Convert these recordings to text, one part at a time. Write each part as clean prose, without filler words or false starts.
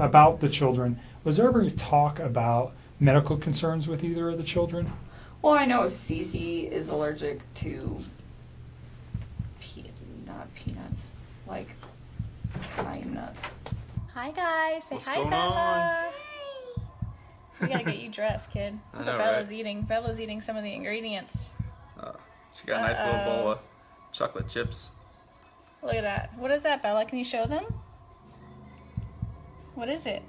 about the children, was there ever talk about medical concerns with either of the children? Well, I know Cece is allergic to not peanuts, like pine nuts. Hi guys, say What's hi going Bella. We gotta get you dressed, kid. I Look know, what Bella's right? eating. Bella's eating some of the ingredients. She got a nice little bowl of chocolate chips. Look at that. What is that, Bella? Can you show them? What is it?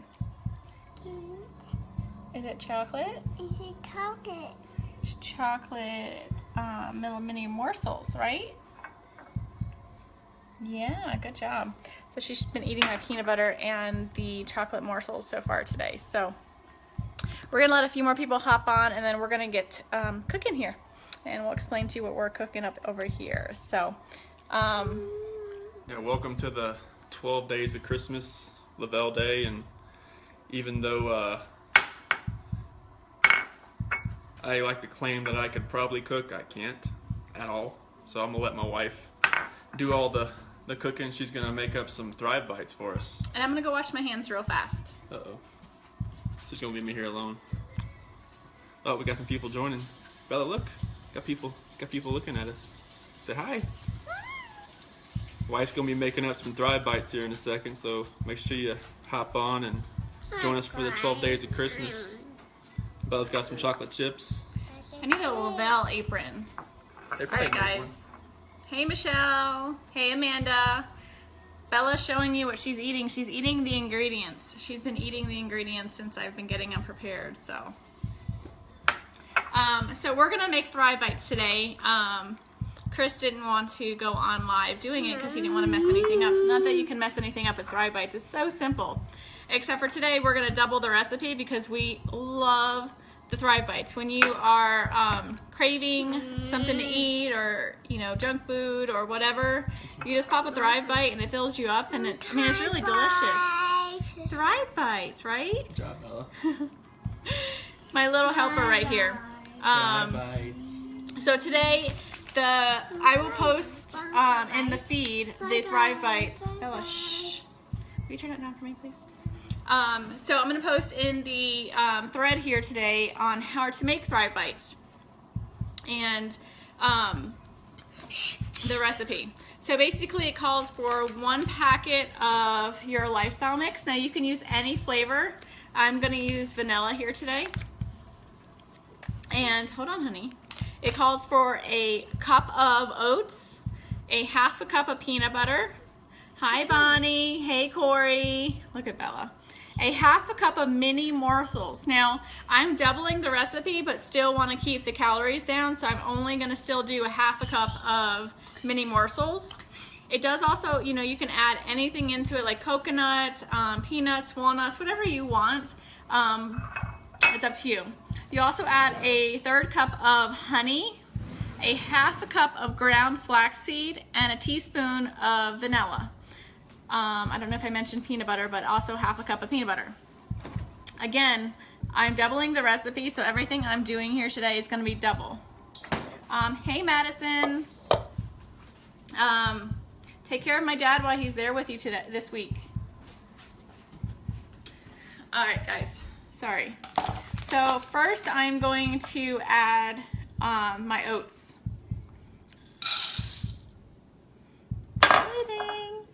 Is it chocolate? Is it chocolate? It's chocolate mini morsels, right? Yeah, good job. So she's been eating my peanut butter and the chocolate morsels so far today. So we're gonna let a few more people hop on, and then we're gonna get cooking here, and we'll explain to you what we're cooking up over here. So Yeah, welcome to the 12 days of Christmas, Lavelle Day, and even though I like to claim that I could probably cook, I can't at all. So I'm gonna let my wife do all the cooking. She's gonna make up some Thrive Bites for us. and I'm gonna go wash my hands real fast. Uh-oh. She's gonna leave me here alone. Oh, we got some people joining. Bella, look. Got people looking at us. Say hi. Wife's gonna be making up some Thrive Bites here in a second, so make sure you hop on and join us for the 12 days of Christmas. Bella's got some chocolate chips. I need a Lavelle apron. They All probably right, make guys. Hey, Michelle. Hey, Amanda. Bella's showing you what she's eating. She's eating the ingredients. She's been eating the ingredients since I've been getting them prepared. So we're gonna make Thrive Bites today. Chris didn't want to go on live doing it because he didn't want to mess anything up. Not that you can mess anything up with Thrive Bites. It's so simple. Except for today, we're gonna double the recipe because we love the Thrive Bites. When you are craving something to eat, or junk food or whatever, you just pop a Thrive Bite and it fills you up, and it's really delicious. Thrive Bites, right? Good job, Bella. My little helper right here. Thrive Bites. So today, I will post in the feed the Thrive Bites. Bella, shh. Will you turn it down for me, please? So I'm going to post in the thread here today on how to make Thrive Bites and the recipe. So basically it calls for 1 packet of your lifestyle mix. Now you can use any flavor. I'm going to use vanilla here today. And hold on, honey. It calls for a cup of oats, a 1/2 cup of peanut butter. Hi, Bonnie. Hey, Corey. Look at Bella. A 1/2 cup of mini morsels. Now, I'm doubling the recipe, but still want to keep the calories down, so I'm only going to still do a 1/2 cup of mini morsels. It does also, you can add anything into it, like coconut, peanuts, walnuts, whatever you want. It's up to you. You also add a 1/3 cup of honey, a 1/2 cup of ground flaxseed, and a teaspoon of vanilla. I don't know if I mentioned peanut butter, but also 1/2 cup of peanut butter. Again, I'm doubling the recipe, so everything I'm doing here today is going to be double. Hey, Madison. Take care of my dad while he's there with you this week. All right, guys. Sorry. So first I'm going to add my oats.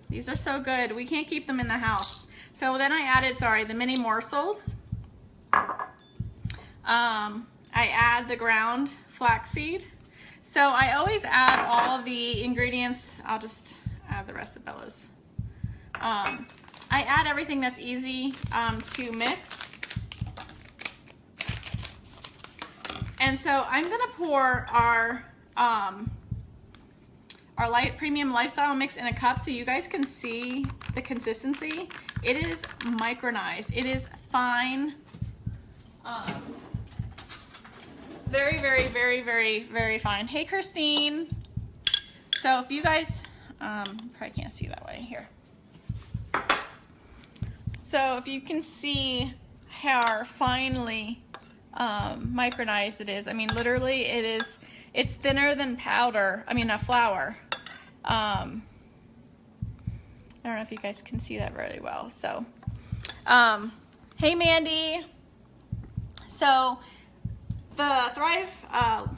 These are so good. We can't keep them in the house. So then I added, the mini morsels. I add the ground flaxseed. So I always add all the ingredients. I'll just add the rest of Bella's. I add everything that's easy to mix. And so I'm gonna pour our premium lifestyle mix in a cup so you guys can see the consistency. It is micronized. It is fine. Very, very, very, very, very fine. Hey, Christine. So if you guys, probably can't see that way here. So if you can see how finely micronized it is. I mean, literally it's thinner than flour. I don't know if you guys can see that really well. So Hey, Mandy. So the Thrive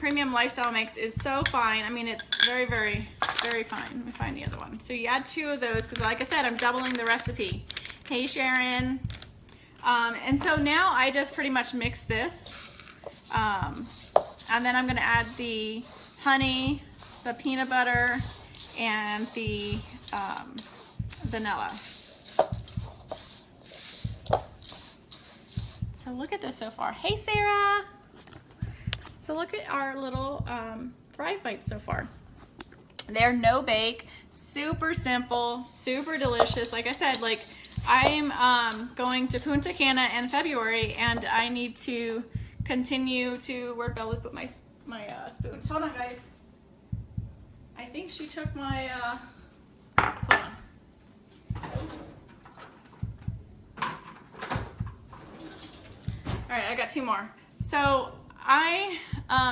Premium Lifestyle Mix is so fine. I mean, it's very, very, very fine. Let me find the other one. So you add 2 of those because, like I said, I'm doubling the recipe. Hey, Sharon. And so now I just pretty much mix this. And then I'm going to add the honey, the peanut butter, and the vanilla. So look at this so far. Hey, Sarah. So look at our little Thrive Bites so far. They're no bake, super simple, super delicious. Like I said, like I'm going to Punta Cana in February, and I need to continue to, where'd Bella put my spoons? Hold on, guys. I think she took my, hold on. All right, I got 2 more. So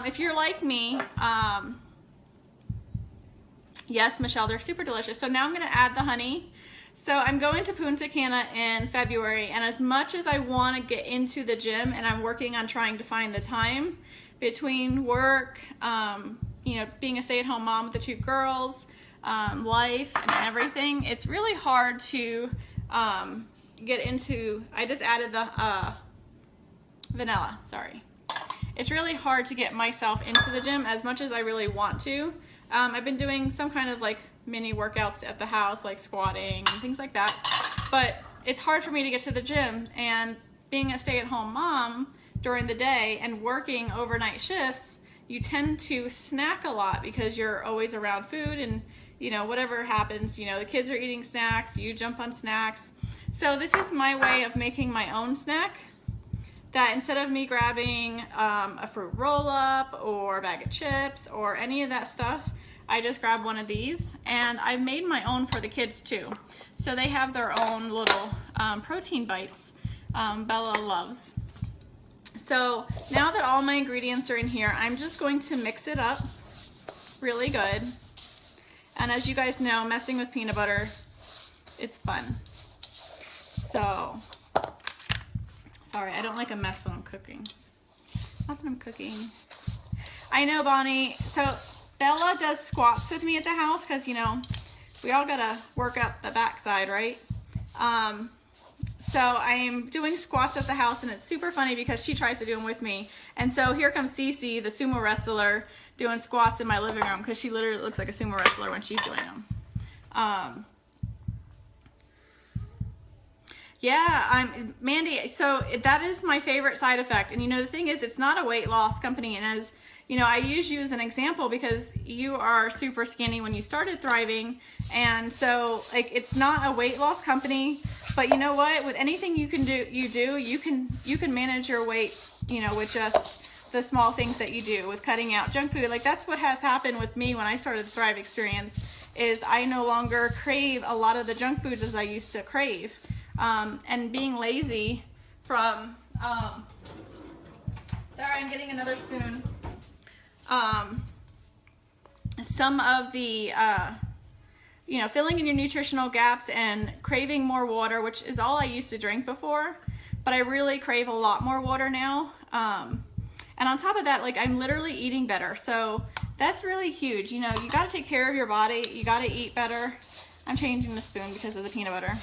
if you're like me, yes, Michelle, they're super delicious. So now I'm gonna add the honey. So I'm going to Punta Cana in February, and as much as I want to get into the gym, and I'm working on trying to find the time between work, you know, being a stay-at-home mom with the 2 girls, life and everything, it's really hard to get into. I just added the vanilla, sorry. It's really hard to get myself into the gym as much as I really want to. I've been doing some kind of like mini workouts at the house, like squatting and things like that, but it's hard for me to get to the gym. And being a stay-at-home mom during the day and working overnight shifts, you tend to snack a lot because you're always around food, and you know, whatever happens, you know, the kids are eating snacks, you jump on snacks. So this is my way of making my own snack, that instead of me grabbing a fruit roll-up or a bag of chips or any of that stuff, I just grab one of these, and I've made my own for the kids too. So they have their own little protein bites Bella loves. So now that all my ingredients are in here, I'm just going to mix it up really good. And as you guys know, messing with peanut butter, it's fun. So, sorry, I don't like a mess when I'm cooking. Not that I'm cooking. I know, Bonnie. So Bella does squats with me at the house because, you know, we all gotta work up the backside, right? So I am doing squats at the house, and it's super funny because she tries to do them with me. And so here comes Cece, the sumo wrestler, doing squats in my living room because she literally looks like a sumo wrestler when she's doing them. Yeah, Mandy, so that is my favorite side effect. And you know, the thing is, it's not a weight loss company. And as you know, I use you as an example because you are super skinny when you started Thriving. And so like, it's not a weight loss company, but you know what, with anything you can do, you can manage your weight, you know, with just the small things that you do with cutting out junk food. Like that's what has happened with me when I started the Thrive experience, is I no longer crave a lot of the junk foods as I used to crave. And being lazy from, sorry, I'm getting another spoon. Some of the, you know, filling in your nutritional gaps and craving more water, which is all I used to drink before, but I really crave a lot more water now. And on top of that, like I'm literally eating better. So that's really huge. You know, you got to take care of your body. You got to eat better. I'm changing the spoon because of the peanut butter.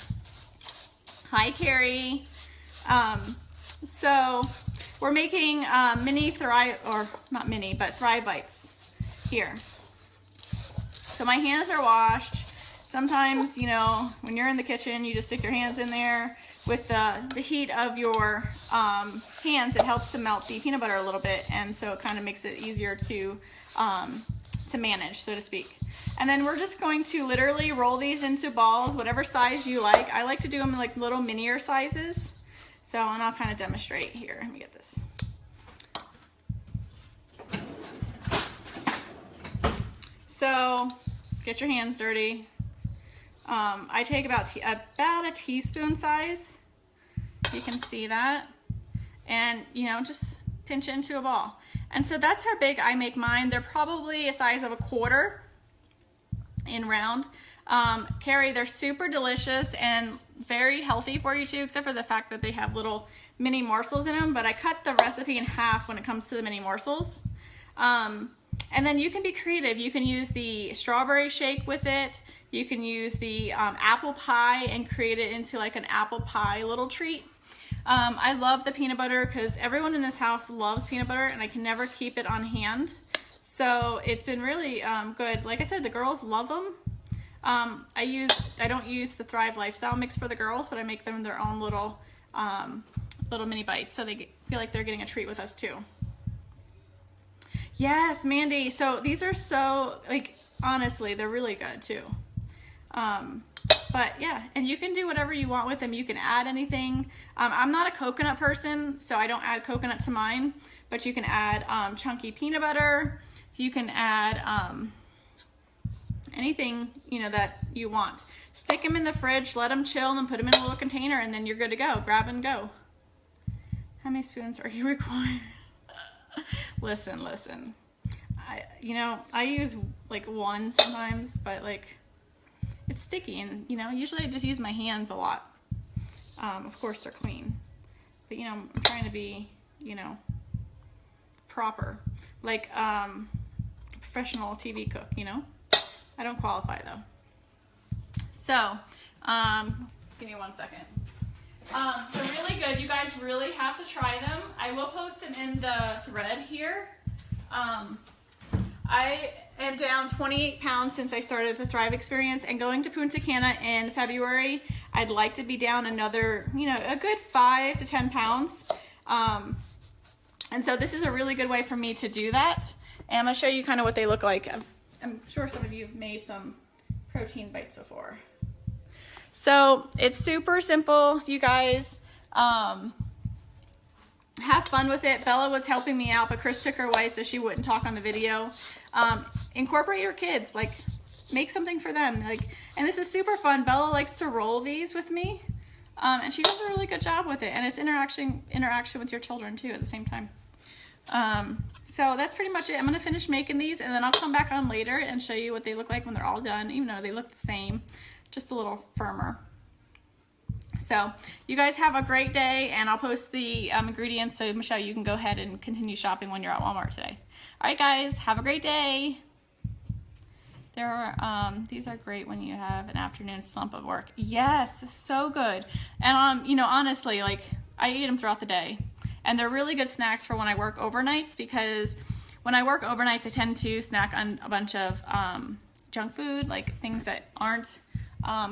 Hi, Carrie. So we're making mini Thrive, or not mini, but Thrive Bites here. So my hands are washed. Sometimes, you know, when you're in the kitchen, you just stick your hands in there. With the heat of your hands, it helps to melt the peanut butter a little bit, and so it kind of makes it easier to manage, so to speak. And then we're just going to literally roll these into balls, whatever size you like. I like to do them in like little minier sizes. So, and I'll kind of demonstrate here. Let me get this. So, get your hands dirty. I take about a teaspoon size. You can see that. And, you know, just pinch it into a ball. And so that's how big I make mine. They're probably a size of a quarter in round. Carrie, they're super delicious and very healthy for you too, except for the fact that they have little mini morsels in them, but I cut the recipe in half when it comes to the mini morsels. And then you can be creative. You can use the strawberry shake with it. You can use the apple pie and create it into like an apple pie little treat. I love the peanut butter because everyone in this house loves peanut butter and I can never keep it on hand. So it's been really good. Like I said, the girls love them. I don't use the Thrive Lifestyle mix for the girls, but I make them their own little mini bites so they feel like they're getting a treat with us too. Yes, Mandy. So these are so, like, honestly, they're really good too. But yeah, and you can do whatever you want with them. You can add anything. I'm not a coconut person, so I don't add coconut to mine, but you can add chunky peanut butter. You can add anything, you know, that you want. Stick them in the fridge, let them chill, and then put them in a little container, and then you're good to go. Grab and go. How many spoons are you required? Listen. I use like one sometimes, but like it's sticky, and you know, usually I just use my hands a lot. Of course they're clean, but you know, I'm trying to be, you know, proper, like professional TV cook, you know. I don't qualify though. So, give me 1 second. They're really good. You guys really have to try them. I will post them in the thread here. I am down 28 pounds since I started the Thrive Experience, and going to Punta Cana in February, I'd like to be down another, you know, a good 5 to 10 pounds. And so this is a really good way for me to do that. And I'm going to show you kind of what they look like. I'm sure some of you have made some protein bites before. So it's super simple, you guys. Have fun with it. Bella was helping me out, but Chris took her away so she wouldn't talk on the video. Incorporate your kids, like make something for them. And this is super fun. Bella likes to roll these with me, and she does a really good job with it. And it's interaction with your children too at the same time. So that's pretty much it. I'm gonna finish making these, and then I'll come back on later and show you what they look like when they're all done, even though they look the same, just a little firmer. So you guys have a great day, and I'll post the ingredients so Michelle, you can go ahead and continue shopping when you're at Walmart today. All right, guys, have a great day. These are great when you have an afternoon slump of work. Yes, so good. And you know, honestly, like I eat them throughout the day, and they're really good snacks for when I work overnights, because when I work overnights, I tend to snack on a bunch of junk food, like things that aren't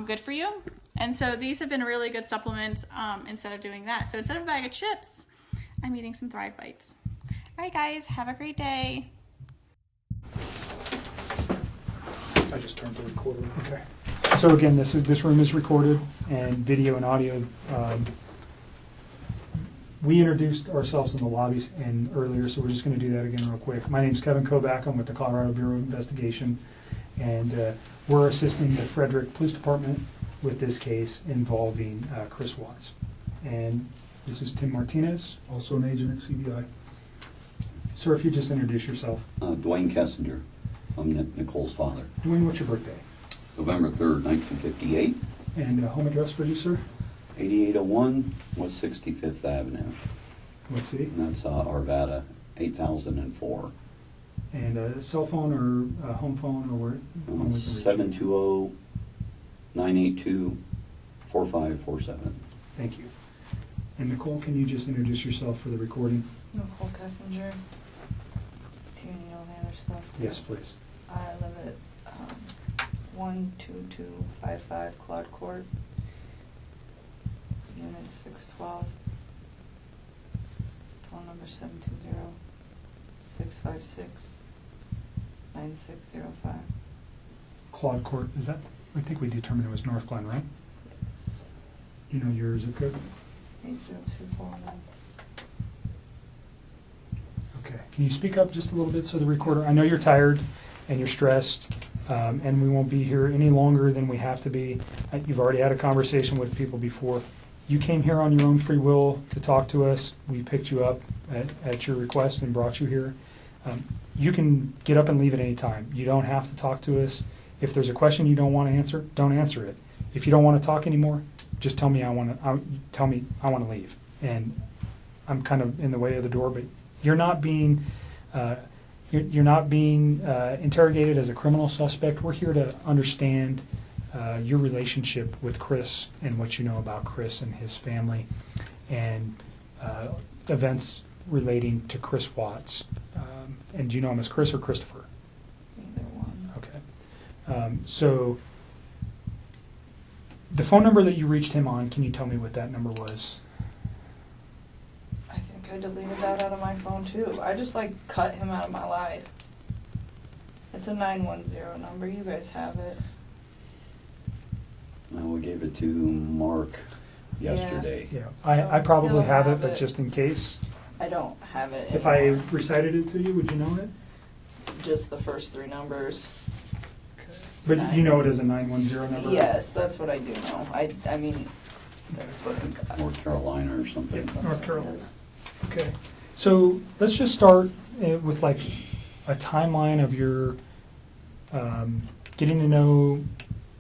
good for you. And so these have been a really good supplement instead of doing that. So instead of a bag of chips, I'm eating some Thrive Bites. All right, guys, have a great day. I just turned the recorder. Okay. So again, this room is recorded, and video and audio. We introduced ourselves in the lobbies and earlier, so we're just going to do that again real quick. My name's Kevin Kovac. I'm with the Colorado Bureau of Investigation, and we're assisting the Frederick Police Department with this case involving Chris Watts. And this is Tim Martinez, also an agent at CBI. Sir, if you just introduce yourself. Dwayne Kessinger. I'm Nicole's father. Dwayne, what's your birthday? November 3rd, 1958. And home address for you, sir? 8801 West 65th Avenue. What city? And that's Arvada, 8004. And a cell phone or a home phone, or where? 720-982-4547. Thank you. And Nicole, can you just introduce yourself for the recording? Nichol Kessinger. Do you need all the other stuff? Yes, please. I live at 12255 Claude Court, Unit 612, phone number 720-656-9605. Claude Court, is that, I think we determined it was North Glen, right? Yes. You know your zip code? 80241. Okay. Can you speak up just a little bit so the recorder, I know you're tired and you're stressed, and we won't be here any longer than we have to be. You've already had a conversation with people before. You came here on your own free will to talk to us. We picked you up at your request and brought you here. You can get up and leave at any time. You don't have to talk to us. If there's a question you don't want to answer, don't answer it. If you don't want to talk anymore, just tell me I want to leave. And I'm kind of in the way of the door, but you're not being interrogated as a criminal suspect. We're here to understand your relationship with Chris and what you know about Chris and his family, and events relating to Chris Watts. And do you know him as Chris or Christopher? Either one. Okay. So the phone number that you reached him on, can you tell me what that number was? I think I deleted that out of my phone too. I just like cut him out of my life. It's a 910 number. You guys have it. We gave it to Mark yesterday. Yeah, So I probably he'll have it, have but it. just in case. I don't have it If I anymore. recited it to you, would you know it? Just the first 3 numbers. But you know it as a 910 number? Yes, that's what I do know. I mean, that's what I got. North Carolina or something. That's North what it Carolina. is. Okay. So let's just start with like a timeline of your getting to know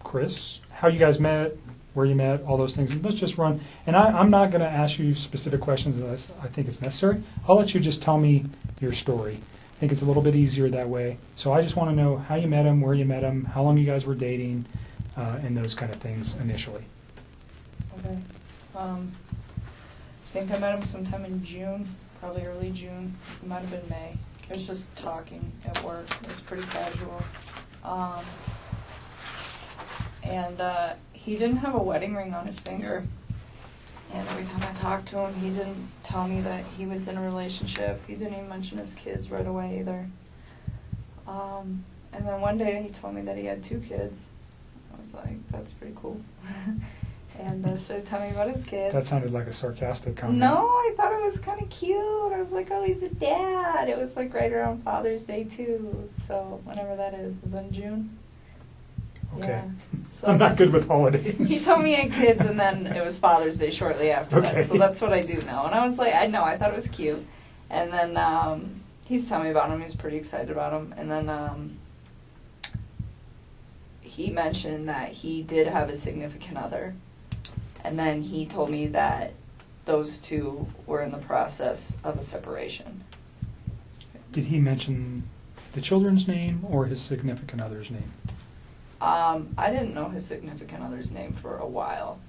Chris, how you guys met, where you met, all those things. And let's just run. And I'm not going to ask you specific questions unless I think it's necessary. I'll let you just tell me your story. I think it's a little bit easier that way. So I just want to know how you met him, where you met him, how long you guys were dating, and those kind of things initially. Okay. I think I met him sometime in June, probably early June. It might have been May. It was just talking at work. It was pretty casual. And he didn't have a wedding ring on his finger. And every time I talked to him, he didn't tell me that he was in a relationship. He didn't even mention his kids right away either. And then one day he told me that he had 2 kids. I was like, that's pretty cool. And started telling me about his kids. That sounded like a sarcastic comment. No, I thought it was kind of cute. I was like, oh, he's a dad. It was like right around Father's Day too. So whenever that is in June. Okay. Yeah. So I'm not that's- good with holidays. He told me he had kids, and then it was Father's Day shortly after Okay. that. So that's what I do know. And I was like, I thought it was cute. And then he's telling me about him. He's pretty excited about him. And then he mentioned that he did have a significant other. And then he told me that those 2 were in the process of a separation. Did he mention the children's name or his significant other's name? I didn't know his significant other's name for a while.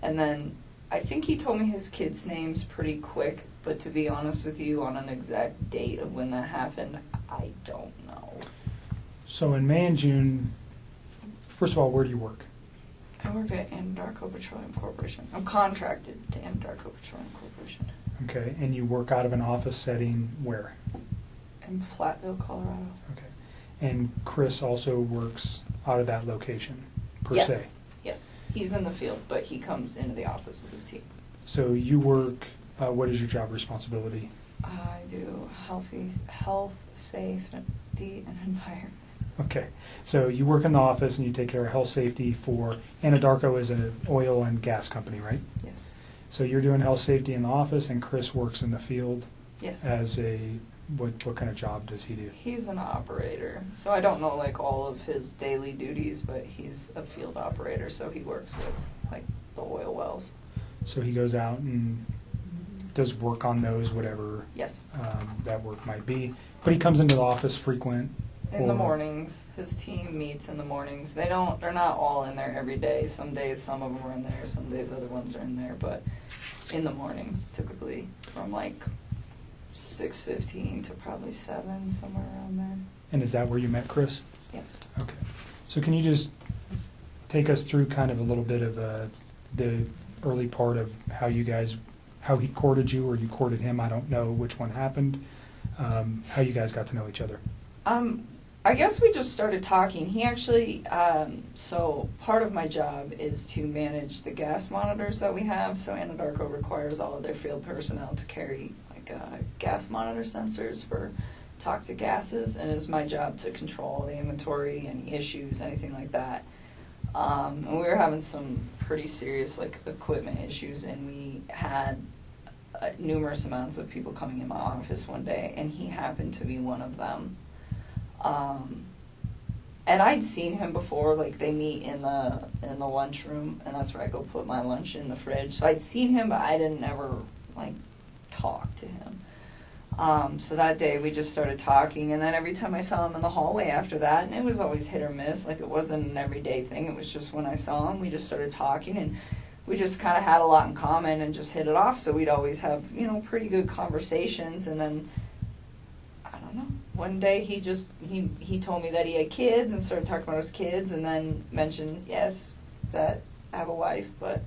And then I think he told me his kids' names pretty quick, but to be honest with you, on an exact date of when that happened, I don't know. So in May and June, first of all, where do you work? I work at Anadarko Petroleum Corporation. I'm contracted to Anadarko Petroleum Corporation Okay, and you work out of an office setting where? in Platteville, Colorado. Okay. And Chris also works out of that location, per Yes. se. Yes. He's in the field, but he comes into the office with his team. So you work, what is your job responsibility? I do health, safety, and environment. Okay, so you work in the office and you take care of health safety for, Anadarko is an oil and gas company, right? Yes. So you're doing health safety in the office and Chris works in the field Yes. as a, what kind of job does he do? He's an operator, so I don't know like all of his daily duties, but he's a field operator, so he works with like the oil wells. So he goes out and does work on those, whatever Yes. that work might be. But he comes into the office frequent. In the or- mornings, his team meets in the mornings. They're not all in there every day. Some days some of them are in there, some days other ones are in there, but in the mornings typically from like 6:15 to probably 7, somewhere around there. And is that where you met Chris? Yes. Okay. So can you just take us through kind of a little bit of the early part of how he courted you or you courted him? I don't know which one happened. How you guys got to know each other? I guess we just started talking. He actually, so part of my job is to manage the gas monitors that we have. So Anadarko requires all of their field personnel to carry like gas monitor sensors for toxic gases, and it's my job to control the inventory, any issues, anything like that. And we were having some pretty serious like equipment issues, and we had numerous amounts of people coming in my office one day, and he happened to be one of them. and I'd seen him before. Like they meet in the lunchroom, and that's where I go put my lunch in the fridge. So I'd seen him, but I didn't ever like talk to him. So that day we just started talking, and then every time I saw him in the hallway after that, and it was always hit or miss. Like it wasn't an everyday thing. It was just when I saw him, we just started talking, and we just kind of had a lot in common and just hit it off. So we'd always have, pretty good conversations. And then, I don't know, one day he told me that he had kids and started talking about his kids, and then mentioned, yes, that I have a wife, but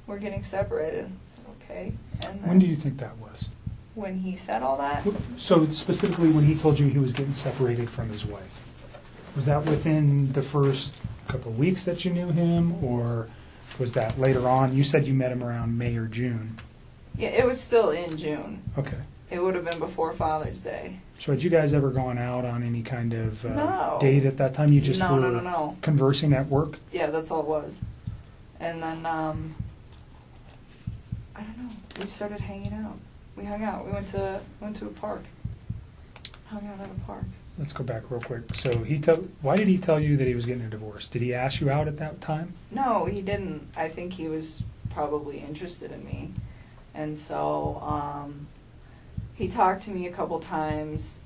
we're getting separated. I said, okay. And then When do you think that was? when he said all that, So specifically when he told you he was getting separated from his wife, was that within the first couple of weeks that you knew him, or was that later on? You said you met him around May or June. yeah, it was still in June. Okay. It would have been before Father's Day. So had you guys ever gone out on any kind of No. date at that time? You just No, were no. conversing at work? Yeah, that's all it was. And then, I don't know. We started hanging out. We hung out. We went to a park. Hung out at a park. Let's go back real quick. So why did he tell you that he was getting a divorce? Did he ask you out at that time? No, he didn't. I think he was probably interested in me. And so, he talked to me a couple times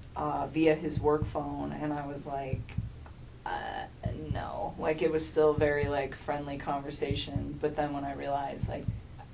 via his work phone, and I was like, no. Like, it was still very, like, friendly conversation. But then when I realized, like,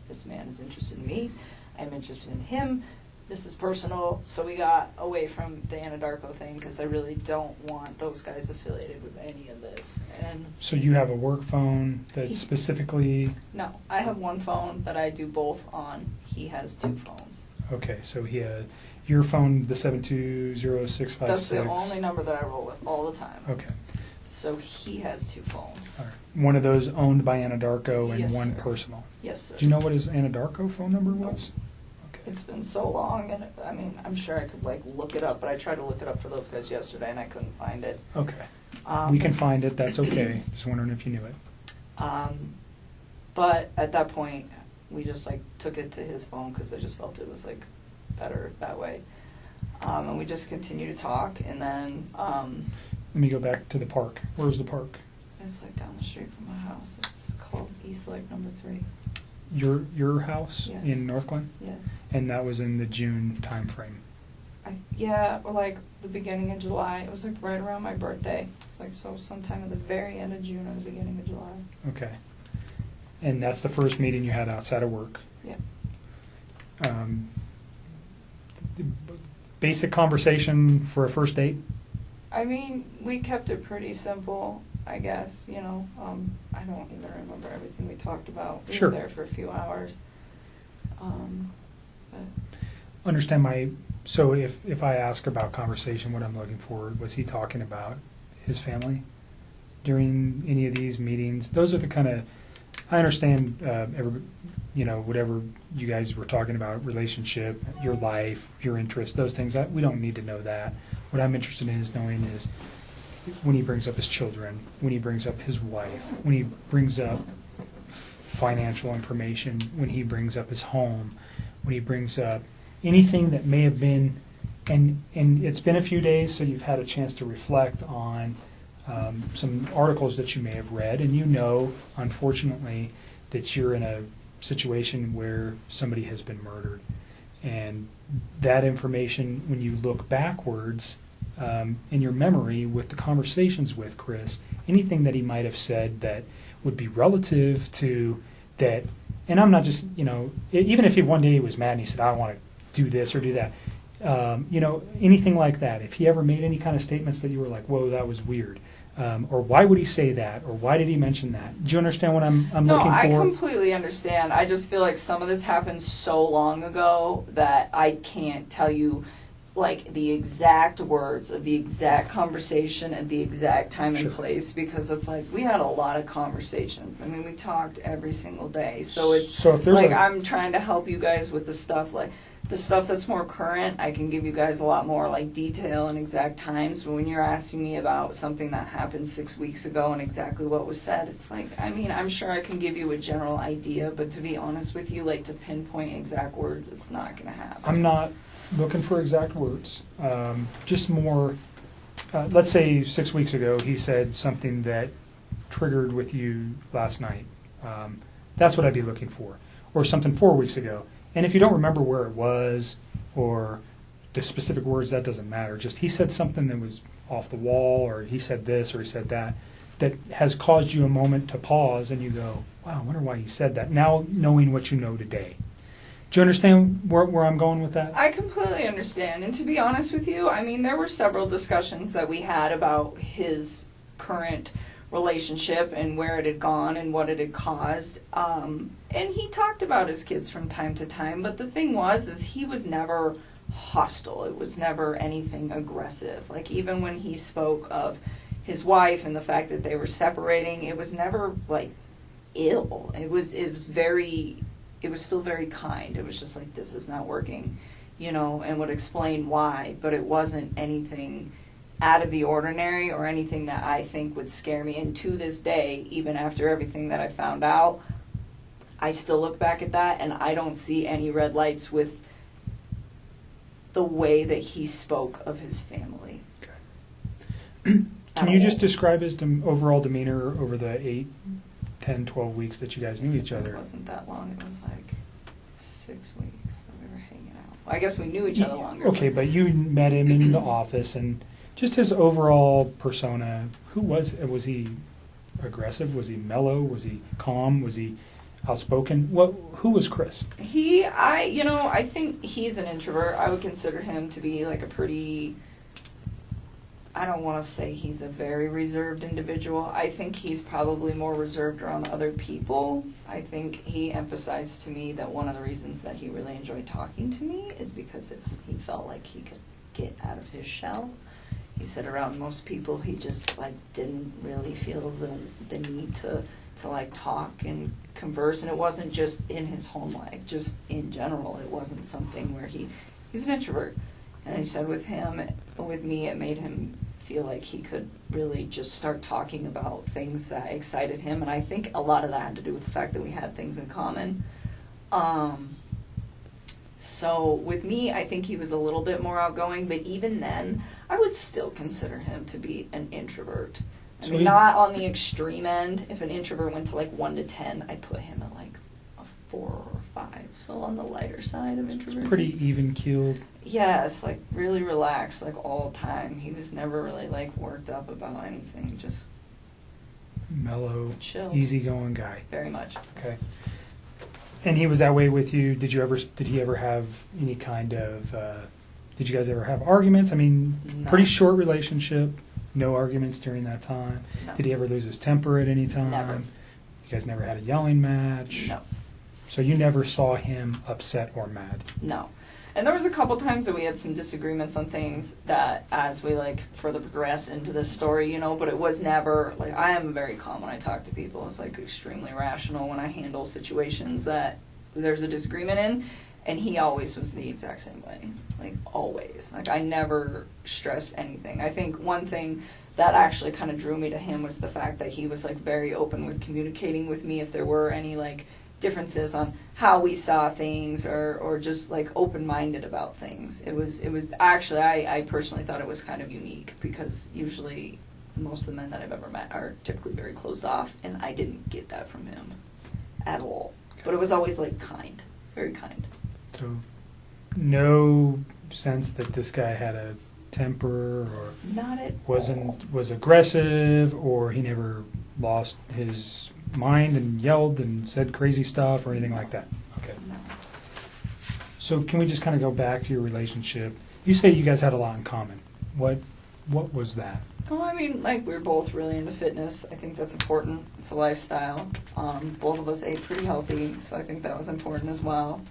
this man is interested in me, I'm interested in him, this is personal, so we got away from the Anadarko thing, because I really don't want those guys affiliated with any of this. And So you have a work phone that's specifically... no, I have one phone that I do both on. He has two phones. Okay, so he had your phone, the 720-656. That's the only number that I roll with all the time. Okay. So he has two phones. All right. One of those owned by Anadarko and Yes, one sir. personal. Yes, sir. Do you know what his Anadarko phone number was? Okay. It's been so long, and I mean, I'm sure I could like look it up, but I tried to look it up for those guys yesterday, and I couldn't find it. Okay. We can find it. That's okay. Just wondering if you knew it. But at that point, we just like took it to his phone because I just felt it was like better that way. And we just continued to talk, and then Let me go back to the park. Where's the park? it's like down the street from my house. It's called East Lake Number 3. Your house Yes. in Northglen? Yes. And that was in the June time frame. Or like the beginning of July. It was like right around my birthday. It's like so sometime at the very end of June or the beginning of July. Okay. And that's the first meeting you had outside of work. Yeah. Basic conversation for a first date? I mean, we kept it pretty simple, I guess, I don't even remember everything we talked about. We Sure. were there for a few hours. But Understand so if I ask about conversation, what I'm looking for, was he talking about his family during any of these meetings? Those are the kind of, I understand, whatever you guys were talking about, relationship, your life, your interests, those things, we don't need to know that. What I'm interested in is knowing is when he brings up his children, when he brings up his wife, when he brings up financial information, when he brings up his home, when he brings up anything that may have been, and it's been a few days, so you've had a chance to reflect on some articles that you may have read, and unfortunately, that you're in a situation where somebody has been murdered. And that information, when you look backwards in your memory with the conversations with Chris, anything that he might have said that would be relative to that, and I'm not just, even if one day he was mad and he said, I want to do this or do that, anything like that, if he ever made any kind of statements that you were like, whoa, that was weird, or why would he say that, or why did he mention that? Do you understand what I'm no, looking for? I completely understand. I just feel like some of this happened so long ago that I can't tell you like the exact words of the exact conversation at the exact time Sure. and place, because it's like we had a lot of conversations. I mean, we talked every single day. So it's if there's like I'm trying to help you guys with the stuff like the stuff that's more current. I can give you guys a lot more like detail and exact times. But when you're asking me about something that happened 6 weeks ago and exactly what was said, it's like, I mean, I'm sure I can give you a general idea, but to be honest with you, like to pinpoint exact words, it's not going to happen. I'm not looking for exact words, just more let's say 6 weeks ago he said something that triggered with you last night. That's what I'd be looking for. Or something 4 weeks ago. And if you don't remember where it was or the specific words, that doesn't matter. Just he said something that was off the wall, or he said this or he said that, that has caused you a moment to pause and you go, wow, I wonder why he said that. Now knowing what you know today. Do you understand where I'm going with that? I completely understand. And to be honest with you, I mean, there were several discussions that we had about his current relationship and where it had gone and what it had caused. And he talked about his kids from time to time. But the thing is he was never hostile. It was never anything aggressive. Like, even when he spoke of his wife and the fact that they were separating, it was never, like, ill. It was still very kind. It was just like, this is not working, and would explain why, but it wasn't anything out of the ordinary or anything that I think would scare me. And to this day, even after everything that I found out, I still look back at that and I don't see any red lights with the way that he spoke of his family. Okay. Can you just describe his overall demeanor over the 8, 10, 12 weeks that you guys knew each other? It wasn't that long. It was like 6 weeks that we were hanging out. Well, I guess we knew each other longer. Okay, but you met him in the office, and just his overall persona. Who was he aggressive? Was he mellow? Was he calm? Was he outspoken? Who was Chris? I think he's an introvert. I would consider him to be like a pretty, I don't want to say he's a very reserved individual. I think he's probably more reserved around other people. I think he emphasized to me that one of the reasons that he really enjoyed talking to me is because he felt like he could get out of his shell. He said around most people he just didn't really feel the need to talk and converse, and it wasn't just in his home life, just in general. It wasn't something where he's an introvert. And he said with me, it made him feel like he could really just start talking about things that excited him. And I think a lot of that had to do with the fact that we had things in common. So with me, I think he was a little bit more outgoing, but even then, I would still consider him to be an introvert. I mean, not on the extreme end. If an introvert went to 1 to 10, I'd put him at a 4 or 5. So on the lighter side of introvert. Pretty even-keeled. Yes, really relaxed, all the time. He was never really worked up about anything, just mellow, chill, easygoing guy. Very much. Okay. And he was that way with you. Did he ever have any kind of, did you guys ever have arguments? I mean, No. Pretty short relationship, no arguments during that time. No. Did he ever lose his temper at any time? Never. You guys never had a yelling match? No. So you never saw him upset or mad? No. And there was a couple times that we had some disagreements on things that as we further progress into this story, but it was never, I am very calm when I talk to people. It's extremely rational when I handle situations that there's a disagreement in, and he always was the exact same way. Always. I never stressed anything. I think one thing that actually kind of drew me to him was the fact that he was very open with communicating with me if there were any differences on how we saw things or just open-minded about things. It was actually, I personally thought it was kind of unique, because usually most of the men that I've ever met are typically very closed off, and I didn't get that from him at all. But it was always kind, very kind. So no sense that this guy had a temper or Not at all. was aggressive, or he never lost his mind and yelled and said crazy stuff or anything like that? Okay. No. So can we just kind of go back to your relationship? You say you guys had a lot in common. What was that? Oh, I mean, we're both really into fitness. I think that's important. It's a lifestyle. Both of us ate pretty healthy, so I think that was important as well.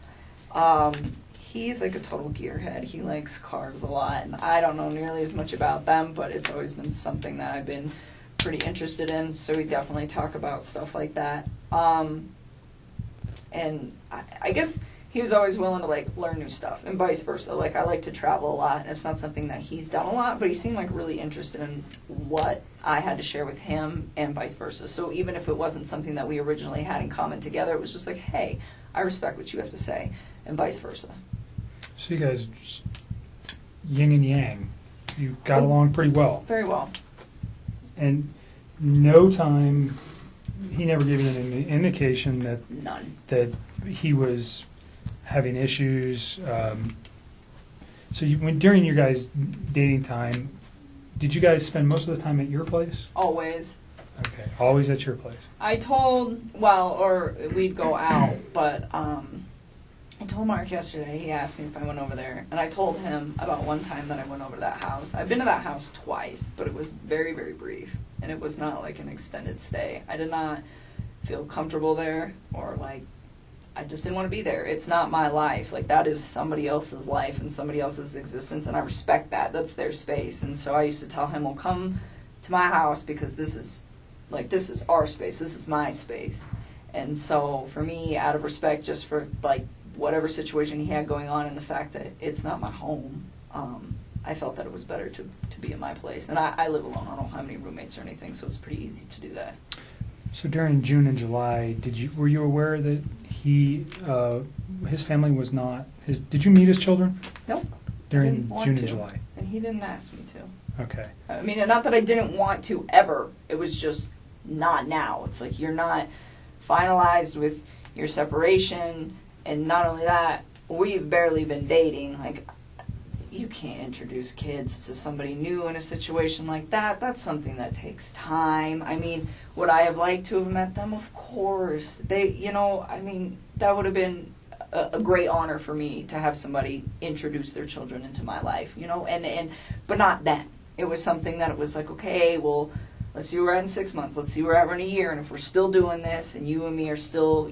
He's a total gearhead. He likes cars a lot, and I don't know nearly as much about them, but it's always been something that I've been pretty interested in, so we definitely talk about stuff like that. And I guess he was always willing to learn new stuff, and vice versa. I like to travel a lot, and it's not something that he's done a lot, but he seemed really interested in what I had to share with him, and vice versa. So even if it wasn't something that we originally had in common together, it was just hey, I respect what you have to say, and vice versa. So you guys just yin and yang. you got along pretty well. Very well. And no time, he never gave you any indication that None. he was having issues. So during your guys' dating time, did you guys spend most of the time at your place? Always. Okay, always at your place. Or we'd go out, but I told Mark yesterday, he asked me if I went over there, and I told him about one time that I went over to that house. I've been to that house twice, but it was very, very brief, and it was not like an extended stay. I did not feel comfortable there, or like, I just didn't want to be there. It's not my life. Like, that is somebody else's life and somebody else's existence, and I respect that. That's their space. And so I used to tell him, well, come to my house because this is our space. This is my space. And so for me, out of respect just for, like, whatever situation he had going on and the fact that it's not my home, I felt that it was better to be in my place. And I live alone. I don't have any roommates or anything, so it's pretty easy to do that. So during June and July, were you aware that his family was not his? Did you meet his children? Nope. During June and July. And he didn't ask me to. Okay. I mean, not that I didn't want to ever. It was just not now. It's like you're not finalized with your separation, and not only that, we've barely been dating. Like, you can't introduce kids to somebody new in a situation like that. That's something that takes time. I mean, would I have liked to have met them? Of course. That would have been a great honor for me to have somebody introduce their children into my life, but not then. It was something that it was like, okay, well, let's see where we're at in 6 months. Let's see where we're at in a year. And if we're still doing this and you and me are still,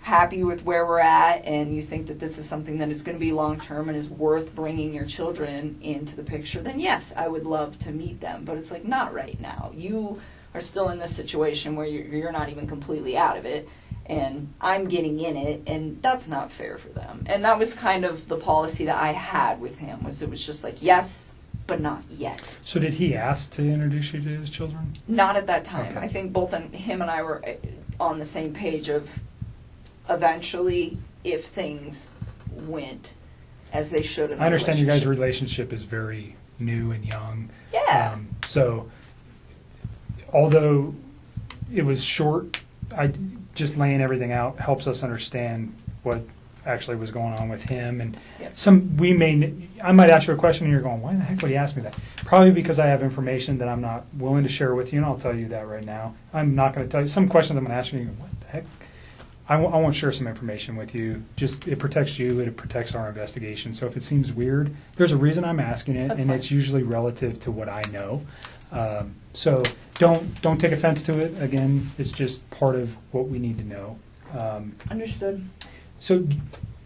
happy with where we're at, and you think that this is something that is going to be long-term and is worth bringing your children into the picture, then yes, I would love to meet them. But it's like, not right now. You are still in this situation where you're not even completely out of it, and I'm getting in it, and that's not fair for them. And that was kind of the policy that I had with him, it was just like, yes, but not yet. So did he ask to introduce you to his children? Not at that time. Okay. I think both him and I were on the same page of eventually, if things went as they should in I understand your guys' relationship. relationship is very new and young. Yeah. So although it was short, just laying everything out helps us understand what actually was going on with him. And Yep. I might ask you a question and you're going, why the heck would he ask me that? Probably because I have information that I'm not willing to share with you, and I'll tell you that right now. I'm not going to tell you. Some questions I'm going to ask you, and you go, what the heck? I won't share some information with you. Just, it protects you, it protects our investigation. So if it seems weird, there's a reason I'm asking it, That's and fine. it's usually relative to what I know. So don't take offense to it. Again, it's just part of what we need to know. Understood. So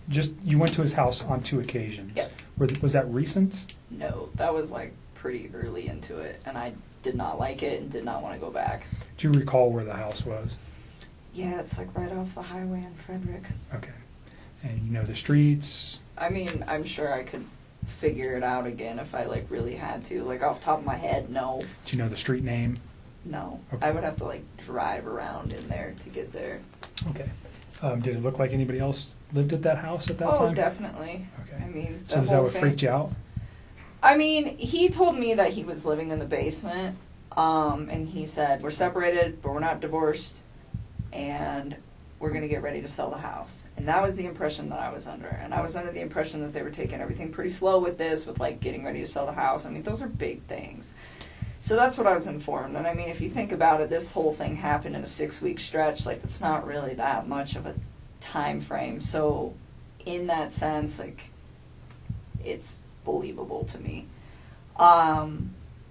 just, you went to his house on 2 occasions. Yes. Was that recent? No, that was like pretty early into it, and I did not like it and did not want to go back. Do you recall where the house was? Yeah, it's like right off the highway in Frederick. Okay. And you know the streets? I mean, I'm sure I could figure it out again if I like really had to. Like off the top of my head, no. Do you know the street name? No. Okay. I would have to like drive around in there to get there. Okay. Did it look like anybody else lived at that house at that time? Oh, definitely. Okay. I mean, So is that what freaked you out? I mean, he told me that he was living in the basement, and he said, we're separated, but we're not divorced, and we're going to get ready to sell the house. And that was the impression that I was under. And I was under the impression that they were taking everything pretty slow with this, with like getting ready to sell the house. I mean, those are big things. So that's what I was informed. And I mean, if you think about it, this whole thing happened in a 6-week stretch. Like, that's not really that much of a time frame. So in that sense, like, it's believable to me.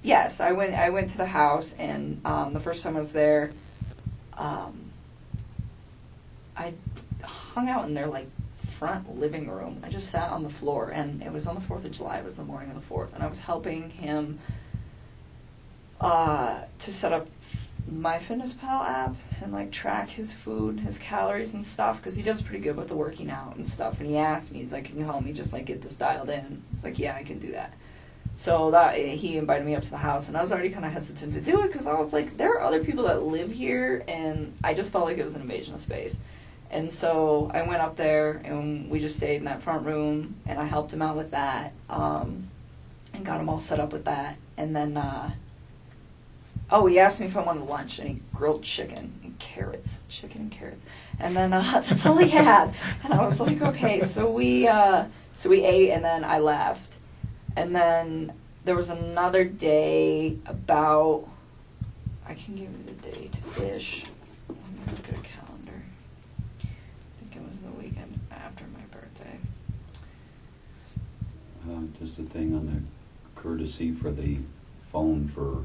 Yes, I went to the house, and the first time I was there, I hung out in their like front living room. I just sat on the floor, and it was on the 4th of July. It was the morning of the 4th, and I was helping him to set up MyFitnessPal app and like track his food, his calories and stuff, because he does pretty good with the working out and stuff. And he asked me, he's like, "Can you help me just like get this dialed in?" It's like, "Yeah, I can do that." So that he invited me up to the house, and I was already kind of hesitant to do it because I was like, there are other people that live here, and I just felt like it was an invasion of space. And so I went up there, and we just stayed in that front room, and I helped him out with that. And and got him all set up with that. And then, he asked me if I wanted lunch, and he grilled chicken and carrots. And then that's all he had. And I was like, okay, so we ate, and then I left. And then there was another day about, I can give you the date-ish. Let me look at a calendar. I think it was the weekend after my birthday. Just a thing on the courtesy for the phone for,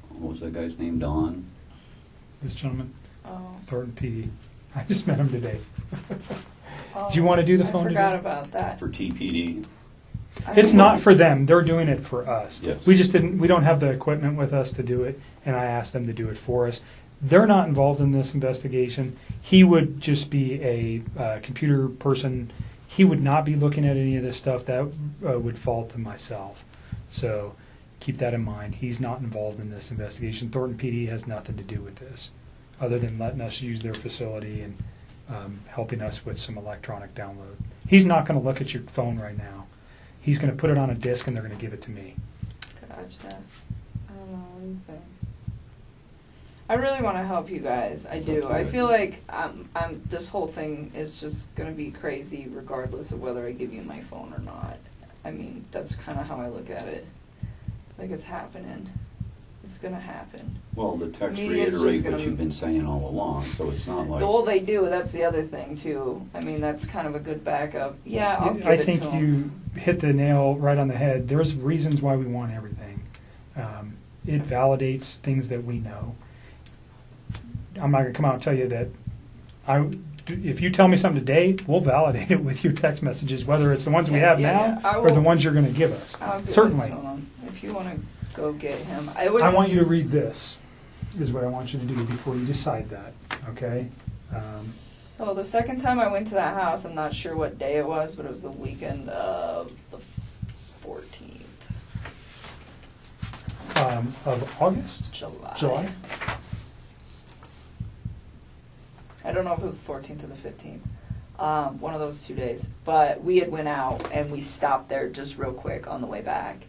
what was that guy's name, Don? This gentleman, Oh. Thornton PD. I just met him today. Do you want to do the phone I forgot today? about that. For TPD? It's not for them. They're doing it for us. Yes. We don't have the equipment with us to do it, and I asked them to do it for us. They're not involved in this investigation. He would just be a computer person. He would not be looking at any of this stuff. That would fall to myself. So keep that in mind. He's not involved in this investigation. Thornton PD has nothing to do with this, other than letting us use their facility and helping us with some electronic download. He's not going to look at your phone right now. He's going to put it on a disc, and they're going to give it to me. Gotcha. I don't know. What do you think? I really want to help you guys. I do. I feel like this whole thing is just going to be crazy regardless of whether I give you my phone or not. I mean, that's kind of how I look at it. Like, it's happening. It's going to happen. Well, the text Media's just reiterate gonna- what you've been saying all along, so it's not like... Well, they do. That's the other thing, too. I mean, that's kind of a good backup. Yeah, I'll give I it think to 'em. you hit the nail right on the head. There's reasons why we want everything. It validates things that we know. I'm not going to come out and tell you that if you tell me something today, we'll validate it with your text messages, whether it's the ones we have now I or the will- ones you're going to give us. I'll give Certainly. it to 'em. If you want to go get him. I want you to read this, is what I want you to do before you decide that, okay? So the second time I went to that house, I'm not sure what day it was, but it was the weekend of the 14th. Of August? July. I don't know if it was the 14th or the 15th. One of those 2 days. But we had went out and we stopped there just real quick on the way back.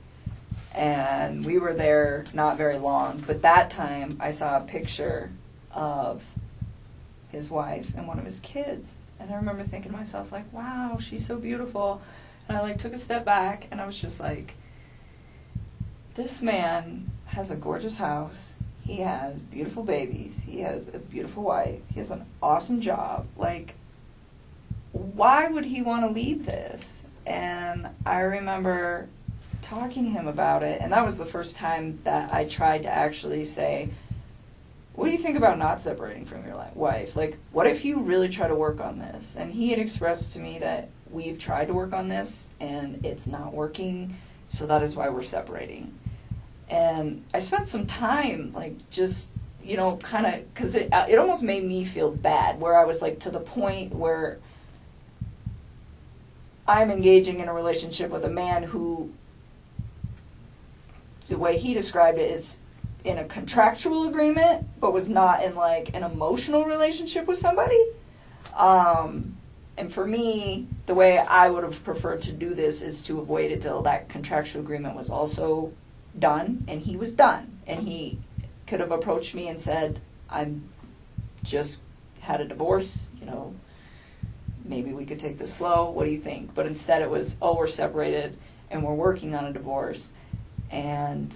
And we were there not very long. But that time I saw a picture of his wife and one of his kids. And I remember thinking to myself, like, wow, she's so beautiful. And I, like, took a step back and I was just like, this man has a gorgeous house. He has beautiful babies. He has a beautiful wife. He has an awesome job. Like, why would he want to leave this? And I remember talking to him about it, and that was the first time that I tried to actually say, what do you think about not separating from your wife? Like, what if you really try to work on this? And he had expressed to me that we've tried to work on this, and it's not working, so that is why we're separating. And I spent some time, like, just, you know, kind of, because it almost made me feel bad, where I was, like, to the point where I'm engaging in a relationship with a man who, the way he described it, is in a contractual agreement, but was not in, like, an emotional relationship with somebody. And for me, the way I would have preferred to do this is to have waited till that contractual agreement was also done, and he was done. And he could have approached me and said, I'm just had a divorce, you know, maybe we could take this slow, what do you think? But instead it was, oh, we're separated and we're working on a divorce. And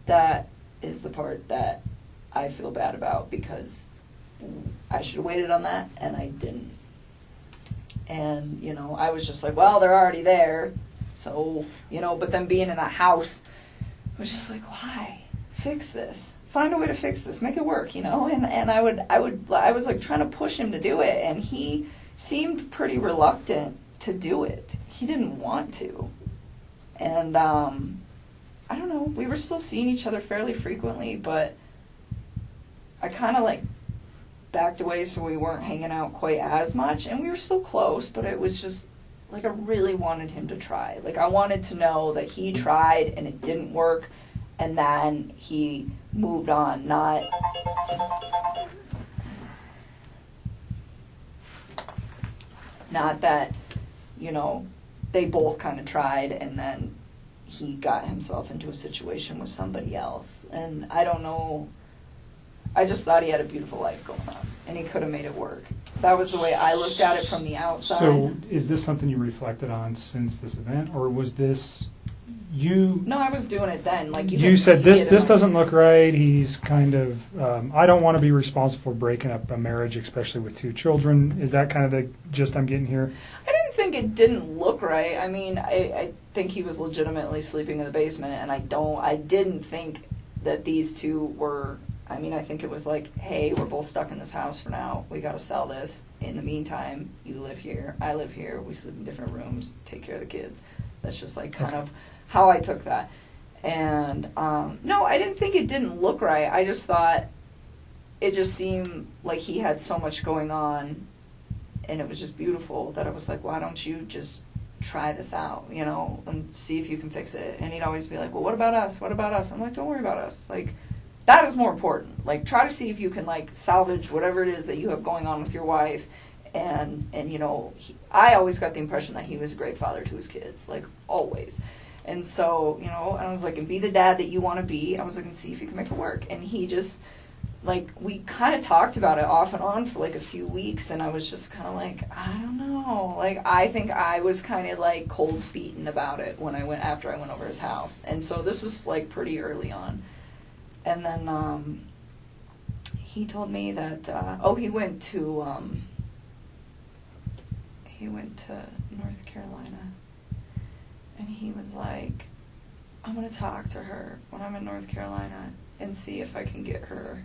that is the part that I feel bad about, because I should have waited on that, and I didn't. And, you know, I was just like, well, they're already there. So, you know, but then being in a house, I was just like, why? Fix this. Find a way to fix this. Make it work, you know? And I was like trying to push him to do it, and he seemed pretty reluctant to do it. He didn't want to. And, I don't know, we were still seeing each other fairly frequently, but I kind of like backed away so we weren't hanging out quite as much, and we were still close, but it was just like I really wanted him to try. Like, I wanted to know that he tried and it didn't work, and then he moved on, not that, you know, they both kind of tried and then he got himself into a situation with somebody else. And I don't know, I just thought he had a beautiful life going on, and he could have made it work. That was the way I looked at it from the outside. So is this something you reflected on since this event, or was this you? No, I was doing it then. Like You said this doesn't look right. He's kind of I don't want to be responsible for breaking up a marriage, especially with 2 children. Is that kind of the gist I'm getting here? I didn't think it didn't look right. I mean, I think he was legitimately sleeping in the basement, and I didn't think that these two were. I mean, I think it was like, hey, we're both stuck in this house for now. We got to sell this. In the meantime, you live here, I live here. We sleep in different rooms, take care of the kids. That's just like kind of how I took that. And no, I didn't think it didn't look right. I just thought it just seemed like he had so much going on, and it was just beautiful that I was like, why don't you just try this out, you know, and see if you can fix it. And he'd always be like, well, what about us? What about us? I'm like, don't worry about us. Like, that is more important. Like, try to see if you can, like, salvage whatever it is that you have going on with your wife. And you know, I always got the impression that he was a great father to his kids, like, always. And so, you know, I was like, and be the dad that you want to be. I was like, and see if you can make it work. And he just, like, we kind of talked about it off and on for, like, a few weeks. And I was just kind of like, I don't know. Like, I think I was kind of, like, cold feeting about it after I went over his house. And so this was, like, pretty early on. And then he told me that he went to North Carolina, and he was like, I'm gonna talk to her when I'm in North Carolina and see if I can get her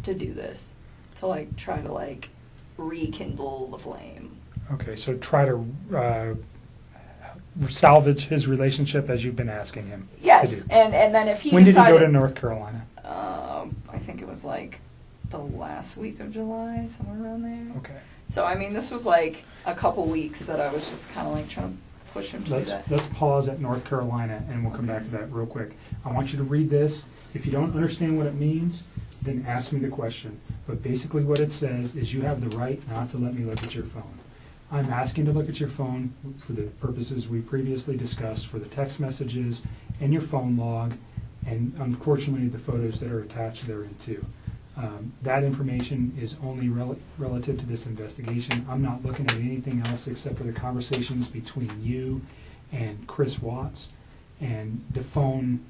to do this, to like try to like rekindle the flame. Okay, so try to salvage his relationship as you've been asking him. Yes, to do. And then if he when decided, did he go to North Carolina? I think it was like the last week of July, somewhere around there. Okay. So I mean, this was like a couple weeks that I was just kind of like trying to push him to do that. Let's pause at North Carolina, and we'll come back to that real quick. I want you to read this. If you don't understand what it means, then ask me the question. But basically what it says is you have the right not to let me look at your phone. I'm asking to look at your phone for the purposes we previously discussed, for the text messages and your phone log, and unfortunately the photos that are attached therein too. That information is only relative to this investigation. I'm not looking at anything else except for the conversations between you and Chris Watts, and the phone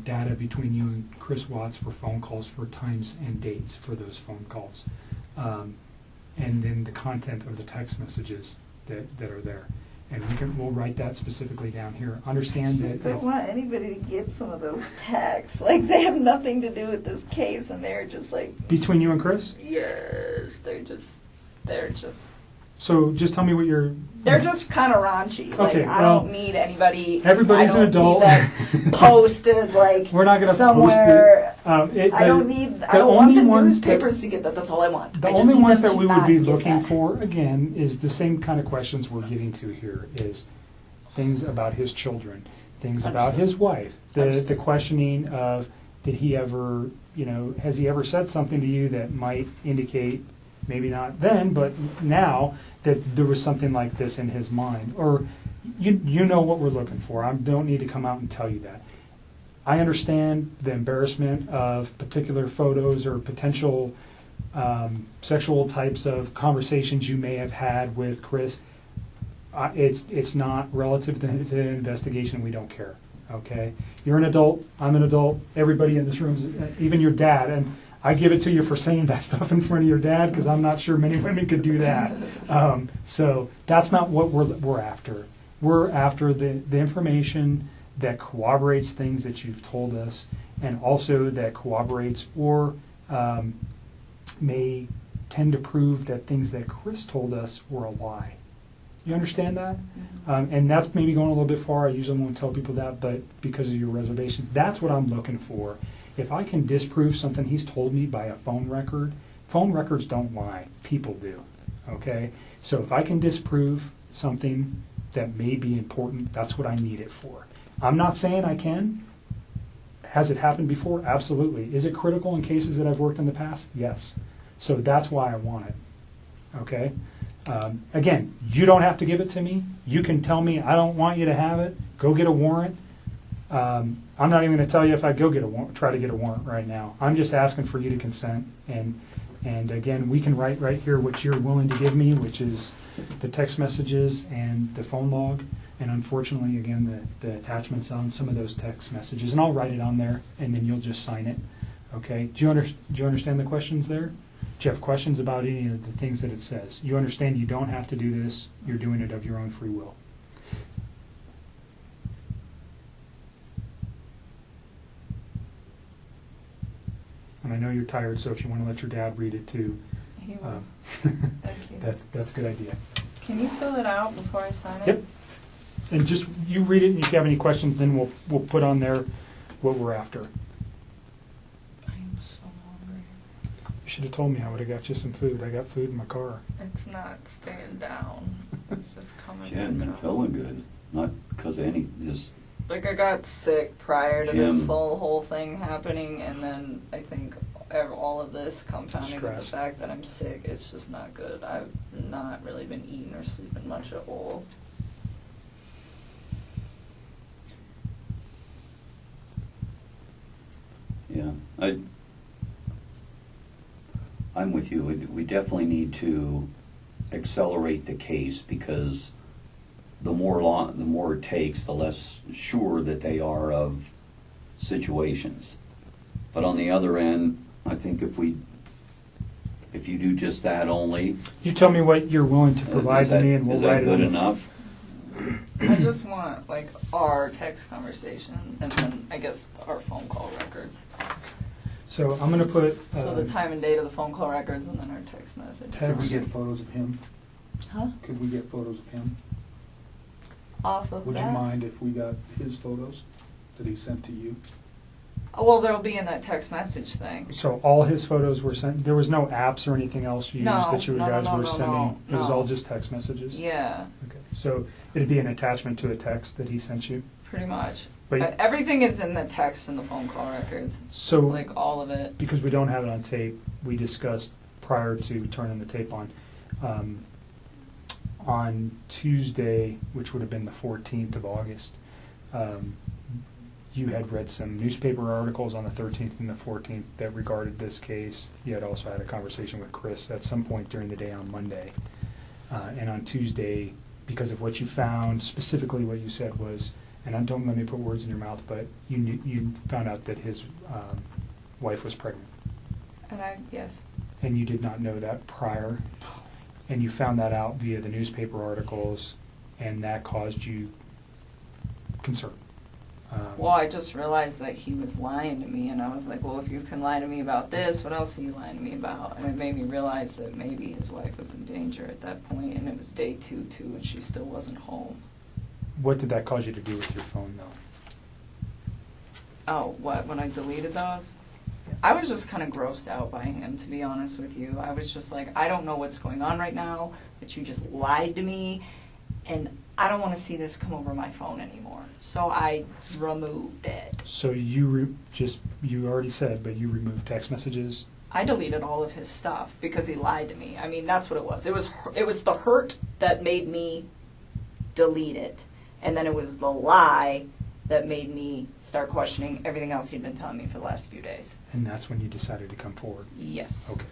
data between you and Chris Watts for phone calls, for times and dates for those phone calls. And then the content of the text messages that are there. And we'll write that specifically down here. Understand that... I don't want anybody to get some of those texts. Like, they have nothing to do with this case, and they're just like... Between you and Chris? Yes, they're just... So just tell me what you're... They're just kind of raunchy. Like, Okay, I don't need anybody... Everybody's an adult. I don't need that posted, like, We're not going to somewhere... post it. I don't want the newspapers to get that. That's all I want. The only ones that we would be looking for, again, is the same kind of questions we're getting to here, is things about his children, things about his wife, the questioning of, did he ever, has he ever said something to you that might indicate, maybe not then, but now, that there was something like this in his mind? Or you know what we're looking for. I don't need to come out and tell you that. I understand the embarrassment of particular photos or potential sexual types of conversations you may have had with Chris. It's not relative to the investigation. We don't care. Okay? You're an adult. I'm an adult. Everybody in this room, even your dad. And I give it to you for saying that stuff in front of your dad, because I'm not sure many women could do that. So that's not what we're after. We're after the information that corroborates things that you've told us, and also that corroborates or may tend to prove that things that Chris told us were a lie. You understand that? And that's maybe going a little bit far. I usually won't tell people that, but because of your reservations, that's what I'm looking for. If I can disprove something he's told me by a phone records don't lie. People do. Okay? So if I can disprove something that may be important, that's what I need it for. I'm not saying I can. Has it happened before? Absolutely. Is it critical in cases that I've worked in the past? Yes. So that's why I want it. Okay? Again, you don't have to give it to me. You can tell me, I don't want you to have it. Go get a warrant. I'm not even going to tell you if I go get a warrant, try to get a warrant right now. I'm just asking for you to consent, and again, we can write right here what you're willing to give me, which is the text messages and the phone log, and unfortunately, again, the attachments on some of those text messages, and I'll write it on there, and then you'll just sign it. Okay? Do you understand the questions there? Do you have questions about any of the things that it says? You understand you don't have to do this. You're doing it of your own free will. And I know you're tired, so if you want to let your dad read it too, He will. Thank you. that's a good idea. Can you fill it out before I sign it? Yep. And just you read it, and if you have any questions, then we'll put on there what we're after. I'm so hungry. You should have told me. I would have got you some food. I got food in my car. It's not staying down. It's just coming. She hadn't been back up. feeling good. Not because of any, just Like, I got sick prior to this Jim. whole thing happening, and then I think all of this compounding with the Stress. fact that I'm sick, it's just not good. I've not really been eating or sleeping much at all. yeah. I'm with you. We definitely need to accelerate the case because the more it takes, the less sure that they are of situations. But on the other end, I think if you do just that only, You tell me what you're willing to provide to me, and we'll is write that it good on. enough? I just want, like, our text conversation, and then, I guess, our phone call records. So I'm going to put. So the time and date of the phone call records, and then our text message. Could we get photos of him? Huh? Could we get photos of him? Off of Would that? you mind if we got his photos that he sent to you? Oh, well, there'll be in that text message thing. So all his photos were sent. There was no apps or anything else you No, used that you no, guys no, were no, sending. It was no. all just text messages. Yeah, Okay. So it'd be an attachment to a text that he sent you. pretty much. But Everything is in the text and the phone call records. so Like, all of it. because we don't have it on tape, we discussed prior to turning the tape on Tuesday, which would have been the 14th of August. You had read some newspaper articles on the 13th and the 14th that regarded this case. You had also had a conversation with Chris at some point during the day on Monday. And on Tuesday, because of what you found, specifically what you said was, and don't let me put words in your mouth, but you found out that his wife was pregnant. And yes. And you did not know that prior. And you found that out via the newspaper articles, and that caused you concern. Well, I just realized that he was lying to me, and I was like, well, if you can lie to me about this, what else are you lying to me about? And it made me realize that maybe his wife was in danger at that point, and it was day two, and she still wasn't home. What did that cause you to do with your phone, though? Oh, what? When I deleted those? I was just kind of grossed out by him, to be honest with you. I was just like, I don't know what's going on right now, but you just lied to me, and I don't want to see this come over my phone anymore. So I removed it. So you already said, but you removed text messages. I deleted all of his stuff because he lied to me. I mean, that's what it was. It was the hurt that made me delete it, and then it was the lie that made me start questioning everything else he'd been telling me for the last few days. And that's when you decided to come forward. Yes. Okay.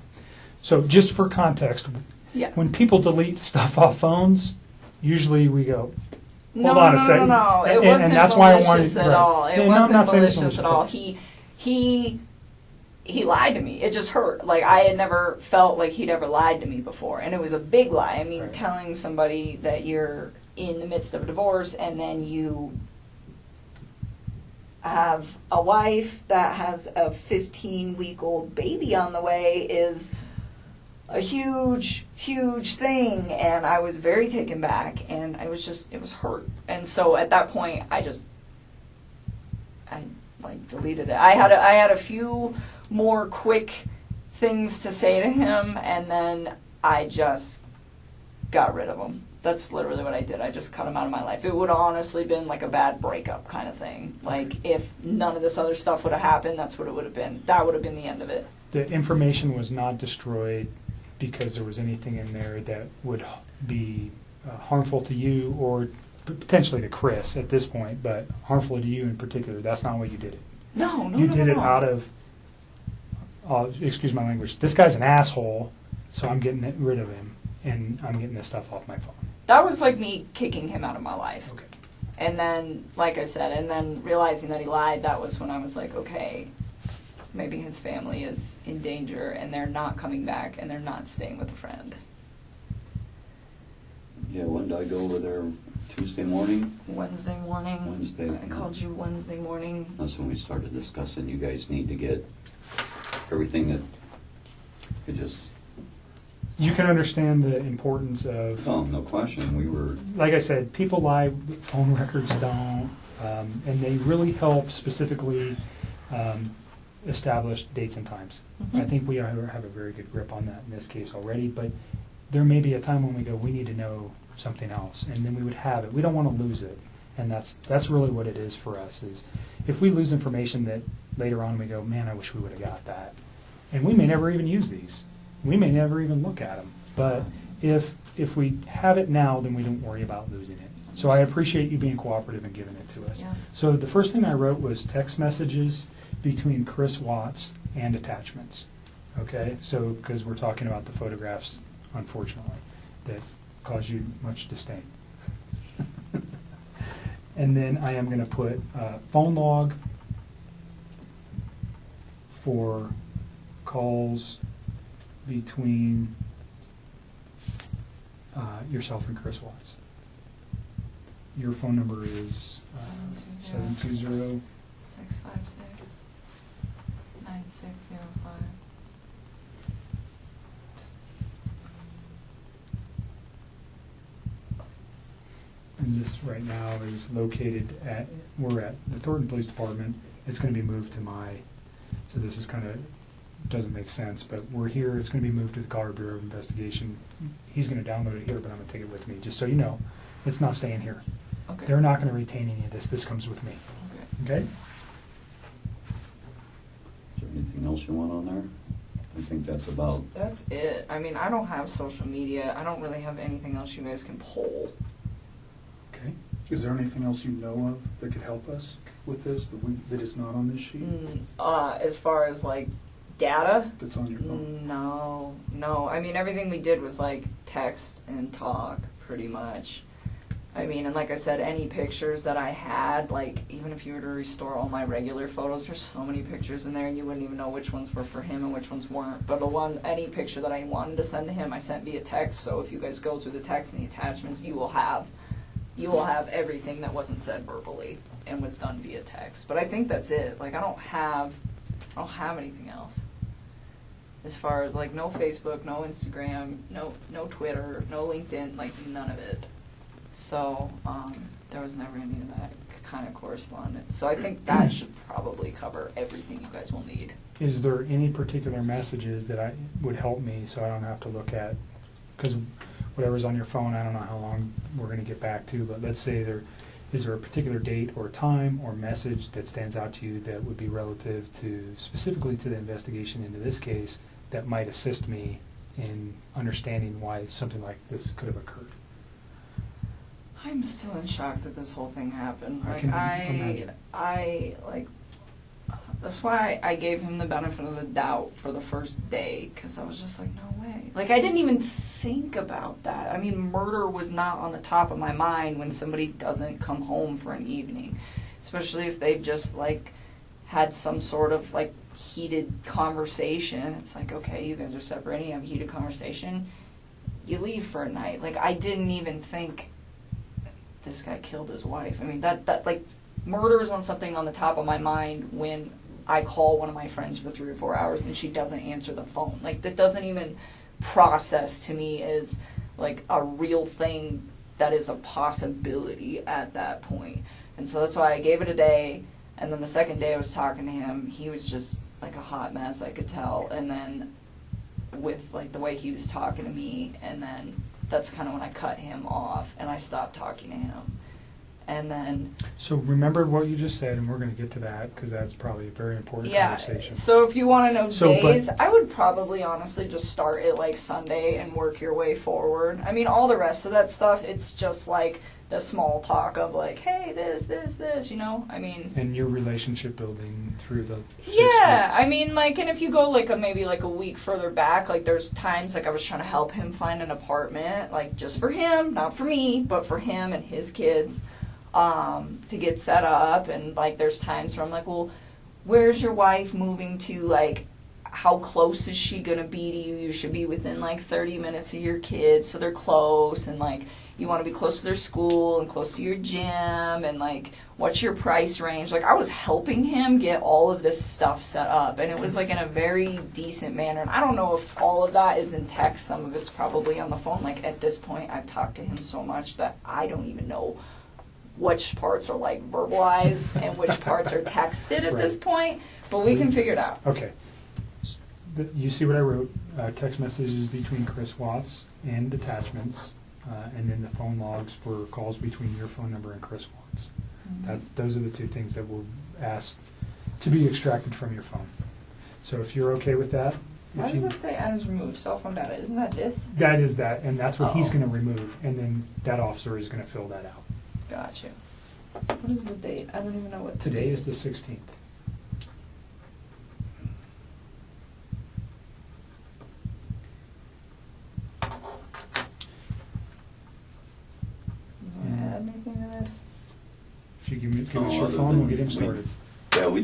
So just for context, Yes. when people delete stuff off phones, usually we go, No, hold on a no, second. no. It And wasn't that's why I wanted- malicious at right. all. It Yeah, no, I'm wasn't not saying it's malicious at malicious, all. but- He lied to me. It just hurt. Like, I had never felt like he'd ever lied to me before, and it was a big lie. I mean, Right. telling somebody that you're in the midst of a divorce and then you have a wife that has a 15-week-old baby on the way is a huge, huge thing, and I was very taken back, and it was hurt. And so at that point, I deleted it. I had a few more quick things to say to him, and then I just got rid of him. That's literally what I did. I just cut him out of my life. It would have honestly been like a bad breakup kind of thing. Like, if none of this other stuff would have happened, that's what it would have been. That would have been the end of it. The information was not destroyed because there was anything in there that would be harmful to you or potentially to Chris at this point, but harmful to you in particular. That's not why you did it. No, no, You no, did no, it no. out of, excuse my language, this guy's an asshole, so I'm getting rid of him, and I'm getting this stuff off my phone. That was like me kicking him out of my life. Okay. And then, like I said, and then realizing that he lied, that was when I was like, okay, maybe his family is in danger and they're not coming back and they're not staying with a friend. Yeah, when did I go over there? Tuesday morning? Wednesday morning. Wednesday. I called you Wednesday morning. That's when we started discussing you guys need to get everything that it just, You can understand the importance of, oh, no question, we were, like I said, people lie, phone records don't, and they really help specifically establish dates and times. Mhm. I think we have a very good grip on that in this case already, but there may be a time when we go, we need to know something else, and then we would have it. We don't want to lose it, and that's really what it is for us, is if we lose information that later on we go, man, I wish we would have got that. And we may never even use these. We may never even look at them. But if we have it now, then we don't worry about losing it. So I appreciate you being cooperative and giving it to us. Yeah. So the first thing I wrote was text messages between Chris Watts and attachments. Okay? So, because we're talking about the photographs, unfortunately, that cause you much disdain. And then I am going to put phone log for calls between yourself and Chris Watts. Your phone number is 720. 656 9605. And this right now is located at, we're at the Thornton Police Department. It's going to be moved to so this is kind of, doesn't make sense, but we're here. It's going to be moved to the Colorado Bureau of Investigation. He's going to download it here, but I'm going to take it with me, just so you know. It's not staying here. Okay. They're not going to retain any of this. This comes with me. Okay. Okay? is there anything else you want on there? I think that's about, That's it. I mean, I don't have social media. I don't really have anything else you guys can poll. Okay. Is there anything else you know of that could help us with this that is not on this sheet? As far as like data, That's on your phone? no. I mean, everything we did was like text and talk, pretty much. I mean, and like I said, any pictures that I had, like even if you were to restore all my regular photos, there's so many pictures in there, and you wouldn't even know which ones were for him and which ones weren't. But any picture that I wanted to send to him, I sent via text. So if you guys go through the text and the attachments, you will have everything that wasn't said verbally and was done via text. But I think that's it. Like I don't have anything else. As far as like no Facebook, no Instagram, no Twitter, no LinkedIn, like none of it. So there was never any of that kind of correspondence. So I think that should probably cover everything you guys will need. Is there any particular messages that would help me so I don't have to look at, because whatever's on your phone, I don't know how long we're going to get back to, but let's say is there a particular date or time or message that stands out to you that would be relative to, specifically to the investigation into this case, that might assist me in understanding why something like this could have occurred? I'm still in shock that this whole thing happened. I Like can imagine. that's why I gave him the benefit of the doubt for the first day, because I was just like, no way. Like I didn't even think about that. I mean, murder was not on the top of my mind when somebody doesn't come home for an evening, especially if they've just like had some sort of like heated conversation. It's like, okay, you guys are separating, you have a heated conversation, you leave for a night. Like I didn't even think this guy killed his wife. I mean, that like, murder is on something on the top of my mind when I call one of my friends for 3 or 4 hours and she doesn't answer the phone. Like, that doesn't even process to me as, like, a real thing that is a possibility at that point. And so that's why I gave it a day, and then the second day I was talking to him, he was just, like, a hot mess, I could tell. And then with, like, the way he was talking to me, and then that's kind of when I cut him off and I stopped talking to him. And then So remember what you just said, and we're going to get to that because that's probably a very important conversation. So if you want to know So, days, I would probably honestly just start at like Sunday and work your way forward. I mean, all the rest of that stuff, it's just like the small talk of like, hey, this, you know? I mean... And your relationship building through the 6 Yeah, weeks. I mean, like, and if you go, like, maybe, like, a week further back, like, there's times, like, I was trying to help him find an apartment, like, just for him, not for me, but for him and his kids, to get set up, and, like, there's times where I'm like, well, where's your wife moving to, like, how close is she gonna be to you? You should be within, like, 30 minutes of your kids, so they're close, and, like, you want to be close to their school and close to your gym, and like, what's your price range? Like, I was helping him get all of this stuff set up, and it was like in a very decent manner. And I don't know if all of that is in text. Some of it's probably on the phone. Like, at this point, I've talked to him so much that I don't even know which parts are like verbalized and which parts are texted at this point. But we can figure it out. Okay. You see what I wrote? Text messages between Chris Watts and attachments. And then the phone logs for calls between your phone number and Chris Watts. Those are the two things that we'll ask to be extracted from your phone. So if you're okay with that, Why does it say as removed cell phone data? Isn't that this? that is that, and that's what he's Oh. going to remove, and then that officer is going to fill that out. Gotcha. What is the date? I don't even know what Today date is the 16th. You want to add anything to this? If you give us your other phone, than we'll get him started. Yeah, we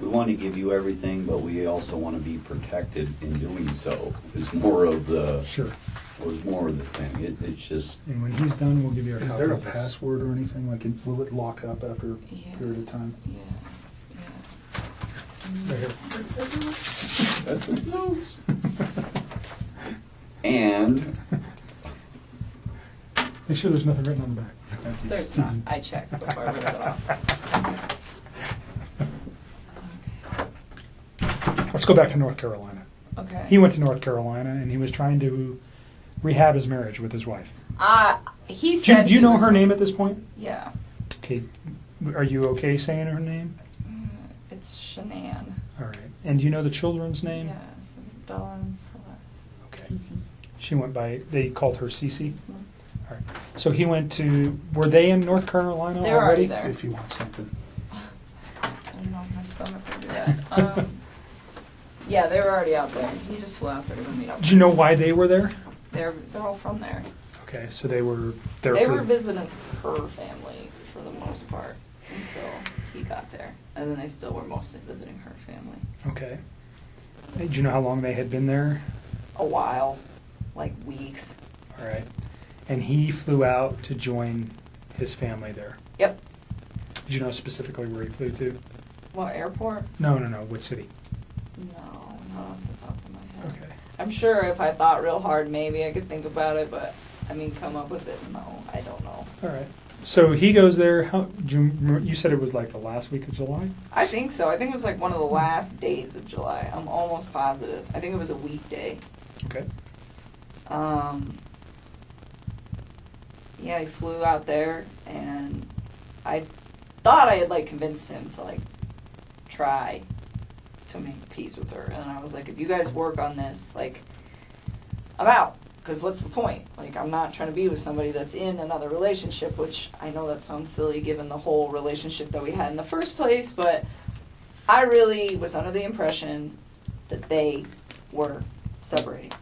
want to give you everything, but we also want to be protected in doing so. Is more of the Sure. thing. It's just And when he's done, we'll give you a Is copy there a of this. password or anything? Like, will it lock up after a Yeah. period of time? Yeah. Right here. that's his notes. And Make sure there's nothing written on the back. Thank you. There's not. I checked before I read it off. Let's go back to North Carolina. Okay. He went to North Carolina, and he was trying to rehab his marriage with his wife. He Do said. you he know was- her name at this point? Yeah. Okay. Are you okay saying her name? It's Shanann. All right. And do you know the children's name? Yes, it's Bella and Celeste. Okay. Cece. She went by, they called her Cece? Mhm. All right. So he went to, were they in North Carolina They were already already? there. If you want something. I don't know if my stomach will do that. Yeah, they were already out there. He just flew out there to go meet up. Do you know why they were there? They're all from there. Okay, so they were there They for... were visiting her family for the most part until he got there, and then they still were mostly visiting her family. Okay. Hey, do you know how long they had been there? A while, like weeks. All right. And he flew out to join his family there. Yep. Did you know specifically where he flew to? What airport? No, what city? No, not off the top of my head. Okay. I'm sure if I thought real hard, maybe I could think about it, but I mean, come up with it. No, I don't know. All right. So he goes there. You said it was like the last week of July? I think so. I think it was like one of the last days of July. I'm almost positive. I think it was a weekday. Okay. Yeah, he flew out there, and I thought I had like convinced him to like try to make peace with her, and I was like, if you guys work on this, like, I'm out. Because what's the point? Like, I'm not trying to be with somebody that's in another relationship, which I know that sounds silly given the whole relationship that we had in the first place, but I really was under the impression that they were separating.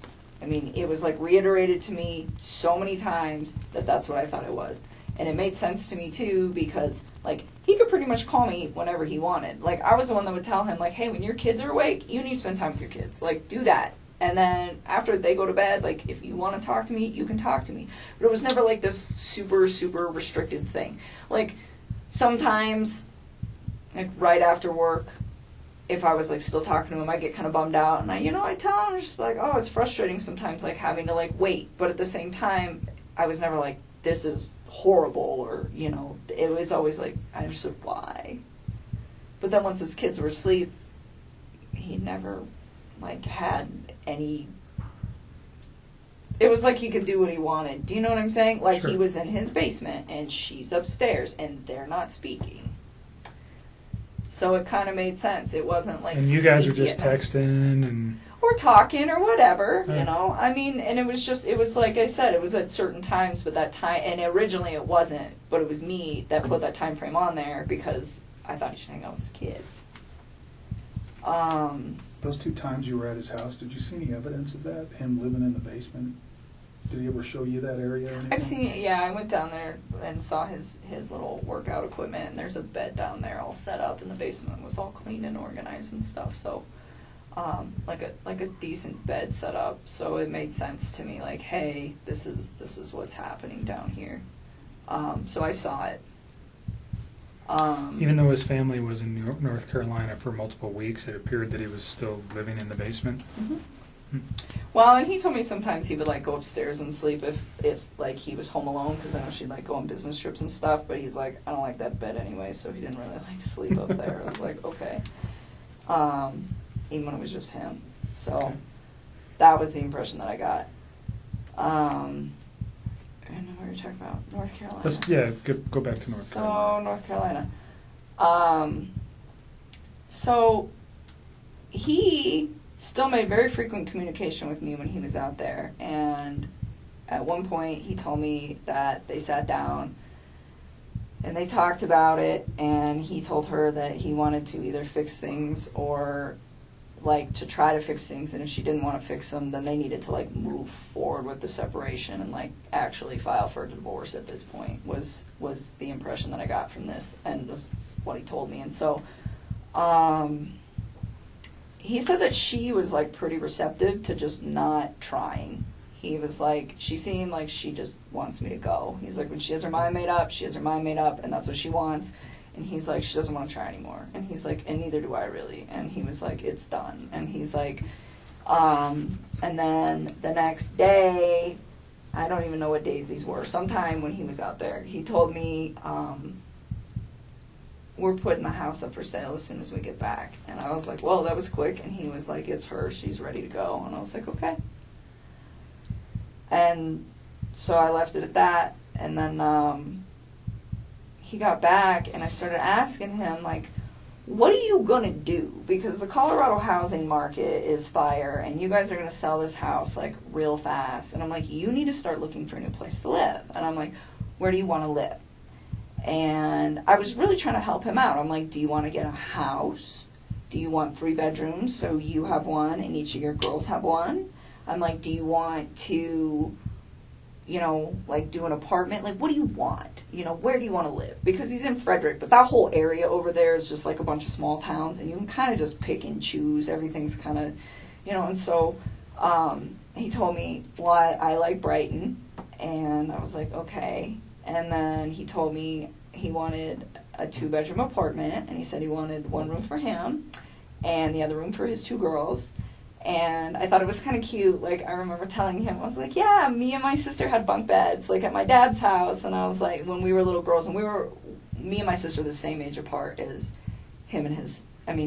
I mean, it was like reiterated to me so many times that that's what I thought it was. And it made sense to me too because, like, he could pretty much call me whenever he wanted. Like, I was the one that would tell him, like, hey, when your kids are awake, you need to spend time with your kids. Like, do that. And then after they go to bed, like, if you want to talk to me, you can talk to me. But it was never like this super, super restricted thing. Like, sometimes, like, right after work, if I was, like, still talking to him, I'd get kind of bummed out. And I tell him, just like, oh, it's frustrating sometimes, like, having to, like, wait. But at the same time, I was never like, this is horrible, or, it was always like, I understood why. But then once his kids were asleep, he never, like, had any... It was like he could do what he wanted. Do you know what I'm saying? Like, Sure. He was in his basement, and she's upstairs, and they're not speaking. So it kind of made sense. It wasn't like And you guys are sneaky just at night. texting and Or talking or whatever, Right. you know. I mean, and it was like I said, it was at certain times, but that time, and originally it wasn't, but it was me that put that time frame on there because I thought he should hang out with his kids. Those 2 times you were at his house, did you see any evidence of that? Him living in the basement? Did he ever show you that area or anything? I've seen, yeah, I went down there and saw his little workout equipment, and there's a bed down there all set up, and the basement was all clean and organized and stuff, so, like a decent bed set up, so it made sense to me, like, hey, this is what's happening down here. So I saw it. even though his family was in North Carolina for multiple weeks, it appeared that he was still living in the basement. Mhm. Well, and he told me sometimes he would like go upstairs and sleep if like he was home alone, because I know she'd like go on business trips and stuff. But he's like, I don't like that bed anyway, so he didn't really like sleep up there. I was like, okay. Even when it was just him, so Okay. that was the impression that I got. I don't know what you're talking about. North Carolina. Let's go back to North Carolina. So North Carolina. So he still made very frequent communication with me when he was out there, and at one point he told me that they sat down and they talked about it, and he told her that he wanted to either fix things or like to try to fix things, and if she didn't want to fix them, then they needed to like move forward with the separation and like actually file for a divorce at this point was the impression that I got from this, and was what he told me. And so he said that she was like pretty receptive to just not trying. He was like, she seemed like she just wants me to go. He's like, when she has her mind made up, she has her mind made up, and that's what she wants. And he's like, she doesn't want to try anymore. And he's like, and neither do I really. And he was like, it's done. And he's like, and then the next day, I don't even know what days these were, sometime when he was out there, he told me, we're putting the house up for sale as soon as we get back. And I was like, well, that was quick. And he was like, it's her, she's ready to go. And I was like, okay. And so I left it at that. And then he got back, and I started asking him, like, what are you going to do? Because the Colorado housing market is fire, and you guys are going to sell this house, like, real fast. And I'm like, you need to start looking for a new place to live. And I'm like, where do you want to live? And I was really trying to help him out. I'm like, do you want to get a house? Do you want 3 bedrooms so you have one and each of your girls have one? I'm like, do you want to, you know, like do an apartment? Like, what do you want? You know, where do you want to live? Because he's in Frederick, but that whole area over there is just like a bunch of small towns, and you can kind of just pick and choose. Everything's kind of, you know, and so he told me, well, I like Brighton, and I was like, okay. And then he told me he wanted a 2-bedroom apartment, and he said he wanted 1 room for him and the other room for his 2 girls. And I thought it was kind of cute. Like, I remember telling him, I was like, yeah, me and my sister had bunk beds, like, at my dad's house. And I was like, when we were little girls, and me and my sister were the same age apart as him and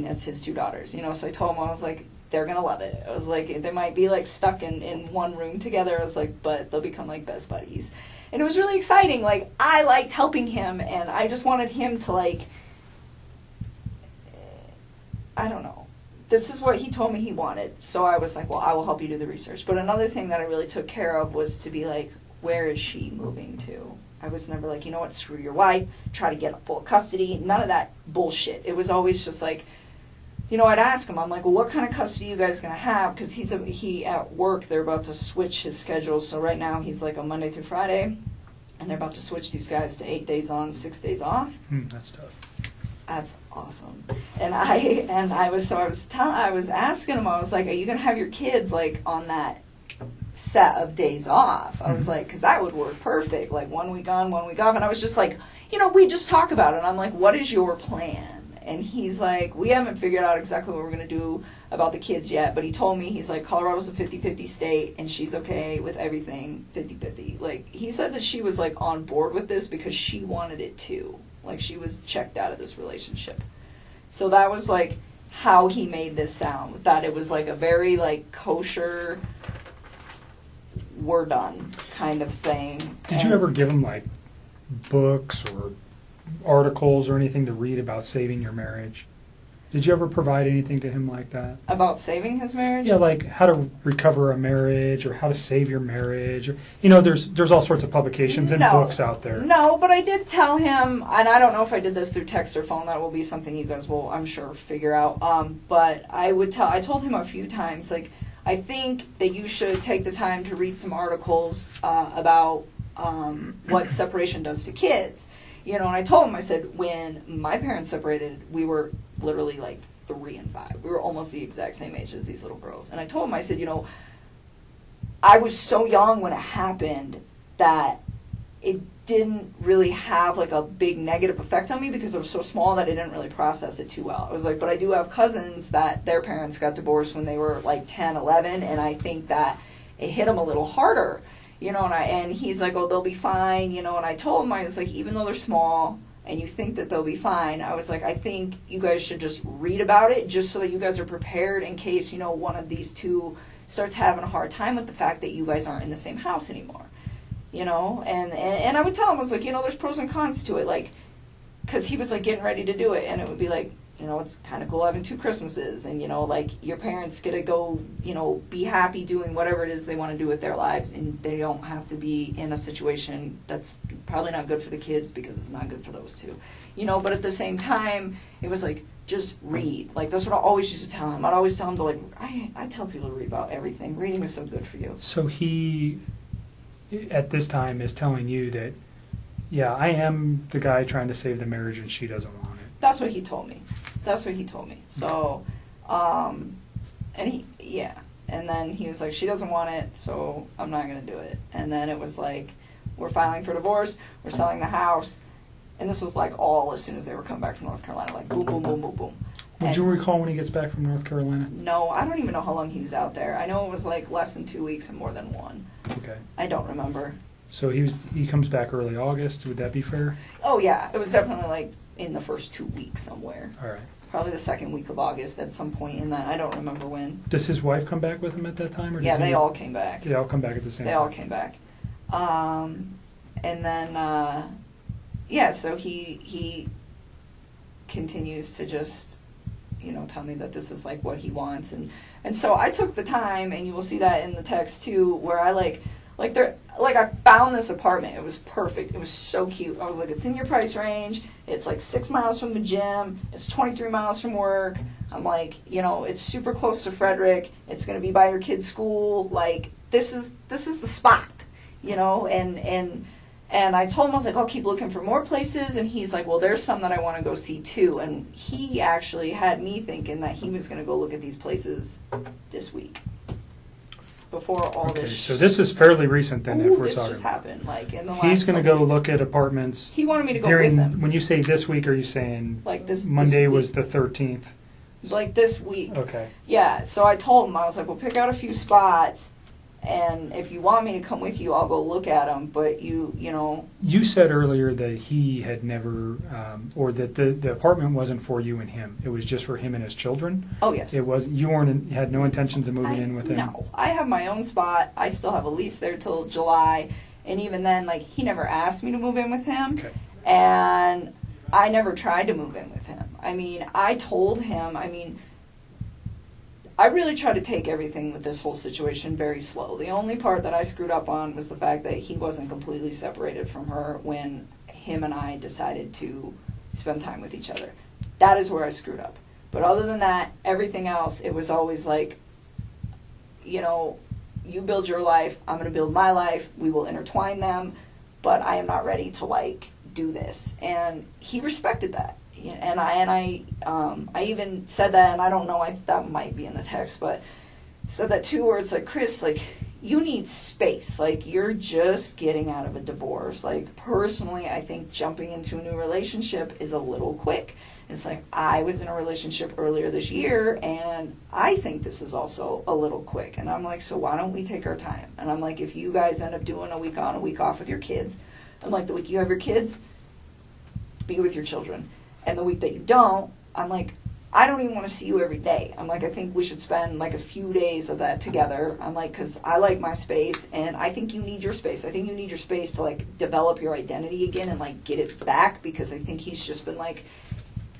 as his 2 daughters, you know. So I told him, I was like, they're going to love it. I was like, they might be, like, stuck in one room together. I was like, but they'll become, like, best buddies. And it was really exciting. Like, I liked helping him, and I just wanted him to, like, I don't know. This is what he told me he wanted. So I was like, well, I will help you do the research. But another thing that I really took care of was to be like, where is she moving to? I was never like, you know what, screw your wife, try to get full custody. None of that bullshit. It was always just like, you know, I'd ask him, I'm like, well, what kind of custody are you guys going to have? Because he at work, they're about to switch his schedule. So right now he's like a Monday through Friday, and they're about to switch these guys to 8 days on, 6 days off. That's tough. That's awesome. And I was asking him, I was like, are you going to have your kids like on that set of days off? I was like, because that would work perfect, like 1 week on, 1 week off. And I was just like, you know, we just talk about it. And I'm like, what is your plan? And he's like, we haven't figured out exactly what we're going to do about the kids yet. But he told me, he's like, Colorado's a 50-50 state, and she's okay with everything 50-50. Like, he said that she was like on board with this because she wanted it too. Like, she was checked out of this relationship. So that was, like, how he made this sound. That it was, like, a very, like, kosher, we're done kind of thing. Did you ever give him, like, books or articles or anything to read about saving your marriage? Did you ever provide anything to him like that? About saving his marriage? Yeah, like how to recover a marriage or how to save your marriage. Or, you know, there's all sorts of publications and books out there. No, but I did tell him, and I don't know if I did this through text or phone. That will be something you guys will, I'm sure, figure out. But I told him a few times, like, I think that you should take the time to read some articles about what separation does to kids. You know, and I told him, I said, when my parents separated, we were literally like 3 and 5. We were almost the exact same age as these little girls. And I told him, I said, you know, I was so young when it happened that it didn't really have like a big negative effect on me because I was so small that I didn't really process it too well. I was like, but I do have cousins that their parents got divorced when they were like 10, 11, and I think that it hit them a little harder. You know, and he's like, oh, they'll be fine, you know, and I told him, I was like, even though they're small and you think that they'll be fine, I was like, I think you guys should just read about it just so that you guys are prepared in case, you know, one of these two starts having a hard time with the fact that you guys aren't in the same house anymore, you know, and I would tell him, I was like, you know, there's pros and cons to it, like, because he was like getting ready to do it, and it would be like, you know, it's kind of cool having 2 Christmases, and, you know, like, your parents get to go, you know, be happy doing whatever it is they want to do with their lives, and they don't have to be in a situation that's probably not good for the kids because it's not good for those two, you know, but at the same time, it was like, just read. Like, that's what I always used to tell him. I'd always tell him to, like, I tell people to read about everything. Reading is so good for you. So he, at this time, is telling you that, yeah, I am the guy trying to save the marriage and she doesn't want it. That's what he told me. So, and and then he was like, she doesn't want it, so I'm not going to do it. And then it was like, we're filing for divorce, we're selling the house, and this was like all as soon as they were coming back from North Carolina, like boom, boom, boom, boom, boom. Would you recall when he gets back from North Carolina? No, I don't even know how long he was out there. I know it was like less than 2 weeks and more than 1. Okay. I don't remember. So he comes back early August. Would that be fair? Oh, yeah. It was definitely like in the first 2 weeks somewhere. All right. Probably the second week of August at some point in that. I don't remember when. Does his wife come back with him at that time? Or Yeah, does they all came back. They all come back at the same time? They all came back. And then, yeah, so he continues to just, you know, tell me that this is like what he wants. And so I took the time, and you will see that in the text too, where I I found this apartment. It was perfect. It was so cute. I was like, it's in your price range. It's like 6 miles from the gym. It's 23 miles from work. I'm like, you know, it's super close to Frederick. It's going to be by your kid's school. Like, this is the spot, you know, and I told him, I was like, I'll keep looking for more places. And he's like, well, there's some that I want to go see too. And he actually had me thinking that he was going to go look at these places this week. Before all Okay, this. so this is fairly recent then, if we're this talking. just happened, like in the last. He's going to go couple look at apartments. He wanted me to go during, with him. When you say this week, are you saying Like this Monday this was week. the 13th? Like this week. Okay. Yeah, so I told him, I was like, well, pick out a few spots, and if you want me to come with you, I'll go look at them, but you know. You said earlier that he had never, or that the apartment wasn't for you and him. It was just for him and his children. Oh, yes. It was. You had no intentions of moving in with him. No, I have my own spot. I still have a lease there till July, and even then, like, he never asked me to move in with him, Okay. and I never tried to move in with him. I mean, I told him, I really try to take everything with this whole situation very slow. The only part that I screwed up on was the fact that he wasn't completely separated from her when him and I decided to spend time with each other. That is where I screwed up. But other than that, everything else, it was always like, you know, you build your life, I'm going to build my life, we will intertwine them, but I am not ready to, like, do this. And he respected that. And I even said that, and I don't know, that might be in the text, but said that too, where it's like, Chris, like, you need space. Like, you're just getting out of a divorce. Like, personally, I think jumping into a new relationship is a little quick. It's like, I was in a relationship earlier this year, and I think this is also a little quick. And I'm like, so why don't we take our time? And I'm like, if you guys end up doing a week on, a week off with your kids, I'm like, the week you have your kids, be with your children. And the week that you don't, I'm like, I don't even want to see you every day. I'm like, I think we should spend like a few days of that together. I'm like, because I like my space, and I think you need your space. I think you need your space to like develop your identity again and like get it back, because I think he's just been like,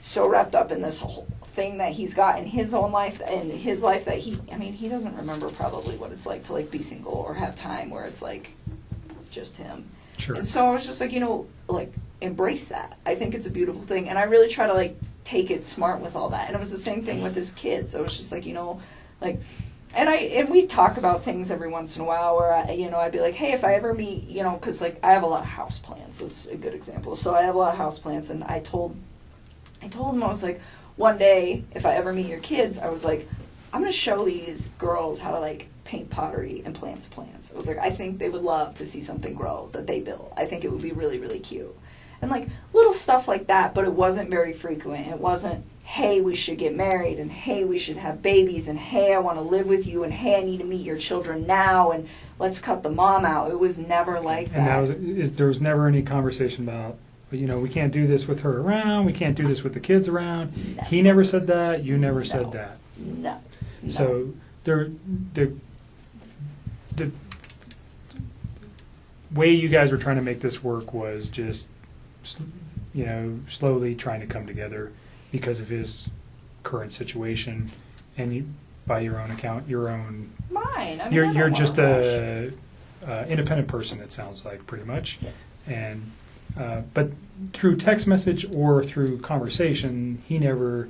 so wrapped up in this whole thing that he's got in his own life and his life that he doesn't remember probably what it's like to like be single or have time where it's like just him. Sure. And so I was just like, like embrace that. I think it's a beautiful thing, and I really try to like take it smart with all that. And it was the same thing with his kids. I was just like, like, and we talk about things every once in a while where I'd be like, hey, if I ever meet, because like I have a lot of house plants. That's a good example. So I have a lot of house plants, and I told him, I was like, one day if I ever meet your kids, I was like, I'm gonna show these girls how to like paint pottery and plants. I was like, I think they would love to see something grow that they built. I think it would be really, really cute. And like little stuff like that, but it wasn't very frequent. It wasn't, hey, we should get married, and hey, we should have babies, and hey, I want to live with you, and hey, I need to meet your children now, and let's cut the mom out. It was never like that. And there was never any conversation about, we can't do this with her around, we can't do this with the kids around. No. He never said that, you never said that. No. So the way you guys were trying to make this work was just, slowly trying to come together because of his current situation, and you, by your own account, Mine. I mean, you're just a independent person. It sounds like pretty much, Yeah. and but through text message or through conversation, he never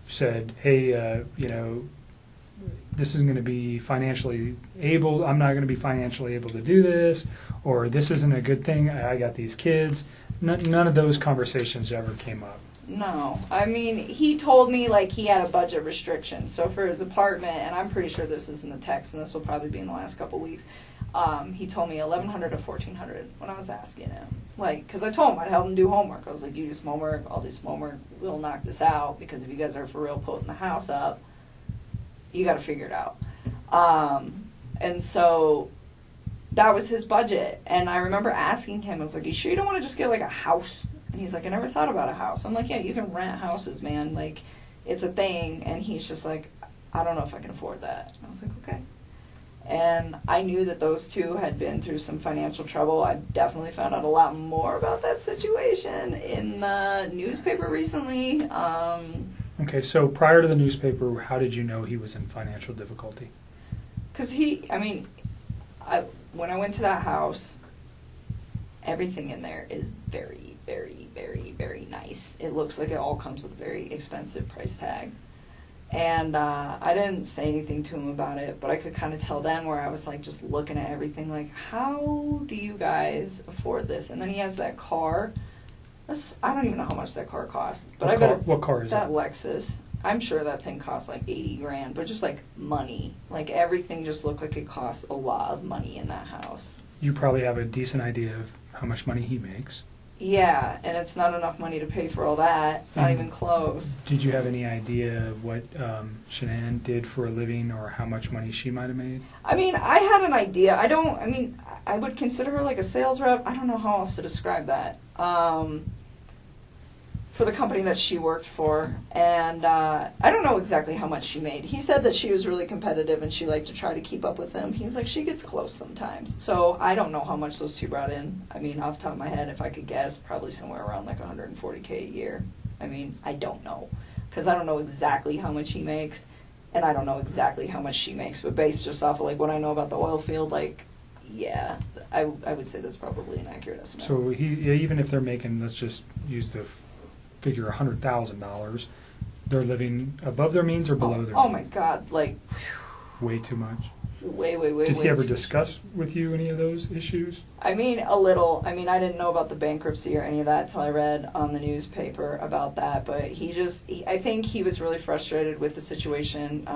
said, "Hey, this isn't going to be financially able. I'm not going to be financially able to do this," or "This isn't a good thing. I got these kids." None of those conversations ever came up. No. I mean, he told me like he had a budget restriction. So for his apartment, and I'm pretty sure this is in the text, and this will probably be in the last couple weeks, he told me $1,100 to $1,400 when I was asking him. Like, because I told him I'd help him do homework. I was like, you do some homework, I'll do some homework. We'll knock this out, because if you guys are for real putting the house up, you got to figure it out. And so that was his budget. And I remember asking him, I was like, you sure you don't want to just get like a house? And he's like, I never thought about a house. I'm like, yeah, you can rent houses, man. Like, it's a thing. And he's just like, I don't know if I can afford that. And I was like, okay. And I knew that those two had been through some financial trouble. I definitely found out a lot more about that situation in the newspaper recently. Okay, so prior to the newspaper, how did you know he was in financial difficulty? Because when I went to that house, everything in there is very, very, very, very nice. It looks like it all comes with a very expensive price tag. And I didn't say anything to him about it, but I could kind of tell then where I was like just looking at everything like, how do you guys afford this? And then he has that car. I don't even know how much that car costs. But What car is that it? Lexus. I'm sure that thing costs like $80,000, but just like money. Like everything just looked like it costs a lot of money in that house. You probably have a decent idea of how much money he makes. Yeah, and it's not enough money to pay for all that. Not even close. Did you have any idea what Shanann did for a living or how much money she might have made? I mean, I had an idea. I would consider her like a sales rep. I don't know how else to describe that. For the company that she worked for. And I don't know exactly how much she made. He said that she was really competitive and she liked to try to keep up with him. He's like, she gets close sometimes. So I don't know how much those two brought in. I mean, off the top of my head, if I could guess, probably somewhere around like $140K a year. I mean, I don't know. Because I don't know exactly how much he makes. And I don't know exactly how much she makes. But based just off of like what I know about the oil field, like, yeah, I would say that's probably an accurate estimate. So even if they're making, let's just use the figure $100,000, they're living above their means or below their means? Oh my God, like way too much. Way. Did he ever discuss with you any of those issues? I mean, a little. I mean, I didn't know about the bankruptcy or any of that until I read on the newspaper about that. But I think he was really frustrated with the situation.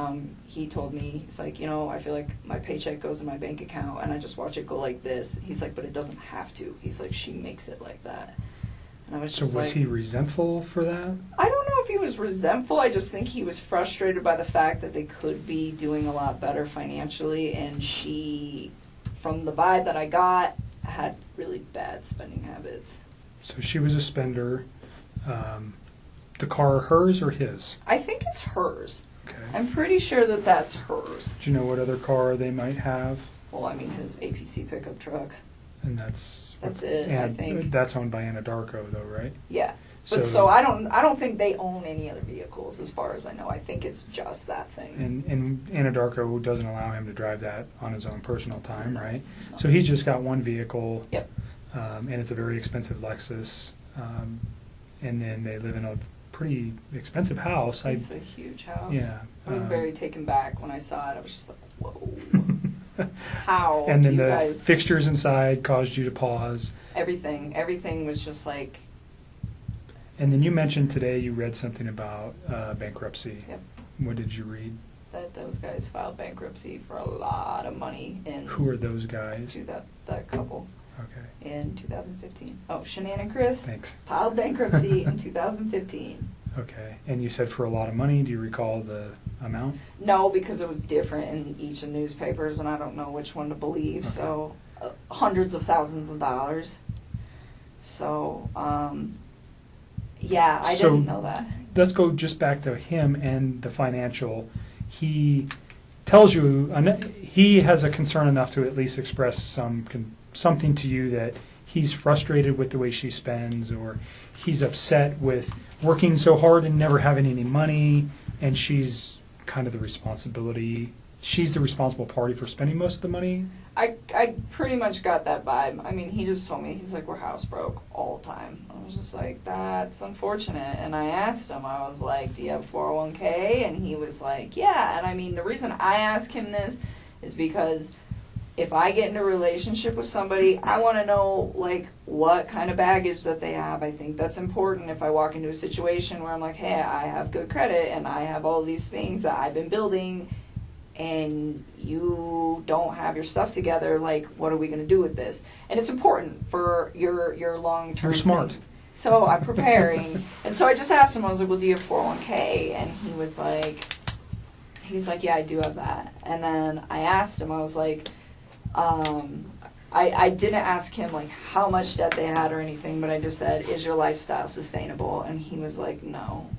He told me, he's like, I feel like my paycheck goes in my bank account and I just watch it go like this. He's like, but it doesn't have to. He's like, she makes it like that. And I was just was he resentful for that? I don't know if he was resentful. I just think he was frustrated by the fact that they could be doing a lot better financially, and she, from the vibe that I got, had really bad spending habits. So she was a spender. The car hers or his? I think it's hers. Okay. I'm pretty sure that that's hers. Do you know what other car they might have? Well, I mean, his APC pickup truck. And that's it, and I think. That's owned by Anadarko, though, right? Yeah. But so I don't think they own any other vehicles as far as I know. I think it's just that thing. And Anadarko doesn't allow him to drive that on his own personal time, right? So he's just got one vehicle. Yep. And it's a very expensive Lexus. And then they live in a pretty expensive house. It's a huge house. Yeah. I was very taken back when I saw it. I was just like, whoa. How? And then you the guys, fixtures inside caused you to pause. everything was just like, And then you mentioned today you read something about bankruptcy. Yep. What did you read? that those guys filed bankruptcy for a lot of money in Who are those guys? to that couple Okay, in 2015. Oh, Shanann and Chris thanks. filed bankruptcy in 2015. Okay, and you said for a lot of money. Do you recall the amount? No, because it was different in each of the newspapers, and I don't know which one to believe. Okay. So, hundreds of thousands of dollars. So, yeah, I So- didn't know that. Let's go just back to him and the financial. He tells you he has a concern enough to at least express something to you that he's frustrated with the way she spends, or he's upset with working so hard and never having any money, and she's kind of the responsibility. She's the responsible party for spending most of the money. I pretty much got that vibe. I mean, he just told me, he's like, we're house broke all the time. I was just like, that's unfortunate. And I asked him, I was like, do you have 401k? And he was like, yeah. And I mean, the reason I ask him this is because if I get in a relationship with somebody, I want to know, like, what kind of baggage that they have. I think that's important if I walk into a situation where I'm like, hey, I have good credit and I have all these things that I've been building, and you don't have your stuff together, like, what are we going to do with this? And it's important for your long-term You're smart. thing. So I'm preparing. And so I just asked him, I was like, well, do you have 401k? And he was like, yeah, I do have that. And then I asked him, I was like, I didn't ask him, like, how much debt they had or anything, but I just said, is your lifestyle sustainable? And he was like, no.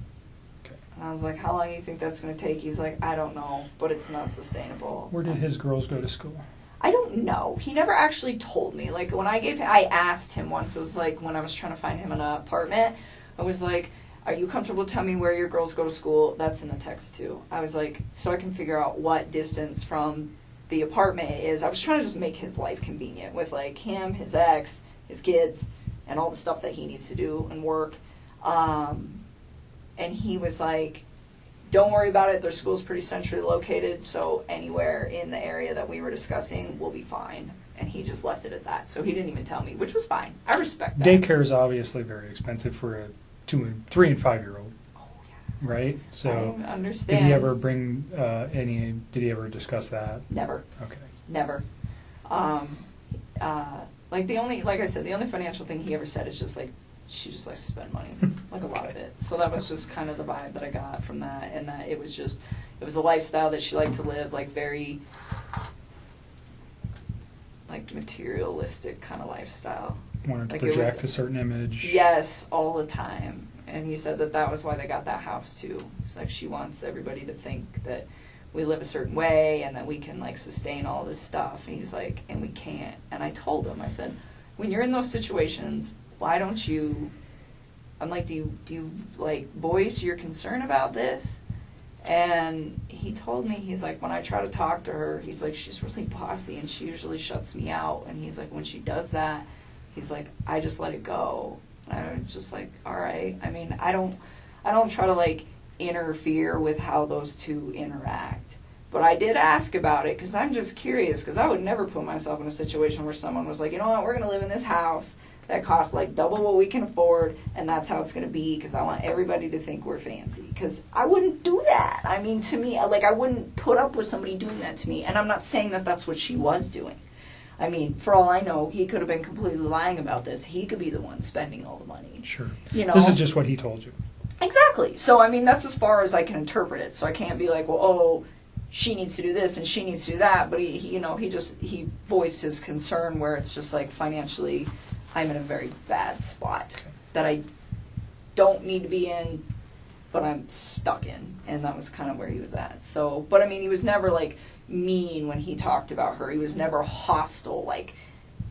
Okay. And I was like, how long do you think that's going to take? He's like, I don't know, but it's not sustainable. Where did his girls go to school? I don't know. He never actually told me. Like, when I asked him once, it was like when I was trying to find him an apartment, I was like, are you comfortable telling me where your girls go to school? That's in the text too. I was like, so I can figure out what distance from the apartment it is. I was trying to just make his life convenient with, like, him, his ex, his kids, and all the stuff that he needs to do and work. And he was like, don't worry about it. Their school's pretty centrally located, so anywhere in the area that we were discussing will be fine. And he just left it at that. So he didn't even tell me, which was fine. I respect that. Daycare is obviously very expensive for a 3 and 5 year old, Oh, yeah. right? So I understand. did he ever bring did he ever discuss that? Never. Okay. Never. Like I said, the only financial thing he ever said is just like, she just likes to spend money, like a lot of it. So that was just kind of the vibe that I got from that, and that it was a lifestyle that she liked to live, like, very, like, materialistic kind of lifestyle. Wanted to Like, it project was- a certain image. Yes, all the time. And he said that was why they got that house too. It's like, she wants everybody to think that we live a certain way and that we can, like, sustain all this stuff. And he's like, and we can't. And I told him, I said, when you're in those situations, why don't you, I'm like, do you like voice your concern about this? And he told me, he's like, when I try to talk to her, he's like, she's really bossy and she usually shuts me out. And he's like, when she does that, he's like, I just let it go. And I was just like, all right. I mean, I don't try to, like, interfere with how those two interact. But I did ask about it because I'm just curious, because I would never put myself in a situation where someone was like, you know what, we're going to live in this house that costs, like, double what we can afford, and that's how it's going to be, because I want everybody to think we're fancy. Because I wouldn't do that. I mean, to me, like, I wouldn't put up with somebody doing that to me. And I'm not saying that that's what she was doing. I mean, for all I know, he could have been completely lying about this. He could be the one spending all the money. Sure. You know? This is just what he told you. Exactly. So, I mean, that's as far as I can interpret it. So I can't be like, well, oh, she needs to do this and she needs to do that. But he voiced his concern where it's just like, financially, I'm in a very bad spot that I don't need to be in, but I'm stuck in. And that was kind of where he was at. So, but I mean, he was never, like, mean when he talked about her. He was never hostile, like,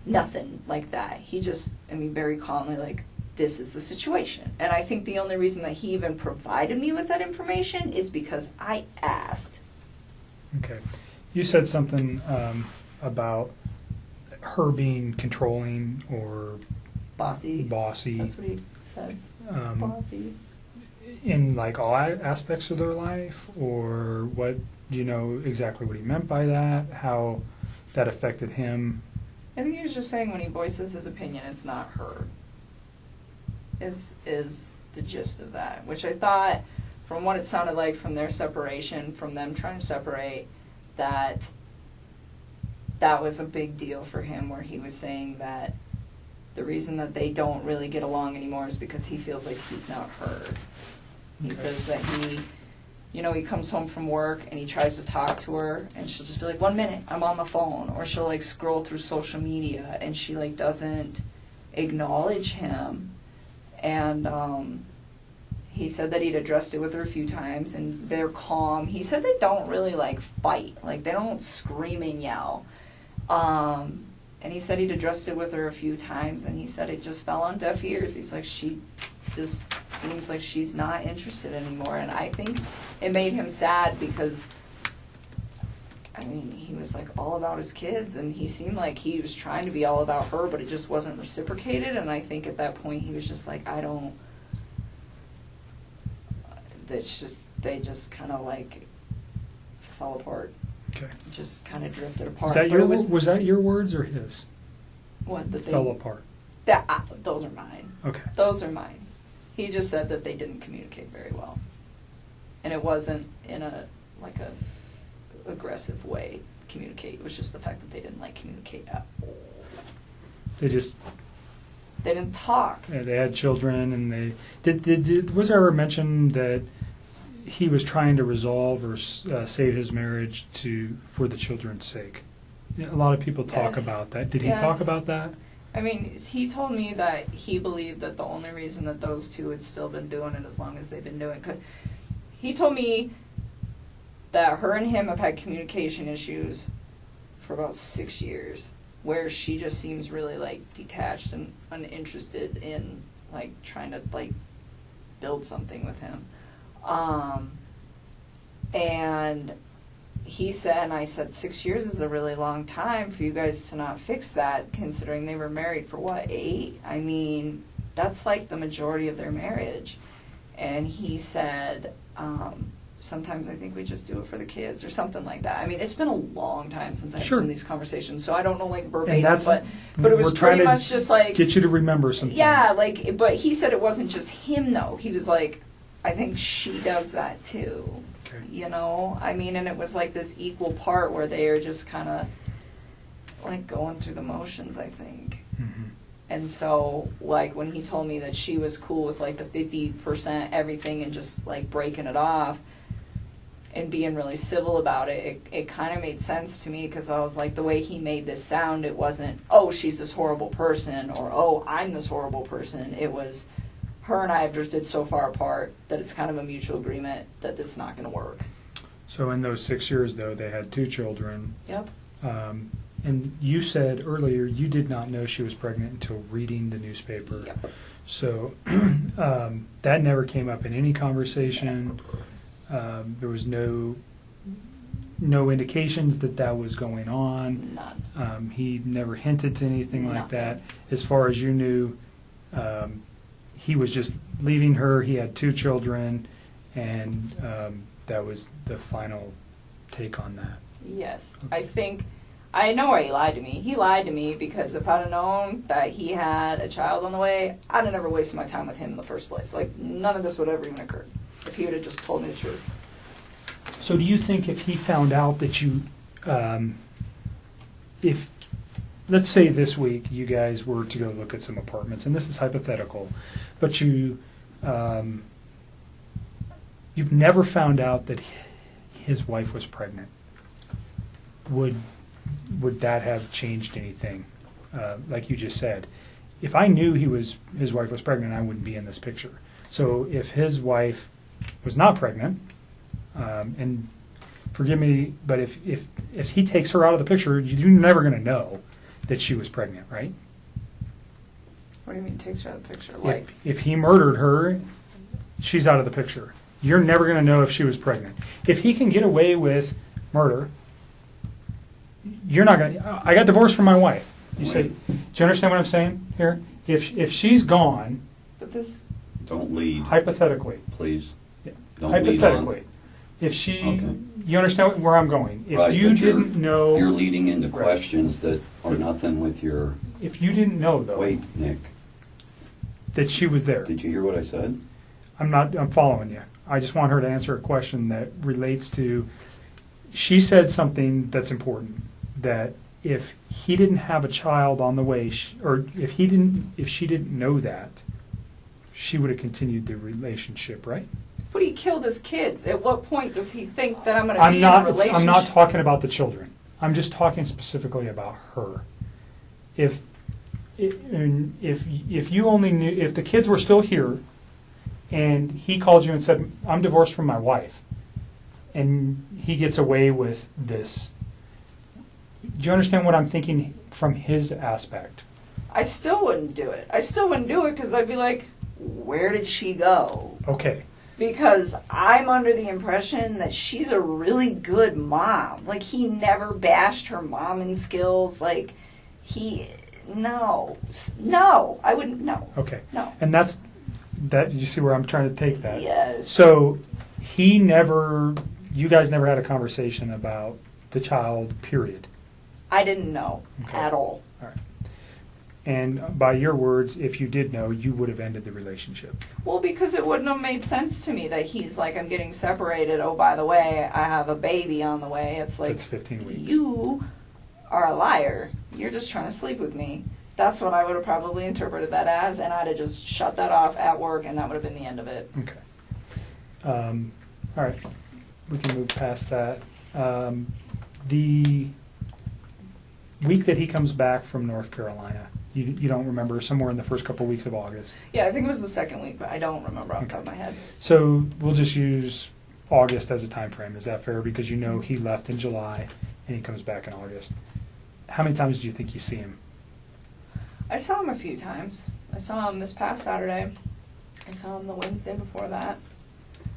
nothing like that. He just, I mean, very calmly, like, this is the situation. And I think the only reason that he even provided me with that information is because I asked. Okay. You said something about her being controlling or Bossy. bossy That's what he said. um, Bossy. in like all aspects of their life, or what? Do you know exactly what he meant by that? How that affected him? I think he was just saying when he voices his opinion, it's not her. Is the gist of that, which I thought, from what it sounded like from their separation, from them trying to separate, that was a big deal for him, where he was saying that the reason that they don't really get along anymore is because he feels like he's not heard. He Okay. says that he comes home from work and he tries to talk to her and she'll just be like, 1 minute, I'm on the phone. Or she'll like scroll through social media and she like doesn't acknowledge him. And he said that he'd addressed it with her a few times and they're calm. He said they don't really like fight. Like they don't scream and yell. And he said he'd addressed it with her a few times and he said it just fell on deaf ears. He's like, she just seems like she's not interested anymore. And I think it made him sad because, I mean, he was like all about his kids and he seemed like he was trying to be all about her, but it just wasn't reciprocated. And I think at that point he was just like, they just kind of like fell apart. Okay. Just kind of drifted apart. Is that But was that your words or his? what that they Fell apart. those are mine. Okay. Those are mine. He just said that they didn't communicate very well, and it wasn't in a aggressive way. Communicate. It was just the fact that they didn't like communicate at all. They just They didn't talk. they had children, and they did. Was there ever mention that he was trying to resolve or save his marriage for the children's sake? A lot of people talk Yes. about that. Did he Yes. talk about that? I mean, he told me that he believed that the only reason that those two had still been doing it as long as they've been doing it, 'cause he told me that her and him have had communication issues for about 6 years, where she just seems really like detached and uninterested in like trying to like build something with him. And he said, and I said, 6 years is a really long time for you guys to not fix that, considering they were married for what, 8? I mean, that's like the majority of their marriage. And he said, sometimes I think we just do it for the kids or something like that. I mean, it's been a long time since I've Sure. seen these conversations, so I don't know like And verbatim, that's but it was we're trying pretty to much just like, get you to remember some yeah, things. like, but he said it wasn't just him though. He was like, I think she does that too. Okay. You know, I mean, and it was like this equal part where they are just kind of like going through the motions, I think. Mhm. And so, like, when he told me that she was cool with like the 50% everything and just like breaking it off and being really civil about it, it kind of made sense to me, because I was like, the way he made this sound, it wasn't, oh, she's this horrible person, or oh, I'm this horrible person. It was, her and I have drifted so far apart that it's kind of a mutual agreement that this is not going to work. So in those 6 years, though, they had 2 children. Yep. And you said earlier you did not know she was pregnant until reading the newspaper. Yep. So that never came up in any conversation. There was no indications that was going on. None. He never hinted to anything like Nothing. that. As far as you knew, he was just leaving her. He had 2 children, and that was the final take on that. Yes. I know why he lied to me. He lied to me because if I'd have known that he had a child on the way, I'd have never wasted my time with him in the first place. Like, none of this would have ever even occurred if he would have just told me the truth. So do you think if he found out that you, if, let's say this week you guys were to go look at some apartments, and this is hypothetical, but you've never found out that his wife was pregnant, would that have changed anything? Like you just said, if I knew his wife was pregnant, I wouldn't be in this picture. So if his wife was not pregnant, and forgive me, but if he takes her out of the picture, you're never going to know that she was pregnant, right? What do you mean takes her out of the picture? Like, If he murdered her, she's out of the picture. You're never going to know if she was pregnant. If he can get away with murder, you're not going to. I got divorced from my wife. You say, do you understand what I'm saying here? If she's gone, but this, Don't lead, hypothetically, please. Yeah. Don't lead hypothetically, on. if she, Okay. you understand where I'm going. If Right, you but didn't know, You're leading into Right. questions that are nothing with your, if you didn't know though wait, Nick, that she was there, did you hear what I said? I'm following you. I just want her to answer a question that relates to, she said something that's important, that if he didn't have a child on the way, or if she didn't know that, she would have continued the relationship, right? but he killed his kids. At what point does he think that I'm going to be in a relationship? I'm not talking about the children. I'm just talking specifically about her. If you only knew, if the kids were still here, and he called you and said, "I'm divorced from my wife," and he gets away with this, do you understand what I'm thinking from his aspect? I still wouldn't do it. I still wouldn't do it because I'd be like, where did she go? Okay. Because I'm under the impression that she's a really good mom. Like, he never bashed her momming skills. Like, no, I wouldn't, no. Okay. No. And that, you see where I'm trying to take that? Yes. So you guys never had a conversation about the child, period. I didn't know Okay. at all. All right. And by your words, if you did know, you would have ended the relationship. Well, because it wouldn't have made sense to me that he's like, I'm getting separated. Oh, by the way, I have a baby on the way. It's like, That's 15 weeks. you are a liar. You're just trying to sleep with me. That's what I would have probably interpreted that as, and I'd have just shut that off at work, and that would have been the end of it. Okay. All right. We can move past that. The week that he comes back from North Carolina, you don't remember, somewhere in the first couple weeks of August. Yeah, I think it was the second week, but I don't remember off the top of my head. So we'll just use August as a time frame. Is that fair? Because you know he left in July and he comes back in August. How many times do you think you see him? I saw him a few times. I saw him this past Saturday. I saw him the Wednesday before that.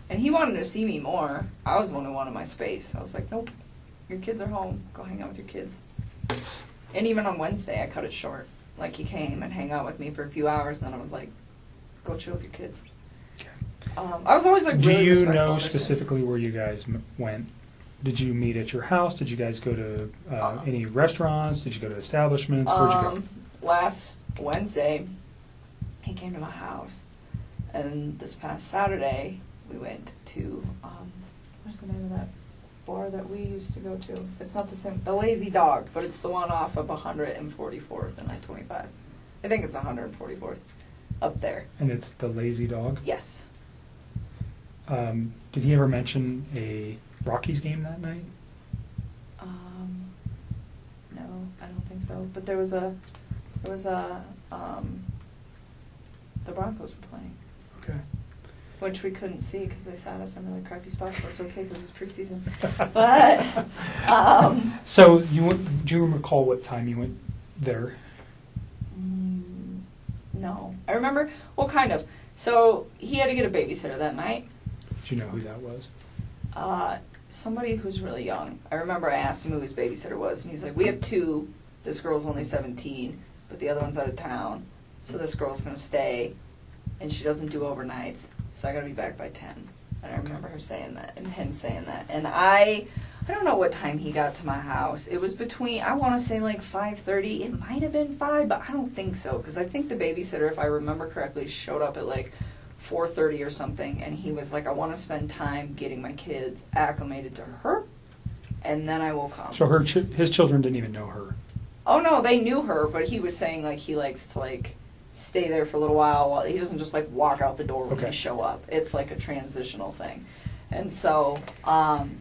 And he wanted to see me more. I was the one who wanted my space. I was like, nope, your kids are home. Go hang out with your kids. And even on Wednesday, I cut it short. Like, he came and hang out with me for a few hours, and then I was like, go chill with your kids. Okay. I was always like, Do really you respectful know of this. specifically where you guys went? Did you meet at your house? Did you guys go to any restaurants? Did you go to establishments? Where'd you go? Last Wednesday, he came to my house, and this past Saturday, we went to, what's the name of that bar that we used to go to? It's not the same, the Lazy Dog, but it's the one off of 144th and I-25. I think it's 144th, up there. And it's the Lazy Dog? Yes. Did he ever mention a Rockies game that night? No, I don't think so. But the Broncos were playing, Okay. which we couldn't see because they sat us in really crappy spots. But it's okay because it's preseason. But So do you recall what time you went there? no, I remember. Well, kind of. So he had to get a babysitter that night. Do you know who that was? Somebody who's really young. I remember I asked him who his babysitter was, and he's like, "We have two. This girl's only 17, but the other one's out of town. So this girl's gonna stay, and she doesn't do overnights. So I gotta be back by 10." And I remember her saying that, and him saying that. And I don't know what time he got to my house. It was between, I want to say like 5:30. It might have been 5, but I don't think so, because I think the babysitter, if I remember correctly, showed up at like 4:30 or something, and he was like, "I want to spend time getting my kids acclimated to her, and then I will come." So his children didn't even know her. Oh no, they knew her, but he was saying like he likes to like stay there for a little while he doesn't just like walk out the door when Okay. they show up. It's like a transitional thing. And so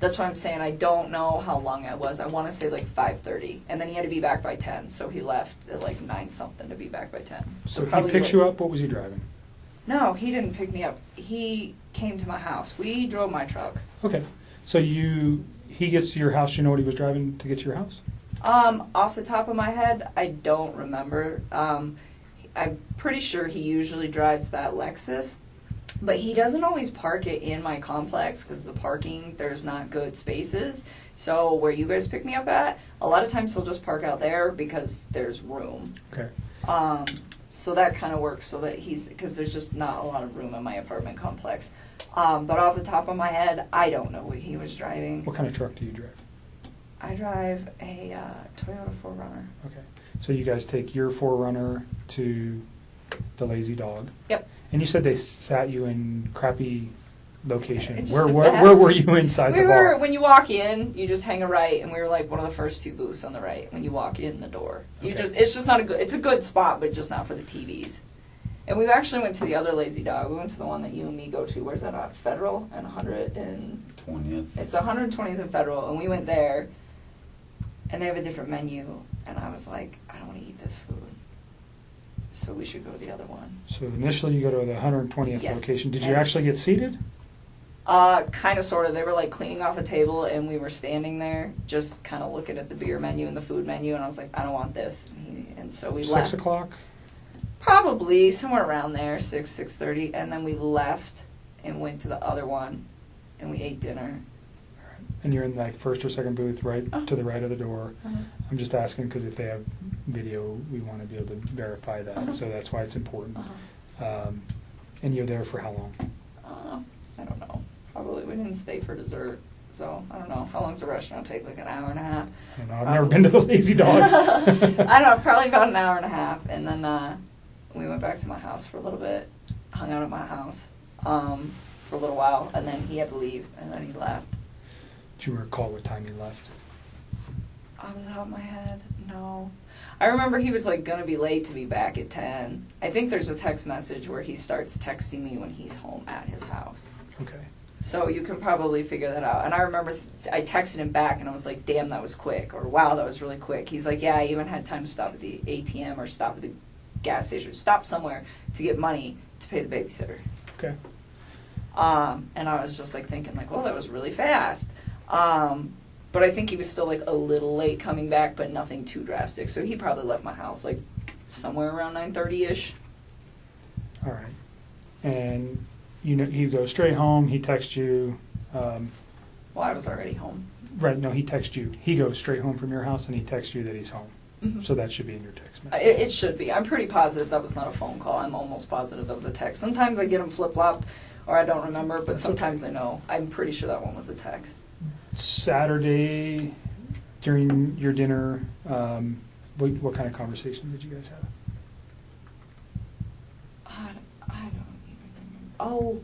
that's why I'm saying I don't know how long it was. I want to say like 5:30, and then he had to be back by 10, so he left at like 9 something to be back by 10. So he probably picks like- you up. What was he driving? No, he didn't pick me up. He came to my house. We drove my truck. Okay. So he gets to your house. You know what he was driving to get to your house? Off the top of my head, I don't remember. I'm pretty sure he usually drives that Lexus, but he doesn't always park it in my complex because the parking, there's not good spaces. So where you guys pick me up at, a lot of times he'll just park out there because there's room. Okay. So that kind of works so that because there's just not a lot of room in my apartment complex. But off the top of my head, I don't know what he was driving. What kind of truck do you drive? I drive a Toyota 4Runner. Okay. So you guys take your 4Runner to the Lazy Dog. Yep. And you said they sat you in crappy location. It just Where depends. were you inside We the were, bar? when you walk in, you just hang a right, and we were like one of the first 2 booths on the right when you walk in the door. Okay. It's just not it's a good spot, but just not for the TVs. And we actually went to the other Lazy Dog. We went to the one that you and me go to. Where's that at? Federal and 100 and 20th. it's 120th and Federal, and we went there, and they have a different menu, and I was like, I don't want to eat this food, so we should go to the other one. So initially you go to the 120th Yes. location. Did you And- actually get seated? Kind of, sort of. They were like cleaning off a table, and we were standing there, just kind of looking at the beer menu and the food menu, and I was like, I don't want this, and so we 6 left. o'clock? Probably somewhere around there, 6:30, and then we left and went to the other one, and we ate dinner. And you're in like first or second booth right to the right of the door. I'm just asking because if they have video, we want to be able to verify that. So that's why it's important. And you're there for how long? I don't know. Probably we didn't stay for dessert, so I don't know. How long's the restaurant take? Like an hour and a half? I don't know. I've never been to the Lazy Dog. I don't know. Probably about an hour and a half, and then we went back to my house for a little bit. Hung out at my house for a little while, and then he had to leave, and then he left. Do you recall what time he left? Off the top of my head, no. I remember he was like gonna be late to be back at 10. I think there's a text message where he starts texting me when he's home at his house. Okay. So you can probably figure that out. And I remember I texted him back and I was like, damn, that was quick. Or wow, that was really quick. He's like, yeah, I even had time to stop at the ATM or stop at the gas station, stop somewhere to get money to pay the babysitter. Okay. And I was just like thinking like, well, that was really fast. But I think he was still like a little late coming back, but nothing too drastic. So he probably left my house like somewhere around 9:30ish. All right. And you go straight home. He texts you. Well, I was already home. Right. No, he texts you. He goes straight home from your house and he texts you that he's home. Mm-hmm. So that should be in your text message. It should be. I'm pretty positive that was not a phone call. I'm almost positive that was a text. Sometimes I get them flip-flop or I don't remember, but That's sometimes okay. I know. I'm pretty sure that one was a text. Saturday, during your dinner, what kind of conversation did you guys have? I don't even remember.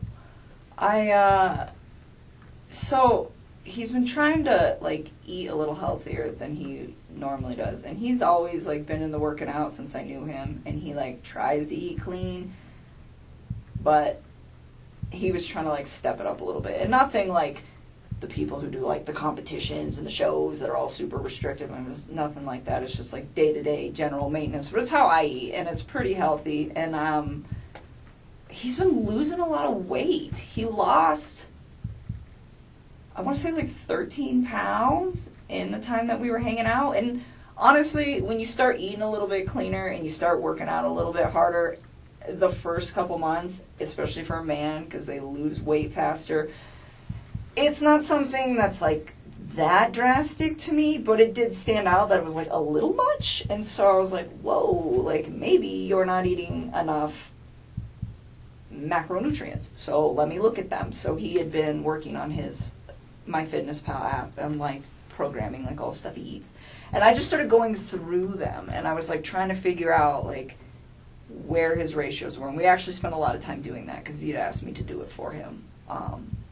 So he's been trying to like eat a little healthier than he normally does, and he's always like been in the working out since I knew him, and he like tries to eat clean, but he was trying to like step it up a little bit, and nothing like the people who do like the competitions and the shows that are all super restrictive. It was nothing like that. It's just like day-to-day general maintenance, but it's how I eat, and it's pretty healthy. And he's been losing a lot of weight. He lost, I want to say like 13 pounds in the time that we were hanging out. And honestly, when you start eating a little bit cleaner and you start working out a little bit harder, the first couple months, especially for a man, because they lose weight faster, it's not something that's like that drastic to me, but it did stand out that it was like a little much. And so I was like, whoa, like maybe you're not eating enough macronutrients, so let me look at them. So he had been working on his MyFitnessPal app and like programming like all the stuff he eats, and I just started going through them, and I was like trying to figure out like where his ratios were, and we actually spent a lot of time doing that because he'd asked me to do it for him,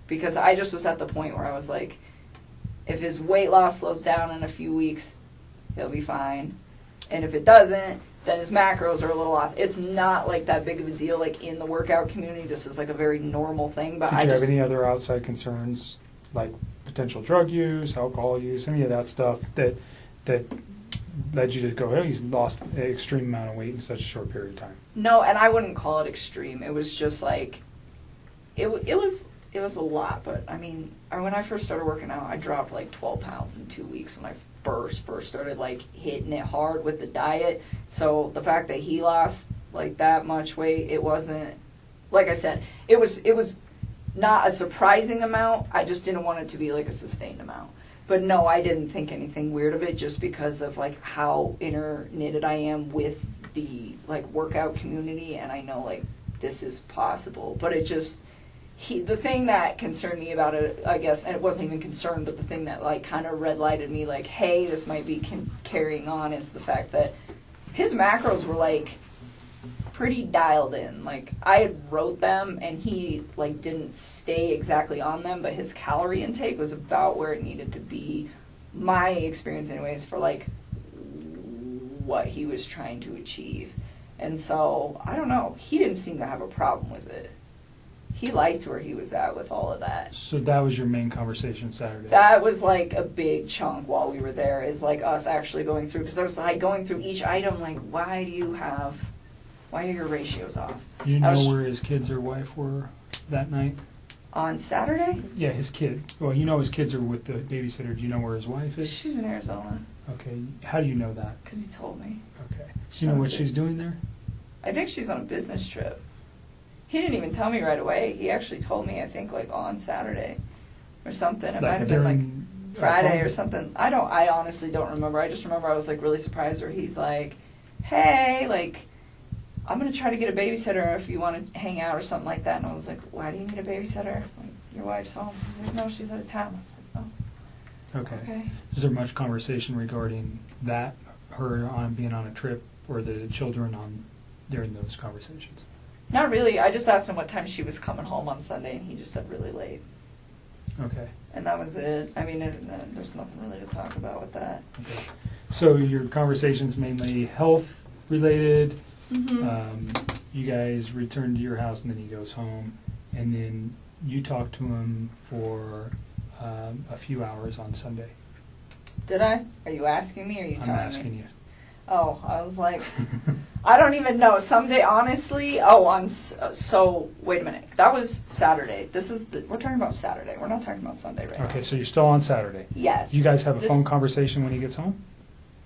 because I just was at the point where I was like, if his weight loss slows down in a few weeks, he'll be fine, and if it doesn't, then his macros are a little off. It's not like that big of a deal like in the workout community. This is like a very normal thing. But Did you have any other outside concerns, like potential drug use, alcohol use, any of that stuff that led you to go, oh, he's lost an extreme amount of weight in such a short period of time? No, and I wouldn't call it extreme. It was just like, it was a lot. But I mean, when I first started working out, I dropped like 12 pounds in 2 weeks when I first started like hitting it hard with the diet. So the fact that he lost like that much weight. It wasn't, like I said, it was not a surprising amount. I just didn't want it to be like a sustained amount. But no, I didn't think anything weird of it, just because of like how knitted I am with the like workout community, and I know like this is possible. But it just, the thing that concerned me about it, I guess, and it wasn't even concerned, but the thing that like kind of red lighted me, like, hey, this might be carrying on, is the fact that his macros were like pretty dialed in. Like, I had wrote them and he like didn't stay exactly on them, but his calorie intake was about where it needed to be, my experience anyways, for like what he was trying to achieve. And so I don't know, he didn't seem to have a problem with it. He liked where he was at with all of that. So that was your main conversation Saturday? That was like a big chunk while we were there, is like us actually going through, because I was like going through each item, like, why are your ratios off? You know where his kids or wife were that night? On Saturday? Yeah, his kid. Well, you know his kids are with the babysitter. Do you know where his wife is? She's in Arizona. Okay. How do you know that? Because he told me. Okay. Do you know what she's doing there? I think she's on a business trip. He didn't even tell me right away. He actually told me, I think, like on Saturday or something. It might have been like Friday or something. I honestly don't remember. I just remember I was like really surprised where he's like, hey, like, I'm going to try to get a babysitter if you want to hang out or something like that. And I was like, why do you need a babysitter? Like, your wife's home. He's like, no, she's out of town. I was like, oh. Okay. Is there much conversation regarding that, her on being on a trip, or the children on during those conversations? Not really. I just asked him what time she was coming home on Sunday, and he just said really late. Okay. And that was it. I mean, there's nothing really to talk about with that. Okay. So your conversation's mainly health related. Mm-hmm. You guys return to your house, and then he goes home, and then you talk to him for a few hours on Sunday. Did I? Are you asking me, or are you telling me? I'm asking you. Oh, I was like, I don't even know. Someday, honestly, so wait a minute. That was Saturday. We're talking about Saturday. We're not talking about Sunday right now. Okay, so you're still on Saturday. Yes. You guys have a phone conversation when he gets home?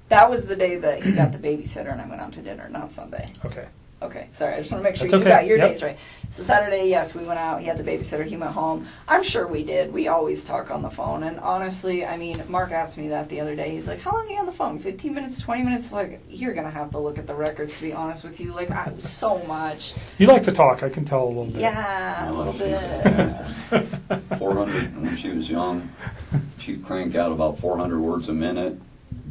That was the day that he got the babysitter and I went out to dinner, not Sunday. Okay. Okay, sorry, I just want to make sure That's you okay. got your Yep. days right. So Saturday, yes, we went out, he had the babysitter, he went home. I'm sure we did. We always talk on the phone. And honestly, I mean, Mark asked me that the other day. He's like, how long are you on the phone? 15 minutes, 20 minutes? Like, you're going to have to look at the records, to be honest with you. Like, so much. You like to talk, I can tell a little bit. Yeah, a little bit. 400, when she was young, she'd crank out about 400 words a minute,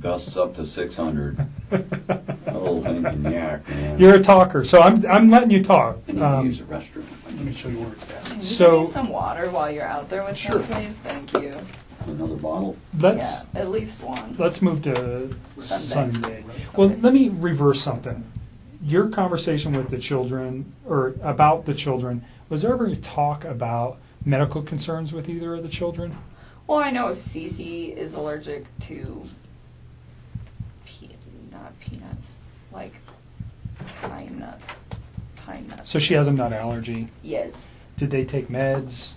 gusts up to 600. That little thing can yak, man. You're a talker, so I'm letting you talk. I need to use the restroom. Let me show you where it's at. Can you So- give me some water while you're out there with Sure. him, please? Thank you. Another bottle? Let's Yeah, at least one. let's move to Sunday. Sunday. Well, Okay. let me reverse something. Your conversation with the children, or about the children, was there ever any talk about medical concerns with either of the children? Well, I know Cece is allergic to not peanuts, like pine nuts. Pine nuts. So she has a nut allergy. Yes. Did they take meds?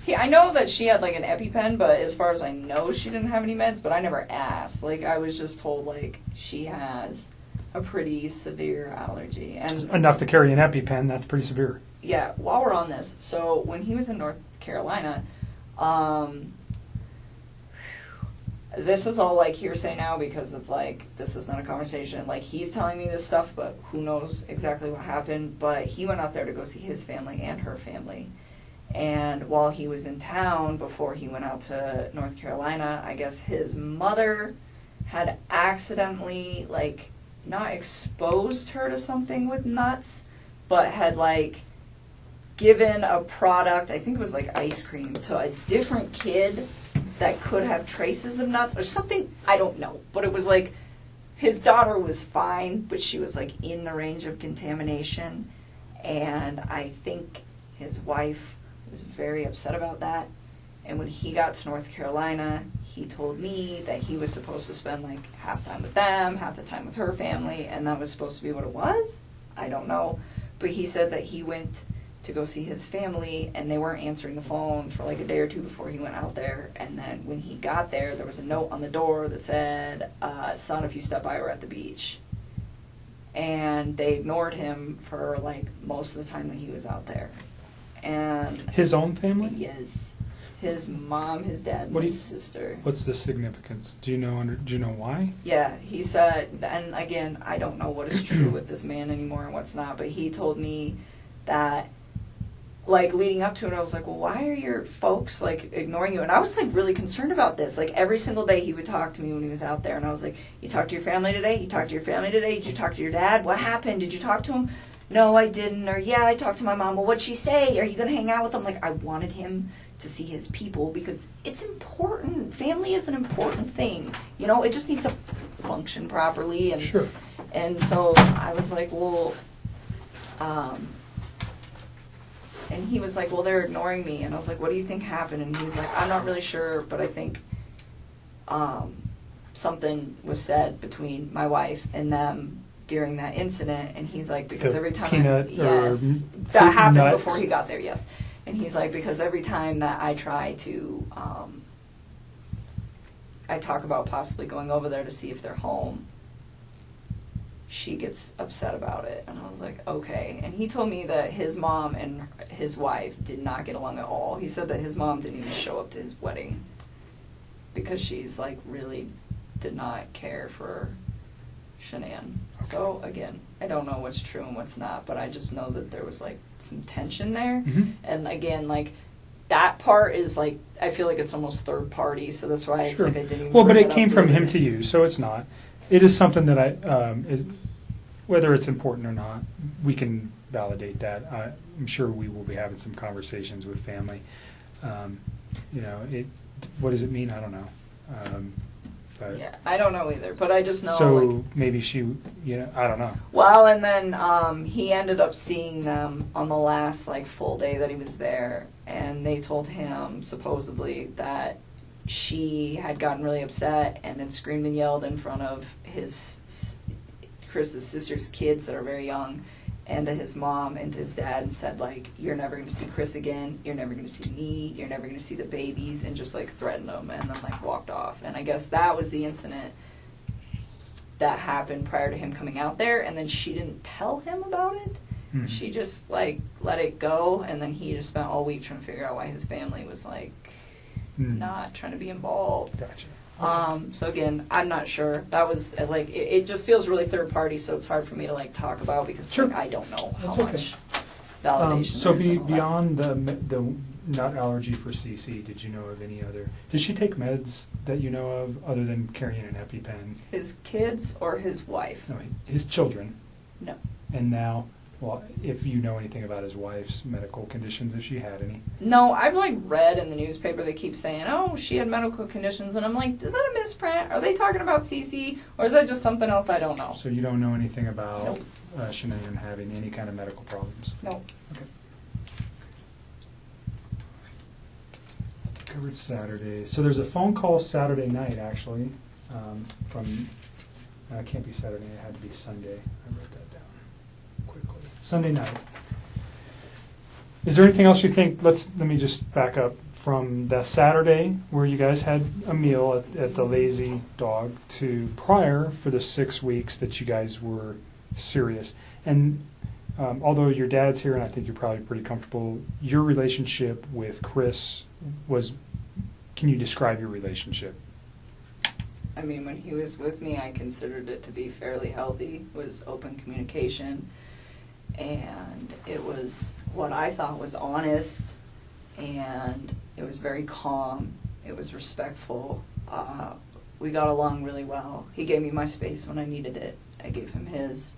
Yeah, I know that she had like an EpiPen, but as far as I know, she didn't have any meds. But I never asked. Like, I was just told like she has a pretty severe allergy, and Enough to carry an EpiPen, that's pretty severe. yeah. While we're on this, so when he was in North Carolina, this is all like hearsay now because it's like this is not a conversation. Like, he's telling me this stuff, but who knows exactly what happened. But he went out there to go see his family and her family. And while he was in town, before he went out to North Carolina, I guess his mother had accidentally, like, not exposed her to something with nuts, but had, like, given a product, I think it was like ice cream, to a different kid that could have traces of nuts or something. I don't know. But it was like his daughter was fine, but she was, like, in the range of contamination. And I think his wife was very upset about that. And when he got to North Carolina, he told me that he was supposed to spend like half time with them, half the time with her family, and that was supposed to be what it was. I don't know. But he said that he went to go see his family and they weren't answering the phone for like a day or two before he went out there. And then when he got there was a note on the door that said, son, if you step by, we're at the beach. and they ignored him for like most of the time that he was out there. And His own family? yes, his mom, his dad, and What do his you- sister. What's the significance? Do you know why? Yeah, he said, and again, I don't know what is true with this man anymore and what's not, but he told me that, like, leading up to it, I was like, well, why are your folks, like, ignoring you? And I was, like, really concerned about this. Like, every single day he would talk to me when he was out there, and I was like, you talked to your family today? You talked to your family today? Did you talk to your dad? What happened? Did you talk to him? No, I didn't. Or, yeah, I talked to my mom. Well, what'd she say? Are you going to hang out with him? Like, I wanted him to see his people because it's important. Family is an important thing. You know, it just needs to function properly. And Sure. and so I was like, well, and he was like, well, they're ignoring me. And I was like, what do you think happened? And he was like, I'm not really sure, but I think something was said between my wife and them during that incident. And he's like, because The every time peanut yes, or that happened nuts. before he got there, yes. And he's like, because every time that I try to, I talk about possibly going over there to see if they're home, she gets upset about it. And I was like, okay. And he told me that his mom and his wife did not get along at all. He said that his mom didn't even show up to his wedding because she's like really did not care for Shanann. So again, I don't know what's true and what's not, but I just know that there was like some tension there. Mhm. And again, like that part is like, I feel like it's almost third party, so that's why it's Sure. like I didn't even Well, but bring it up came from later. him to you, so it's not. It is something that whether it's important or not, we can validate that. I'm sure we will be having some conversations with family. What does it mean? I don't know. But Yeah, I don't know either, but I just know so like, maybe she, I don't know. well, and then he ended up seeing them on the last like full day that he was there, and they told him supposedly that she had gotten really upset and had screamed and yelled in front of Chris's sister's kids that are very young, and to his mom and to his dad, and said like, you're never going to see Chris again, you're never going to see me, you're never going to see the babies, and just like threatened them, and then like walked off. And I guess that was the incident that happened prior to him coming out there, and then she didn't tell him about it. Mhm. She just like let it go, and then he just spent all week trying to figure out why his family was like Mm. not trying to be involved. Gotcha. So again, I'm not sure. That was like it just feels really third party, so it's hard for me to like talk about because Sure. like, I don't know how That's okay. much validation. So there is in all that. beyond the nut allergy for CC, did you know of any other? Did she take meds that you know of other than carrying an EpiPen? His kids or his wife? No, his children. No. And now, well, if you know anything about his wife's medical conditions, if she had any. No, I've like read in the newspaper they keep saying, oh, she had medical conditions, and I'm like, is that a misprint? Are they talking about CC, or is that just something else I don't know? So you don't know anything about Nope. Shanann having any kind of medical problems? No. Okay. Covered Saturday. So there's a phone call Saturday night, actually, from, it can't be Saturday, it had to be Sunday. I wrote that down quickly. Sunday night. Is there anything else you think, let me just back up, from the Saturday where you guys had a meal at the Lazy Dog to prior for the 6 weeks that you guys were serious? And although your dad's here and I think you're probably pretty comfortable, your relationship with Chris was, can you describe your relationship? I mean, when he was with me, I considered it to be fairly healthy. It was open communication, and it was what I thought was honest, and it was very calm. It was respectful. We got along really well. He gave me my space when I needed it. I gave him his,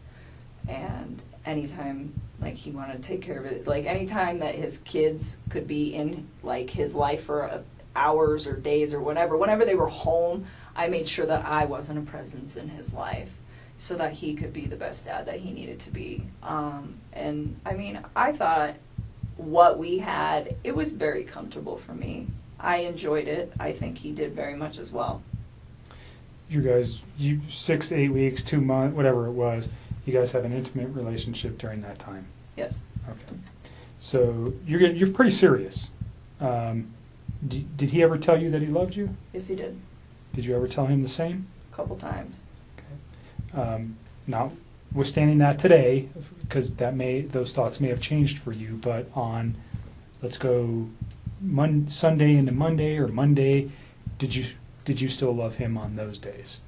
and anytime like he wanted to take care of it, like anytime that his kids could be in like his life for hours or days or whatever, whenever they were home, I made sure that I wasn't a presence in his life so that he could be the best dad that he needed to be. And I mean, I thought what we had, it was very comfortable for me. I enjoyed it. I think he did very much as well. You guys, 6 to 8 weeks, 2 months, whatever it was, you guys have an intimate relationship during that time. Yes. Okay. So you're pretty serious. Did he ever tell you that he loved you? Yes, he did. Did you ever tell him the same? A couple times. Not withstanding that today, because those thoughts may have changed for you, but on, let's go Sunday into Monday or Monday, did you still love him on those days?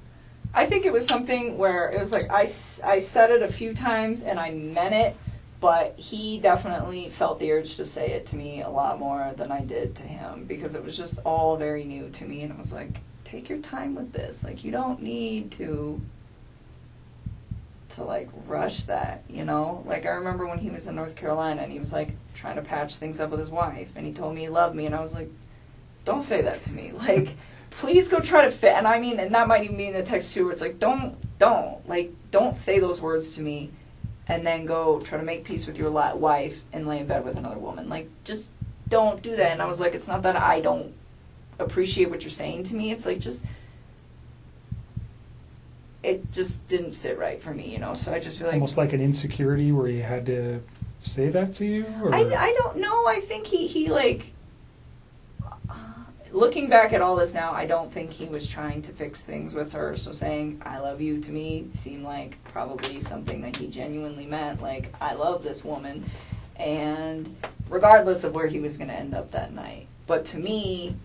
I think it was something where it was like I said it a few times and I meant it, but he definitely felt the urge to say it to me a lot more than I did to him, because it was just all very new to me, and it was like, take your time with this. Like, you don't need to like rush that, you know? Like, I remember when he was in North Carolina and he was like trying to patch things up with his wife, and he told me he loved me, and I was like, don't say that to me. Like, please go try to fit. And I mean, and that might even be in the text too, where it's like, don't say those words to me and then go try to make peace with your wife and lay in bed with another woman. Like, just don't do that. And I was like, it's not that I don't appreciate what you're saying to me. It's like, it just didn't sit right for me, you know? So I just feel like... Almost like an insecurity where he had to say that to you? Or? I don't know. I think he like... Looking back at all this now, I don't think he was trying to fix things with her. So saying, I love you, to me, seemed like probably something that he genuinely meant. Like, I love this woman. And regardless of where he was going to end up that night. But to me,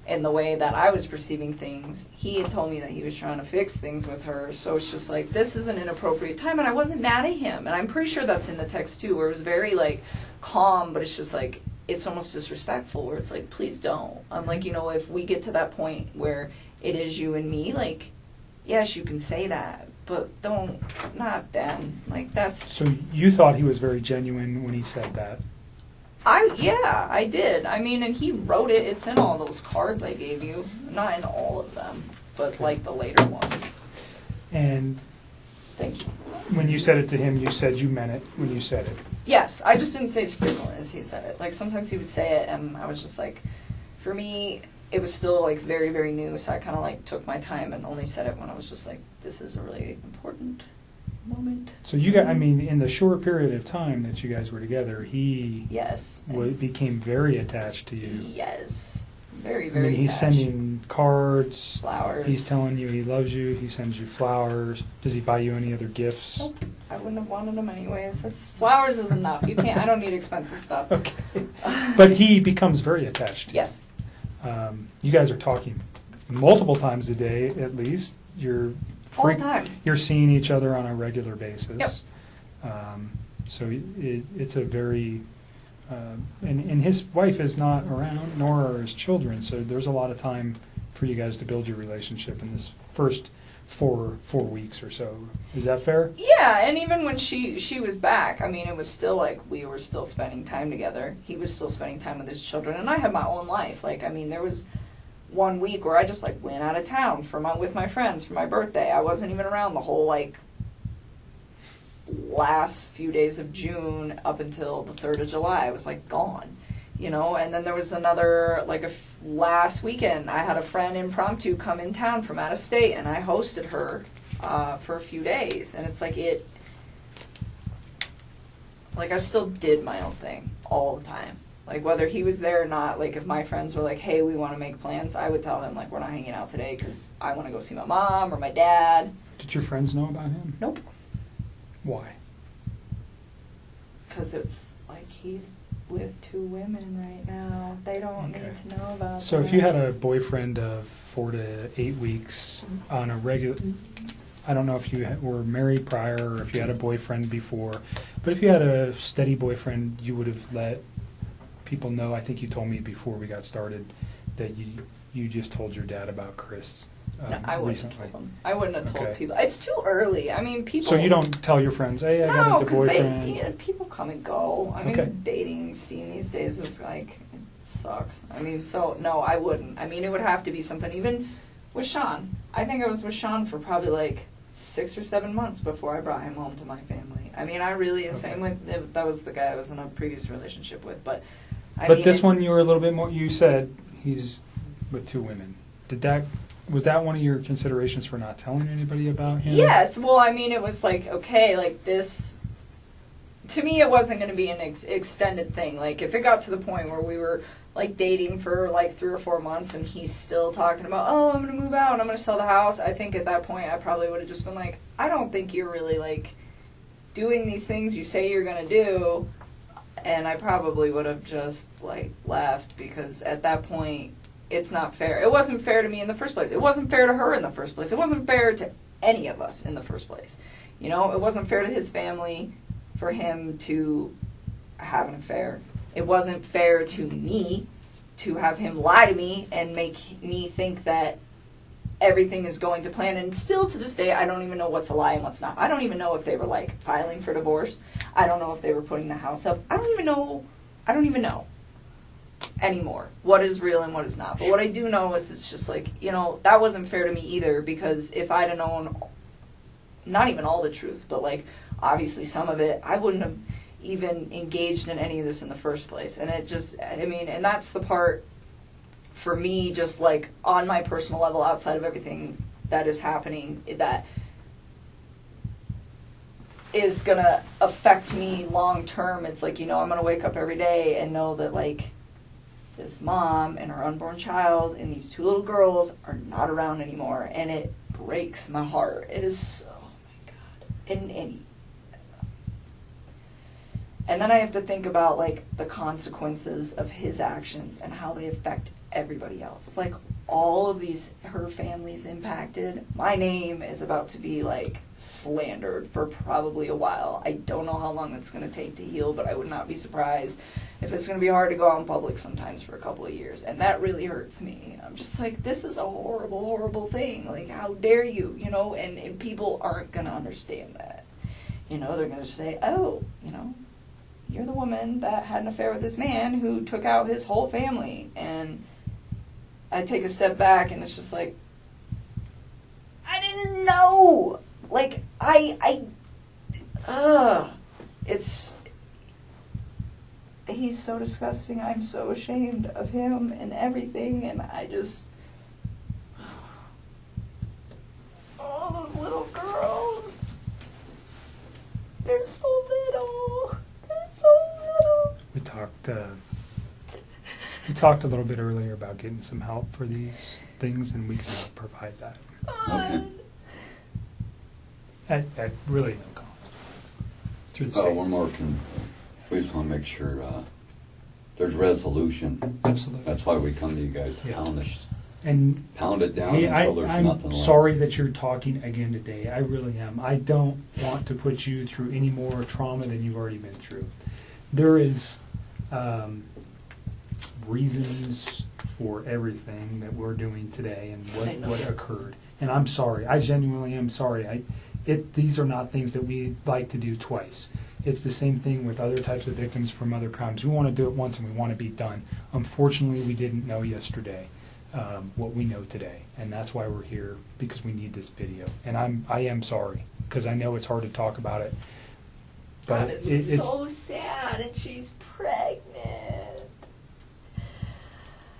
in the way that I was perceiving things, he had told me that he was trying to fix things with her. So it's just like, this is an inappropriate time. And I wasn't mad at him. And I'm pretty sure that's in the text too, where it was very like calm, but it's just like, it's almost disrespectful, where it's like, please don't. I'm like, you know, if we get to that point where it is you and me, like, yes, you can say that, but not then. Like, that's... So you thought he was very genuine when he said that? Yeah, I did. I mean, and he wrote it. It's in all those cards I gave you. Not in all of them, but like the later ones. And thank you. When you said it to him, you said you meant it when you said it. Yes, I just didn't say as frequently as he said it. Like, sometimes he would say it, and I was just like, for me, it was still like very, very new, so I kind of like took my time and only said it when I was just like, this is a really important moment. So you got, I mean, in the short period of time that you guys were together, he yes became very attached to you. Yes, very, very. I mean, he's attached. sending cards, flowers. He's telling you he loves you. He sends you flowers. Does he buy you any other gifts? Nope. I wouldn't have wanted them anyways. Flowers is enough. You can't. I don't need expensive stuff. Okay, but he becomes very attached to you. Yes. You guys are talking multiple times a day, at least. You're all the time. You're seeing each other on a regular basis. Yep. So it's a very and his wife is not around, nor are his children. So there's a lot of time for you guys to build your relationship in this first four weeks or so. Is that fair? Yeah, and even when she was back, I mean, it was still like we were still spending time together. He was still spending time with his children, and I had my own life. Like, I mean, there was one week where I just like went out of town with my friends for my birthday. I wasn't even around the whole like last few days of June up until the 3rd of July. I was like gone, you know. And then there was another like last weekend I had a friend impromptu come in town from out of state, and I hosted her for a few days. And it's like I still did my own thing all the time. Like, whether he was there or not, like, if my friends were like, hey, we want to make plans, I would tell them, like, we're not hanging out today because I want to go see my mom or my dad. Did your friends know about him? Nope. Why? Because it's like he's with 2 women right now. They don't need to know about So that. if you had a boyfriend of 4 to 8 weeks on a regular... I don't know if you were married prior or if you had a boyfriend before, but if you had a steady boyfriend, you would have let people know. I think you told me before we got started that you just told your dad about Chris No, I wouldn't recently. have told them. I wouldn't have told Okay. people. It's too early. I mean, people... So you don't tell your friends, hey, I got No, a because boyfriend. people come and go. I mean, Okay. the dating scene these days is like, it sucks. I mean, so, no, I wouldn't. I mean, it would have to be something, even with Sean. I think I was with Sean for probably like 6 or 7 months before I brought him home to my family. I mean, I really, Okay. same with, that was the guy I was in a previous relationship with, but I But mean, this one, you were a little bit more. You said he's with 2 women. Was that one of your considerations for not telling anybody about him? Yes, well, I mean, it was like, okay, like this, to me, it wasn't going to be an extended thing. Like, if it got to the point where we were, like, dating for, like, 3 or 4 months and he's still talking about, oh, I'm going to move out, I'm going to sell the house, I think at that point I probably would have just been like, I don't think you're really, like, doing these things you say you're gonna do, and I probably would have just like left, because at that point it's not fair. It wasn't fair to me in the first place. It wasn't fair to her in the first place. It wasn't fair to any of us in the first place. You know, it wasn't fair to his family for him to have an affair. It wasn't fair to me to have him lie to me and make me think that everything is going to plan. And still to this day, I don't even know what's a lie and what's not. I don't even know if they were like filing for divorce. I don't know if they were putting the house up. I don't even know anymore what is real and what is not. But what I do know is it's just like, you know, that wasn't fair to me either, because if I'd have known not even all the truth, but like obviously some of it, I wouldn't have even engaged in any of this in the first place. And it just, I mean, and that's the part for me, just like on my personal level, outside of everything that is happening, that is gonna affect me long term. It's like, you know, I'm gonna wake up every day and know that like this mom and her unborn child and these two little girls are not around anymore, and it breaks my heart. It is so, oh my God. And then I have to think about like the consequences of his actions and how they affect everybody else. Like all of these, her family's impacted. My name is about to be like slandered for probably a while. I don't know how long it's going to take to heal, but I would not be surprised if it's going to be hard to go out in public sometimes for a couple of years. And that really hurts me. I'm just like, this is a horrible, horrible thing. Like, how dare you, you know? And people aren't going to understand that. You know, they're going to say, oh, you know, you're the woman that had an affair with this man who took out his whole family. And I take a step back and it's just like, I didn't know. Like, he's so disgusting. I'm so ashamed of him and everything. And I just, oh, those little girls. They're so little. We talked a little bit earlier about getting some help for these things, and we can provide that Okay. at really no cost through the state. One more we just want to make sure there's resolution. Absolutely. That's why we come to you guys to pound it down hey, until there's I'm nothing left. sorry that you're talking again today. I really am. I don't want to put you through any more trauma than you've already been through. There is reasons for everything that we're doing today and what occurred. And I'm sorry. I genuinely am sorry. These are not things that we like to do twice. It's the same thing with other types of victims from other crimes. We want to do it once and we want to be done. Unfortunately, we didn't know yesterday what we know today, and that's why we're here, because we need this video. And I am sorry, because I know it's hard to talk about it. But it's so sad, and she's pregnant.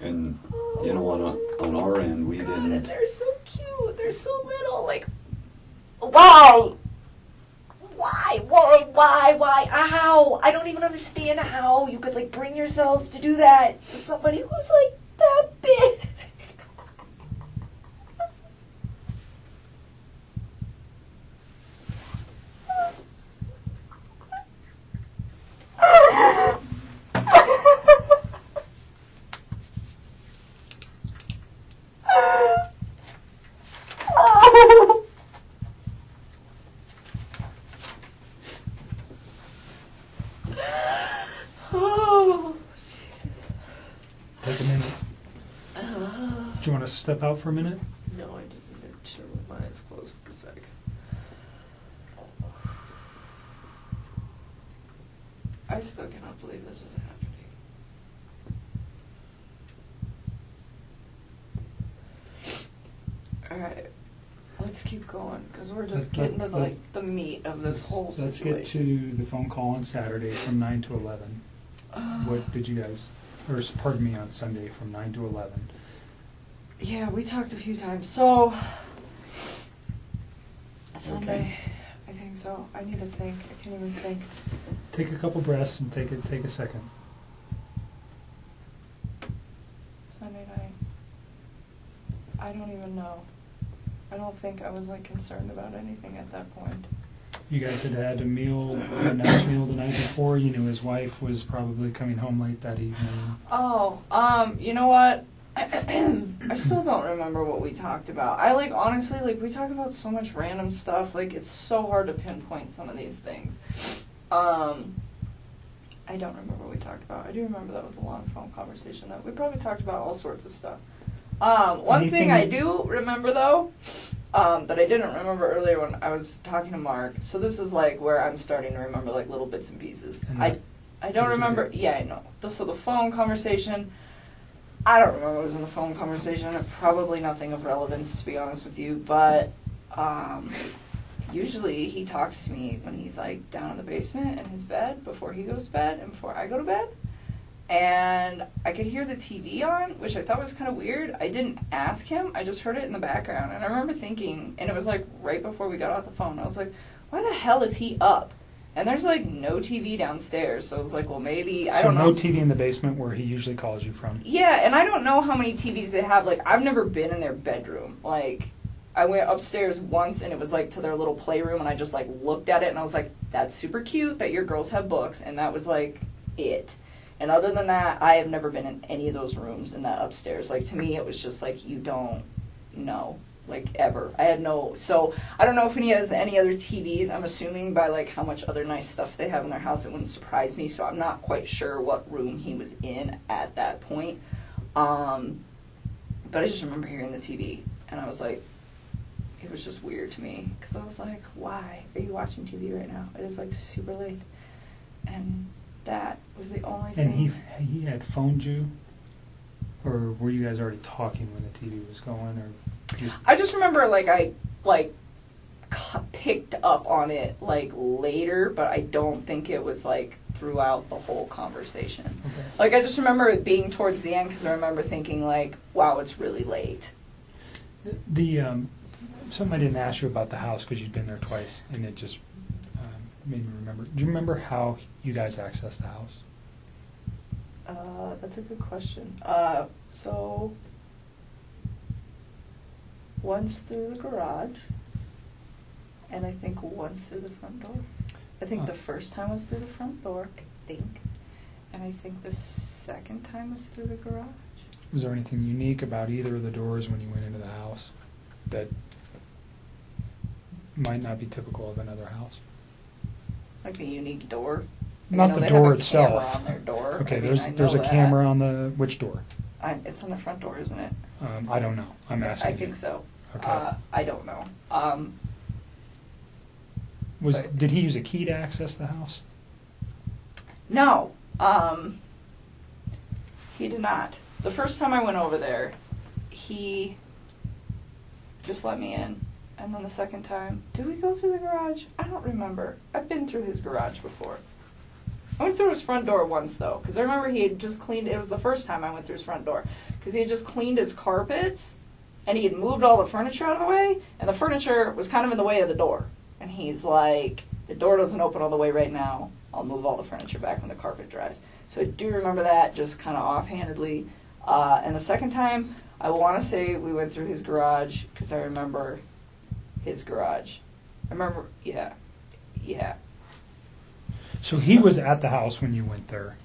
And you know, on our end, we didn't. And they're so cute. They're so little. Like, why? How? I don't even understand how you could like bring yourself to do that to somebody who's like that big. Oh, Jesus. Take a minute. Do you want to step out for a minute? No, I just need to chill with my eyes closed for a sec. I still cannot believe this is happening. Alright, let's keep going, because we're just getting to like the meat of this whole situation. Let's get to the phone call on Saturday from 9 to 11. What did you guys, or pardon me, on Sunday from 9 to 11? Yeah, we talked a few times. So, Sunday, Okay. I think so. I need to think. I can't even think. Take a couple breaths and take a second. Sunday night. I don't even know. I don't think I was like concerned about anything at that point. You guys had had a meal, a nice meal the night before. You knew his wife was probably coming home late that evening. Oh, you know what? I still don't remember what we talked about. I honestly, we talk about so much random stuff. It's so hard to pinpoint some of these things. I don't remember what we talked about. I do remember that was a long phone conversation though. We probably talked about all sorts of stuff. One thing I do remember though, that I didn't remember earlier when I was talking to Mark. So this is where I'm starting to remember little bits and pieces. And I don't remember. Yeah, I know. So the phone conversation. I don't remember what was in the phone conversation. Probably nothing of relevance, to be honest with you. But usually he talks to me when he's down in the basement in his bed before he goes to bed and before I go to bed. And I could hear the TV on, which I thought was kind of weird. I didn't ask him. I just heard it in the background. And I remember thinking, and it was right before we got off the phone, I was like, why the hell is he up? And there's no TV downstairs. So I was like, well, maybe, I don't know. So no TV in the basement where he usually calls you from? Yeah, and I don't know how many TVs they have. I've never been in their bedroom. I went upstairs once and it was to their little playroom and I just looked at it and I was like, that's super cute that your girls have books. And that was it. And other than that, I have never been in any of those rooms in that upstairs. To me, it was just you don't know, ever. I had no, so I don't know if he has any other TVs. I'm assuming by how much other nice stuff they have in their house, it wouldn't surprise me. So I'm not quite sure what room he was in at that point. But I just remember hearing the TV and I was like, it was just weird to me because I was like, why are you watching TV right now? It is super late. And that was the only thing. And he had phoned you? Or were you guys already talking when the TV was going? Or I just remember I picked up on it later, but I don't think it was throughout the whole conversation. Okay. I just remember it being towards the end because I remember thinking wow, it's really late. Something I didn't ask you about the house because you'd been there twice, and it just made me remember. Do you remember how you guys accessed the house? That's a good question. So once through the garage, and I think once through the front door. I think the first time was through the front door, and I think the second time was through the garage. Was there anything unique about either of the doors when you went into the house that might not be typical of another house? A unique door? Not the they door have a itself. camera on their door. Okay, I there's know a that. camera on the which door? It's on the front door, isn't it? I don't know. I'm asking. I think so. Okay. I don't know. Did he use a key to access the house? No. He did not. The first time I went over there, he just let me in. And then the second time, did we go through the garage? I don't remember. I've been through his garage before. I went through his front door once, though, because I remember he had just cleaned, it was the first time I went through his front door, because he had just cleaned his carpets, and he had moved all the furniture out of the way, and the furniture was kind of in the way of the door. And he's like, the door doesn't open all the way right now. I'll move all the furniture back when the carpet dries. So I do remember that, just kind of offhandedly. And the second time, I want to say we went through his garage, because I remember his garage. I remember, yeah. So he was at the house when you went there.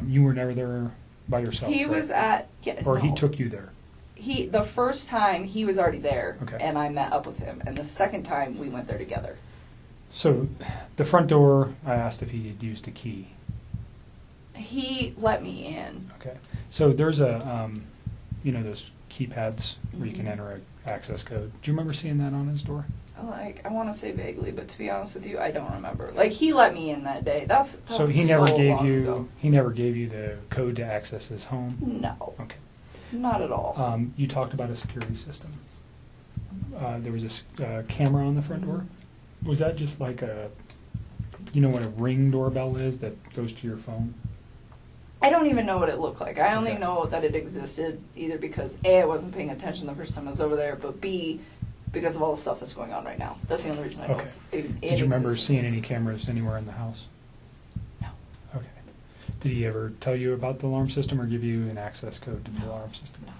You were never there by yourself. He right? was at, yeah, or no. he took you there. The first time he was already there, Okay. and I met up with him. And the second time we went there together. So the front door, I asked if he had used a key. He let me in. Okay. So there's a, those keypads where you can enter an access code. Do you remember seeing that on his door? I want to say vaguely, but to be honest with you, I don't remember. He let me in that day. That So was he never so gave long you ago. he never gave you the code to access his home? No. Okay. Not at all. You talked about a security system. There was a camera on the front door. Was that just like what a Ring doorbell is that goes to your phone? I don't even know what it looked like. I only Okay. know that it existed either because A, I wasn't paying attention the first time I was over there, but B, because of all the stuff that's going on right now. That's the only reason I know Okay. it's in Did you remember existence. seeing any cameras anywhere in the house? No. Okay. Did he ever tell you about the alarm system or give you an access code to the alarm system? No.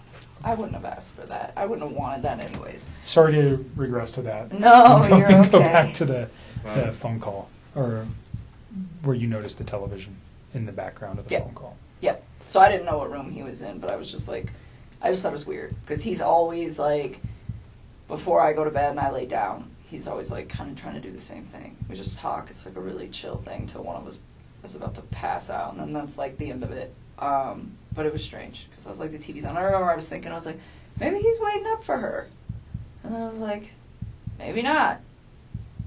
I wouldn't have asked for that. I wouldn't have wanted that anyways. Sorry to regress to that. No, you're Go okay. back to the the phone call, or where you noticed the television in the background of the Yeah. phone call. Yep. So I didn't know what room he was in, but I was just like, I just thought it was weird because he's always like, before I go to bed and I lay down, he's always like kind of trying to do the same thing. We just talk. It's like a really chill thing till one of us is about to pass out, and then that's like the end of it. But it was strange because I was like, the TV's on. I remember I was thinking, I was like, maybe he's waiting up for her, and then I was like, maybe not.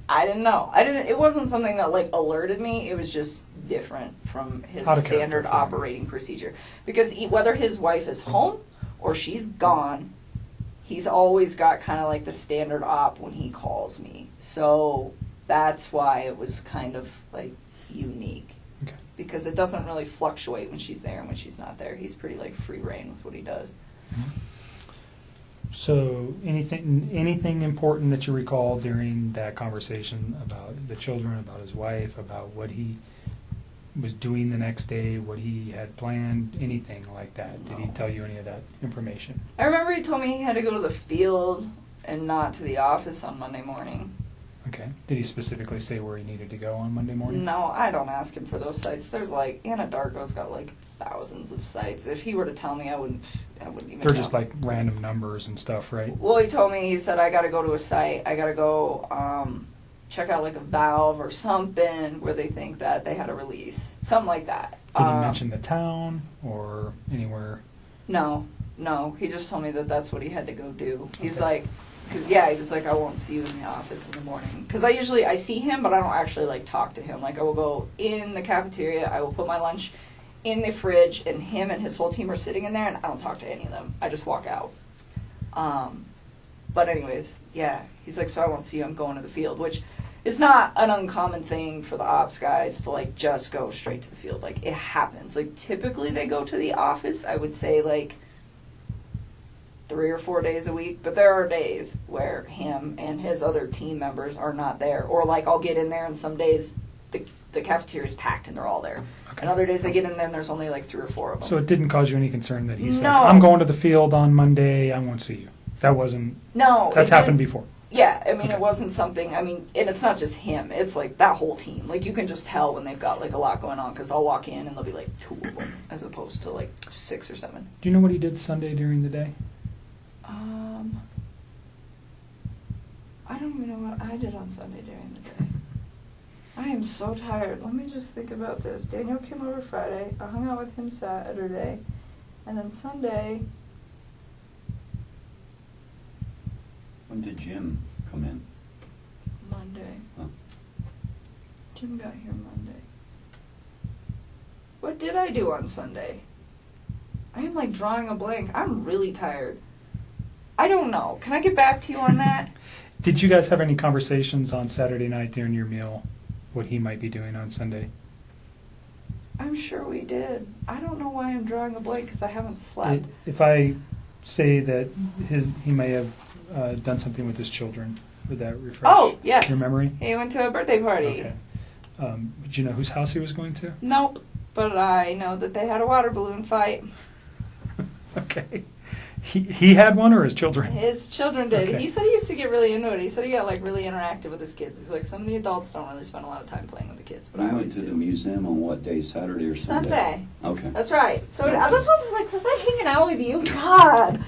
I didn't know. It wasn't something that like alerted me. It was just different from his Out of standard character for him. operating procedure. Because whether his wife is home or she's gone, he's always got kind of like the standard op when he calls me. So that's why it was kind of like unique. Okay. Because it doesn't really fluctuate when she's there and when she's not there. He's pretty like free reign with what he does. So anything important that you recall during that conversation about the children, about his wife, about what he was doing the next day, what he had planned, anything like that? Did he tell you any of that information? I remember he told me he had to go to the field and not to the office on Monday morning. Okay. Did he specifically say where he needed to go on Monday morning? No, I don't ask him for those sites. There's like, Anadarko's got like thousands of sites. If he were to tell me, I wouldn't even They're know. just like random numbers and stuff, right? Well, he told me, he said, I gotta go to a site. I gotta go check out like a valve or something where they think that they had a release. Something like that. Did he mention the town or anywhere? No. He just told me that that's what he had to go do. He's Okay. like, he was like, I won't see you in the office in the morning. Because I see him, but I don't actually like talk to him. Like I will go in the cafeteria, I will put my lunch in the fridge, and him and his whole team are sitting in there, and I don't talk to any of them. I just walk out. But anyways, yeah, he's like, so I won't see you, I'm going to the field, which is not an uncommon thing for the ops guys to like just go straight to the field. Like it happens. Like typically they go to the office, I would say like 3 or 4 days a week, but there are days where him and his other team members are not there. Or like I'll get in there and some days the cafeteria's packed and they're all there. Okay. And other days I get in there and there's only like 3 or 4 of them. So it didn't cause you any concern that he said, No. I'm going to the field on Monday, I won't see you. That wasn't, No. that's it happened didn't- before. Yeah, I mean, Okay. it wasn't something, and it's not just him, it's like that whole team. Like, you can just tell when they've got, like, a lot going on, because I'll walk in and there'll be, like, 2 of them, as opposed to, like, 6 or 7. Do you know what he did Sunday during the day? I don't even know what I did on Sunday during the day. I am so tired. Let me just think about this. Daniel came over Friday, I hung out with him Saturday, and then Sunday, When did Jim come in? Monday. Huh. Jim got here Monday. What did I do on Sunday? I am like drawing a blank. I'm really tired. I don't know. Can I get back to you on that? Did you guys have any conversations on Saturday night during your meal, what he might be doing on Sunday? I'm sure we did. I don't know why I'm drawing a blank because I haven't slept. If I say that he may have done something with his children, would that refresh Oh, yes. your memory? He went to a birthday party. Okay. Did you know whose house he was going to? Nope. But I know that they had a water balloon fight. Okay. He had one, or his children? His children did. Okay. He said he used to get really into it. He said he got like really interactive with his kids. He's like, some of the adults don't really spend a lot of time playing with the kids, but We I went always to do. the museum on what day, Saturday or Sunday? Sunday. Okay. That's right. So Okay. this one was like, was I hanging out with you? God.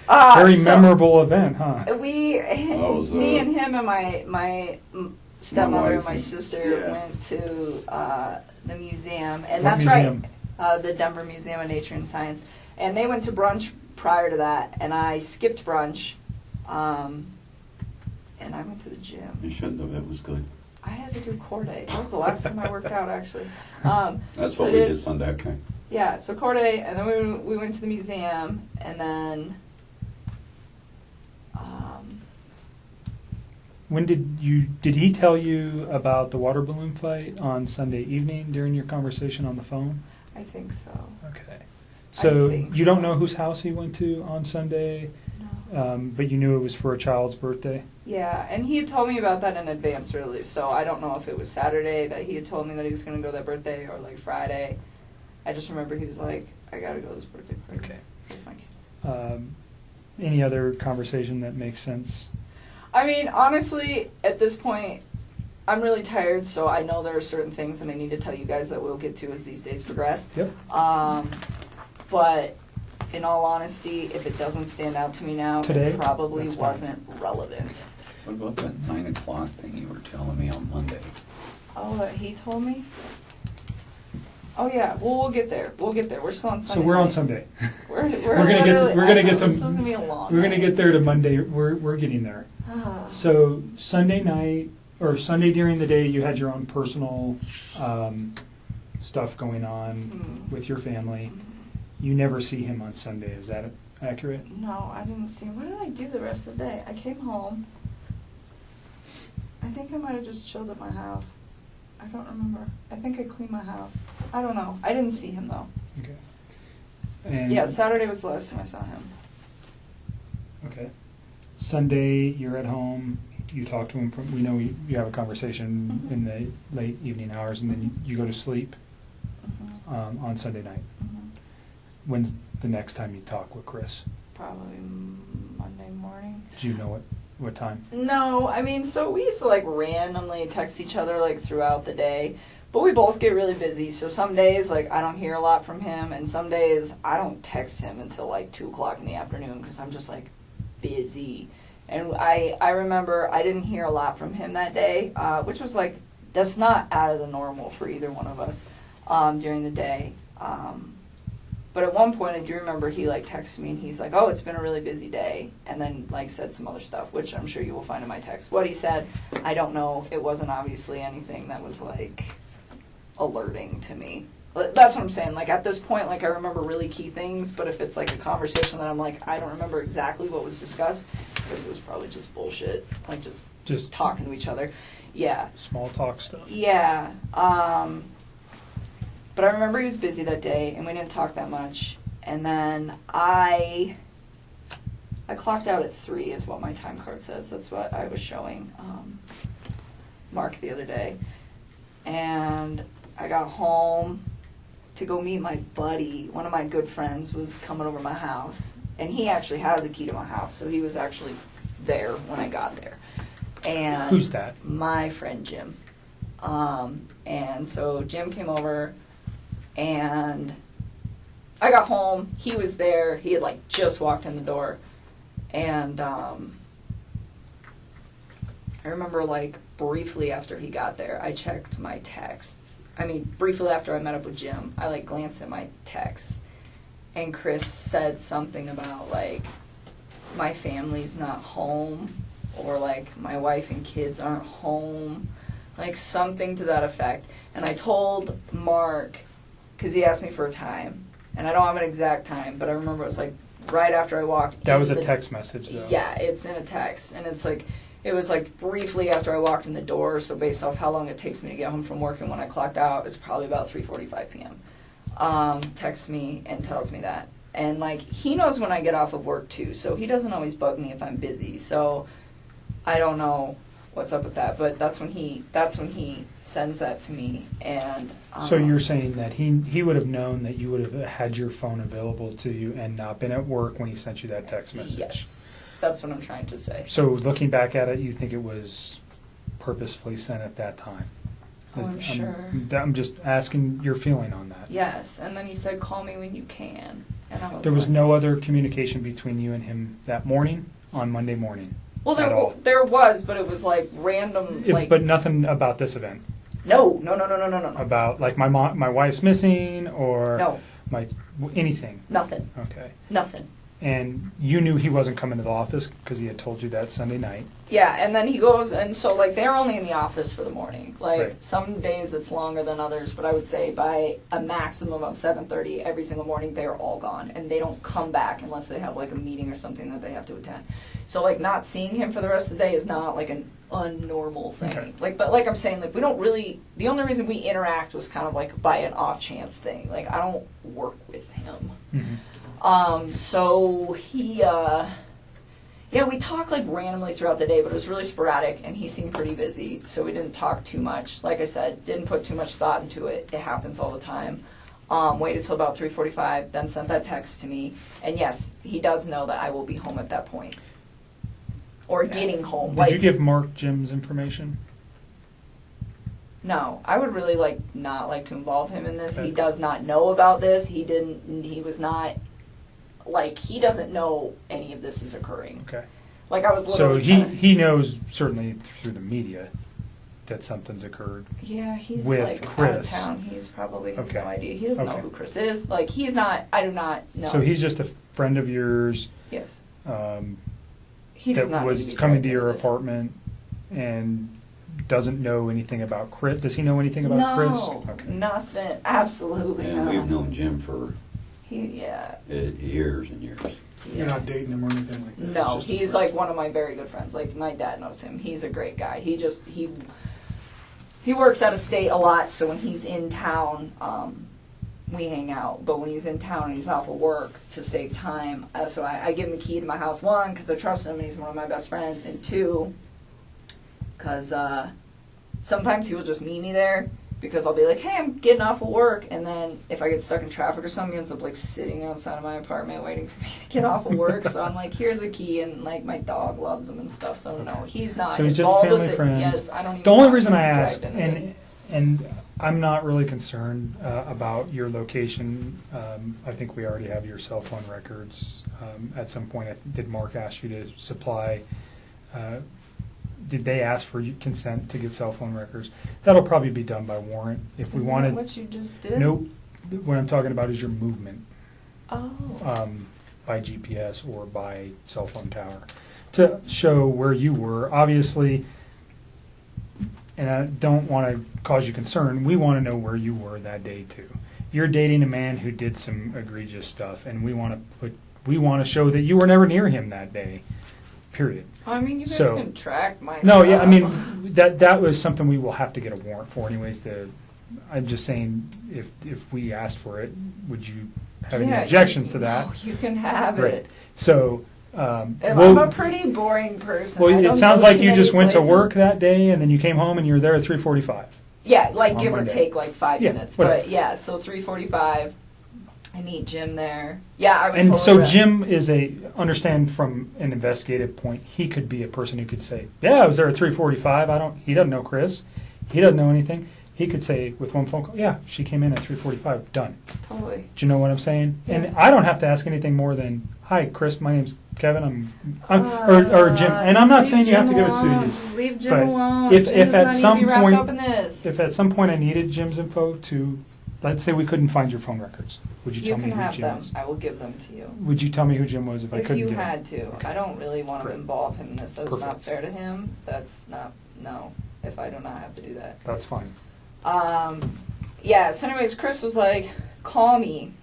Very So memorable event, huh? We, That was, me and him and my stepmother and wife my and- sister yeah. went to the museum, and What that's museum? right, the Denver Museum of Nature and Science. And they went to brunch prior to that, and I skipped brunch, and I went to the gym. You shouldn't have. It was good. I had to do core day. That was the last time I worked out, actually. That's so what we did Sunday. Okay. Yeah, so core day, and then we went to the museum, and then When did he tell you about the water balloon fight on Sunday evening during your conversation on the phone? I think so. Okay. So think you don't so. know whose house he went to on Sunday, No. but you knew it was for a child's birthday? Yeah, and he had told me about that in advance, really. So I don't know if it was Saturday that he had told me that he was going to go that birthday, or like Friday. I just remember he was like, "I got to go to this birthday party Okay. with my kids." Any other conversation that makes sense? I mean, honestly, at this point, I'm really tired, so I know there are certain things that I need to tell you guys that we'll get to as these days progress. Yep. But in all honesty, if it doesn't stand out to me now, Today? it probably That's fine. wasn't relevant. What about that 9 o'clock thing you were telling me on Monday? Oh, that he told me? Oh yeah, well we'll get there. We'll get there. We're still on Sunday. So we're on night. Sunday. We're We're gonna get to- literally- we're gonna I know, get to- This is gonna be a long. We're gonna night. get there to Monday. We're getting there. So Sunday night or Sunday during the day, you had your own personal stuff going on with your family. You never see him on Sunday. Is that accurate? No, I didn't see him. What did I do the rest of the day? I came home. I think I might have just chilled at my house. I don't remember. I think I cleaned my house. I don't know. I didn't see him though. Okay. And Yeah, Saturday was the last time I saw him. Okay. Sunday, you're at home. You talk to him. We know you have a conversation Mhm. in the late evening hours, and then you go to sleep on Sunday night. When's the next time you talk with Chris? Probably Monday morning. Do you know what time? No, I mean, so we used to like randomly text each other like throughout the day, but we both get really busy. So some days like I don't hear a lot from him, and some days I don't text him until like 2:00 in the afternoon because I'm just like busy. And I remember I didn't hear a lot from him that day, which was like that's not out of the normal for either one of us during the day. But at one point, I do remember he like texted me and he's like, "Oh, it's been a really busy day," and then like said some other stuff, which I'm sure you will find in my text. What he said, I don't know. It wasn't obviously anything that was like alerting to me. That's what I'm saying. Like at this point, like I remember really key things, but if it's like a conversation that I'm like, I don't remember exactly what was discussed, it's because it was probably just bullshit, like just talking to each other. Yeah. Small talk stuff. Yeah. But I remember he was busy that day, and we didn't talk that much. And then I clocked out at 3 is what my time card says. That's what I was showing Mark the other day. And I got home to go meet my buddy. One of my good friends was coming over to my house. And he actually has a key to my house, so he was actually there when I got there. And Who's that? My friend Jim. And so Jim came over, and I got home. He was there. He had like just walked in the door, and I remember like briefly after he got there, I checked my texts. I mean, briefly after I met up with Jim, I like glanced at my texts, and Chris said something about like my family's not home, or like my wife and kids aren't home, like something to that effect. And I told Mark, because he asked me for a time, and I don't have an exact time, but I remember it was like right after I walked. That was a text message, though. Yeah, it's in a text, and it's like it was like briefly after I walked in the door. So based off how long it takes me to get home from work and when I clocked out, it was probably about 3:45 p.m. Texts me and tells me that, and like he knows when I get off of work too, so he doesn't always bug me if I'm busy. So I don't know what's up with that, but that's when he sends that to me. And So you're saying that he would have known that you would have had your phone available to you and not been at work when he sent you that text message? Yes, that's what I'm trying to say. So looking back at it, you think it was purposefully sent at that time? Oh, I'm sure. I'm just asking your feeling on that. Yes, and then he said, "Call me when you can," and I was There was like, no other communication between you and him that morning, on Monday morning? Well, at all? there was, but it was like random, like But nothing about this event? no. About like my wife's missing or No. anything? Nothing. Okay. Nothing. And you knew he wasn't coming to the office because he had told you that Sunday night. Yeah, and then he goes, and so like they're only in the office for the morning. Like Right. some days it's longer than others, but I would say by a maximum of 7:30 every single morning they are all gone, and they don't come back unless they have like a meeting or something that they have to attend. So like not seeing him for the rest of the day is not like an unnormal thing. Okay. Like, but like I'm saying, like we don't really. The only reason we interact was kind of like by an off chance thing. Like I don't work with him. Mm-hmm. So he, we talked like randomly throughout the day, but it was really sporadic, and he seemed pretty busy, so we didn't talk too much. Like I said, didn't put too much thought into it. It happens all the time. Waited till about 3:45, then sent that text to me, and yes, he does know that I will be home at that point. Or getting home. Did you give Mark Jim's information? No, I would really not like to involve him in this. Okay. He does not know about this. He was not, he doesn't know any of this is occurring. Okay. I was So literally he knows certainly through the media that something's occurred. Yeah, he's with out of Chris. town. He's probably has Okay. no idea. He doesn't know Okay. who Chris is. He's not, I do not know. So he's just a friend of yours Yes. um, He does that not was need to be coming dragged to your into this. apartment and doesn't know anything about Chris. Does he know anything about No, Chris? Okay. nothing. Absolutely And not. we've known Jim for Yeah. years and years. You're not dating him or anything like that? It's No, just a he's friend. one of my very good friends. My dad knows him. He's a great guy. He works out of state a lot, so when he's in town, we hang out. But when he's in town and he's off of work, to save time, so I give him the key to my house, one, because I trust him and he's one of my best friends, and two, because sometimes he will just meet me there, because I'll be like, hey, I'm getting off of work, and then if I get stuck in traffic or something, he ends up sitting outside of my apartment waiting for me to get off of work. So I'm like, here's the key, and my dog loves him and stuff. So no, he's not So he's just a involved family with it. friend. Yes, I don't even The only want reason him I dragged ask, into this. and I'm not really concerned about your location. I think we already have your cell phone records. At some point, did Mark ask you to supply? Did they ask for consent to get cell phone records? That'll probably be done by warrant. If we Isn't wanted, that what you just did? nope. What I'm talking about is your movement Oh. by GPS or by cell phone tower to show where you were. Obviously, and I don't want to cause you concern, we want to know where you were that day too. You're dating a man who did some egregious stuff, and we want to show that you were never near him that day. Period. I mean, you guys So- can track my No, stuff. yeah, I mean that was something we will have to get a warrant for, anyways. I'm just saying, if we asked for it, would you have any Yeah, objections to that? No, you can have Great. it. So, I'm we'll- a pretty boring person. well, I it don't sounds go like too you many just went to places. work that day, and then you came home and you were there at 3:45. Yeah, on give or Monday. take 5 Yeah, minutes. whatever. But yeah, so 3:45. I meet Jim there. Yeah, I would And totally so re- Jim is understand from an investigative point, he could be a person who could say, yeah, I was there at 3:45. He doesn't know Chris. He doesn't know anything. He could say with one phone call, yeah, she came in at 3:45, done. Totally. Do you know what I'm saying? Yeah. And I don't have to ask anything more than, hi, Chris, my name's Kevin, or Jim. And I'm not saying you have to give it to you. Just leave Jim But alone. if Jim does at not need some to be wrapped point- up in this. If at some point I needed Jim's info to, let's say we couldn't find your phone records, would you you tell me can who have Jim them. is? I will give them to you. Would you tell me who Jim was if I If couldn't you get had him? to. Okay. I don't really want to Great. involve him in this. That's not Perfect. fair to him. That's not, no, if I do not have to do that. That's fine. Yeah, so anyways, Chris was like, call me.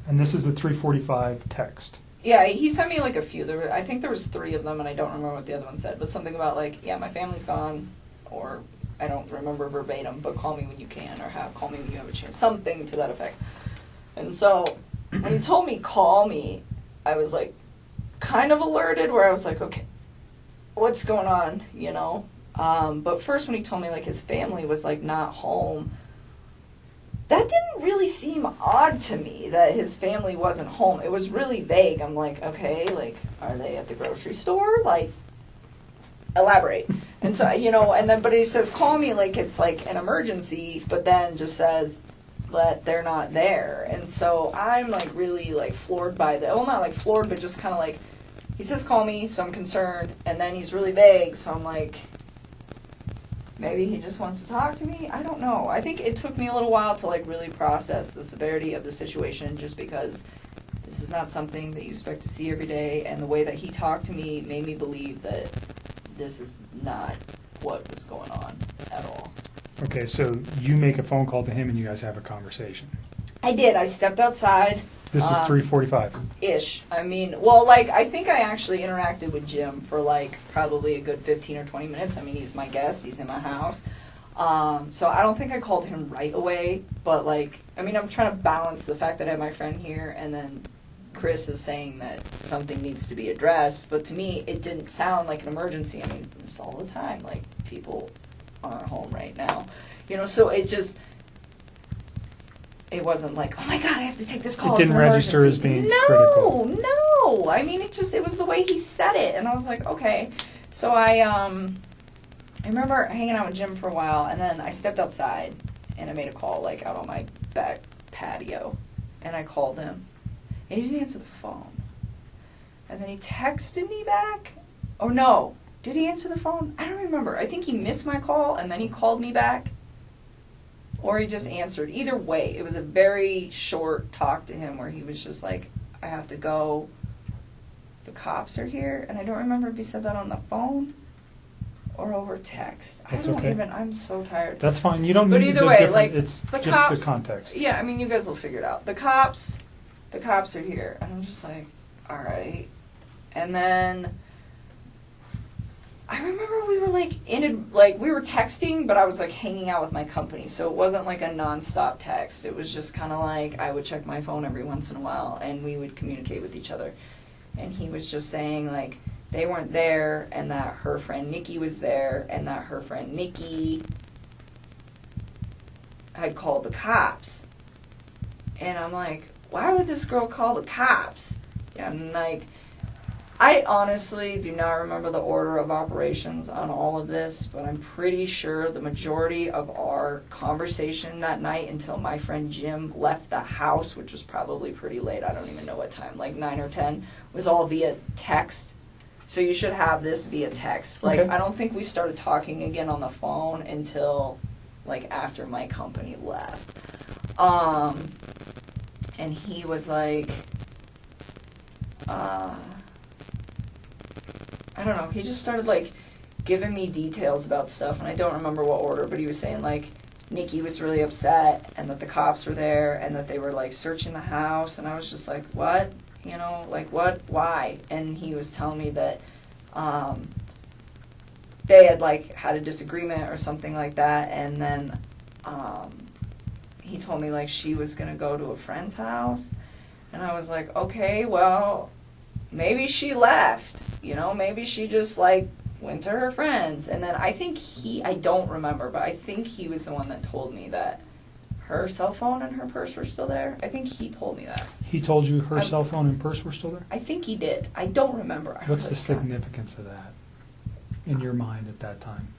And this is the 3:45 text. Yeah, he sent me a few. I think there was 3 of them, and I don't remember what the other one said, but something about yeah, my family's gone, or I don't remember verbatim, but call me when you can, or call me when you have a chance, something to that effect. And so when he told me call me, I was kind of alerted, where I was like, okay, what's going on, you know? But first when he told me his family was not home, that didn't really seem odd to me that his family wasn't home. It was really vague. I'm like, okay, are they at the grocery store? Elaborate. And so, and then, but he says, call me it's an emergency, but then just says that they're not there. And so I'm really floored by that. Well, not floored, but just kind of he says, call me, so I'm concerned. And then he's really vague, so I'm like, maybe he just wants to talk to me? I don't know. I think it took me a little while to really process the severity of the situation, just because this is not something that you expect to see every day, and the way that he talked to me made me believe that this is not what was going on at all. Okay, so you make a phone call to him and you guys have a conversation. I did. I stepped outside. This is 3:45. Ish. I mean, well, I think I actually interacted with Jim for probably a good 15 or 20 minutes. I mean, he's my guest. He's in my house. So I don't think I called him right away, but I mean, I'm trying to balance the fact that I have my friend here, and then Chris is saying that something needs to be addressed. But to me, it didn't sound like an emergency. I mean, it's all the time. People aren't home right now. So it wasn't oh my God, I have to take this call. It didn't it's an register as emergency. being no, critical. No. I mean, it was the way he said it. And I was like, okay. So I I remember hanging out with Jim for a while, and then I stepped outside, and I made a call, like, out on my back patio, and I called him, and he didn't answer the phone. And then he texted me back, or no, did he answer the phone? I don't remember. I think he missed my call, and then he called me back, or he just answered. Either way, it was a very short talk to him where he was just like, I have to go, the cops are here, and I don't remember if he said that on the phone or over text. That's I don't okay. even, I'm so tired. That's fine. You don't But need either the way, different, like, it's the just cops, the context. Yeah, I mean, you guys will figure it out. The cops are here, and I'm just like, all right. And then I remember we were we were texting, but I was like hanging out with my company, so it wasn't like a nonstop text. It was just kind of like I would check my phone every once in a while, and we would communicate with each other. And he was just saying like they weren't there, and that her friend Nikki was there, and that her friend Nikki had called the cops. And I'm like, why would this girl call the cops? And like, I honestly do not remember the order of operations on all of this, but I'm pretty sure the majority of our conversation that night until my friend Jim left the house, which was probably pretty late, I don't even know what time, like 9 or 10, was all via text. So you should have this via text. Like, Okay. I don't think we started talking again on the phone until like after my company left. And he was like, I don't know, he just started like giving me details about stuff, and I don't remember what order, but he was saying like Nikki was really upset and that the cops were there and that they were like searching the house, and I was just like, what? You know, like what? Why? And he was telling me that they had like had a disagreement or something like that, and then he told me like she was gonna go to a friend's house, and I was like, okay, well, maybe she left, you know, maybe she just like went to her friends. And then I think I don't remember, but I think he was the one that told me that her cell phone and her purse were still there. I think he told me that. He told you her cell phone and purse were still there? I think he did. I don't remember. What's the significance of that in your mind at that time?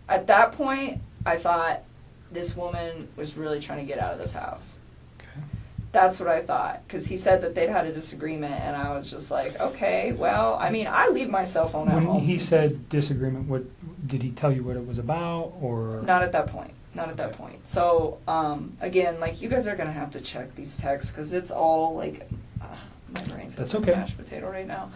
At that point, I thought this woman was really trying to get out of this house. Okay. That's what I thought, because he said that they'd had a disagreement, and I was just like, okay, well, I mean, I leave my cell phone at When home. he said disagreement, what did he tell you what it was about, or? Not at that point. Not at that point. So, again, like, you guys are going to have to check these texts, because it's all, like, my brain feels That's like okay. a mashed potato right now.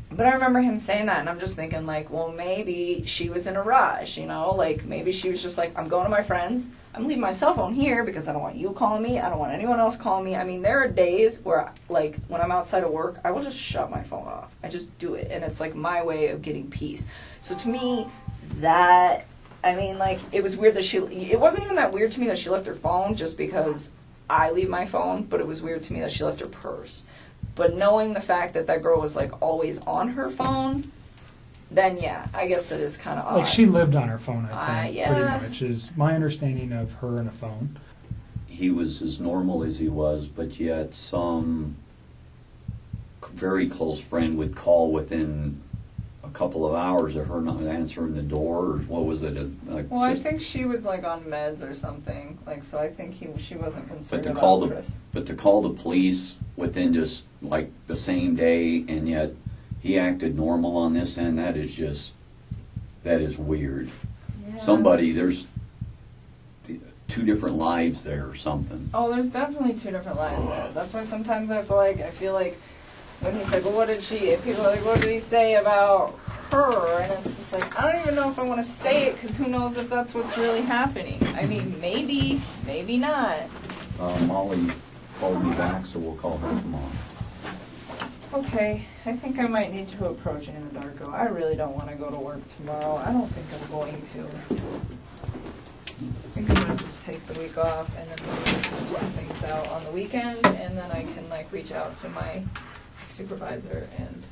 But I remember him saying that, and I'm just thinking, like, well, maybe she was in a rush, you know? Like, maybe she was just like, I'm going to my friends. I'm leaving my cell phone here because I don't want you calling me. I don't want anyone else calling me. I mean, there are days where, like, when I'm outside of work, I will just shut my phone off. I just do it, and it's, like, my way of getting peace. So to me, that, I mean, like, it was weird that it wasn't even that weird to me that she left her phone just because I leave my phone, but it was weird to me that she left her purse. But knowing the fact that that girl was, like, always on her phone, then, yeah, I guess that is kind of odd. Like, she lived on her phone, I think, yeah. pretty much, is my understanding of her and a phone. He was as normal as he was, but yet some very close friend would call within a couple of hours of her not answering the door, or what was it? Well, I think she was, like, on meds or something. Like, so I think she wasn't concerned But to about call Chris. but to call the police within just like the same day, and yet he acted normal on this end, that is weird. Yeah. There's two different lives there or something. Oh, there's definitely two different lives there. That's why sometimes I have to, like, I feel like when he's like, well, what did she, if people are like, what did he say about her? And it's just like, I don't even know if I want to say it, because who knows if that's what's really happening. I mean, maybe not. Molly called me back, so we'll call her tomorrow. Okay, I think I might need to approach Anadarko. I really don't want to go to work tomorrow. I don't think I'm going to. I think I'm going to just take the week off, and then maybe sort things out on the weekend, and then I can, like, reach out to my supervisor and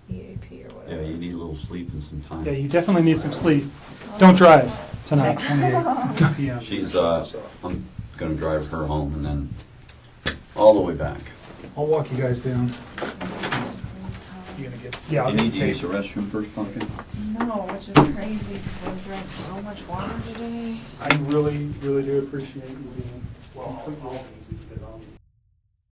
EAP or whatever. Yeah, you need a little sleep and some time. Yeah, you definitely need some sleep. Don't drive tonight. Yeah. She's, I'm gonna drive her home and then all the way back. I'll walk you guys down. You gonna get? Yeah, I'll You get need the to use tape. the restroom first, Pumpkin? No, which is crazy because I've drank so much water today. I really, really do appreciate you being, well,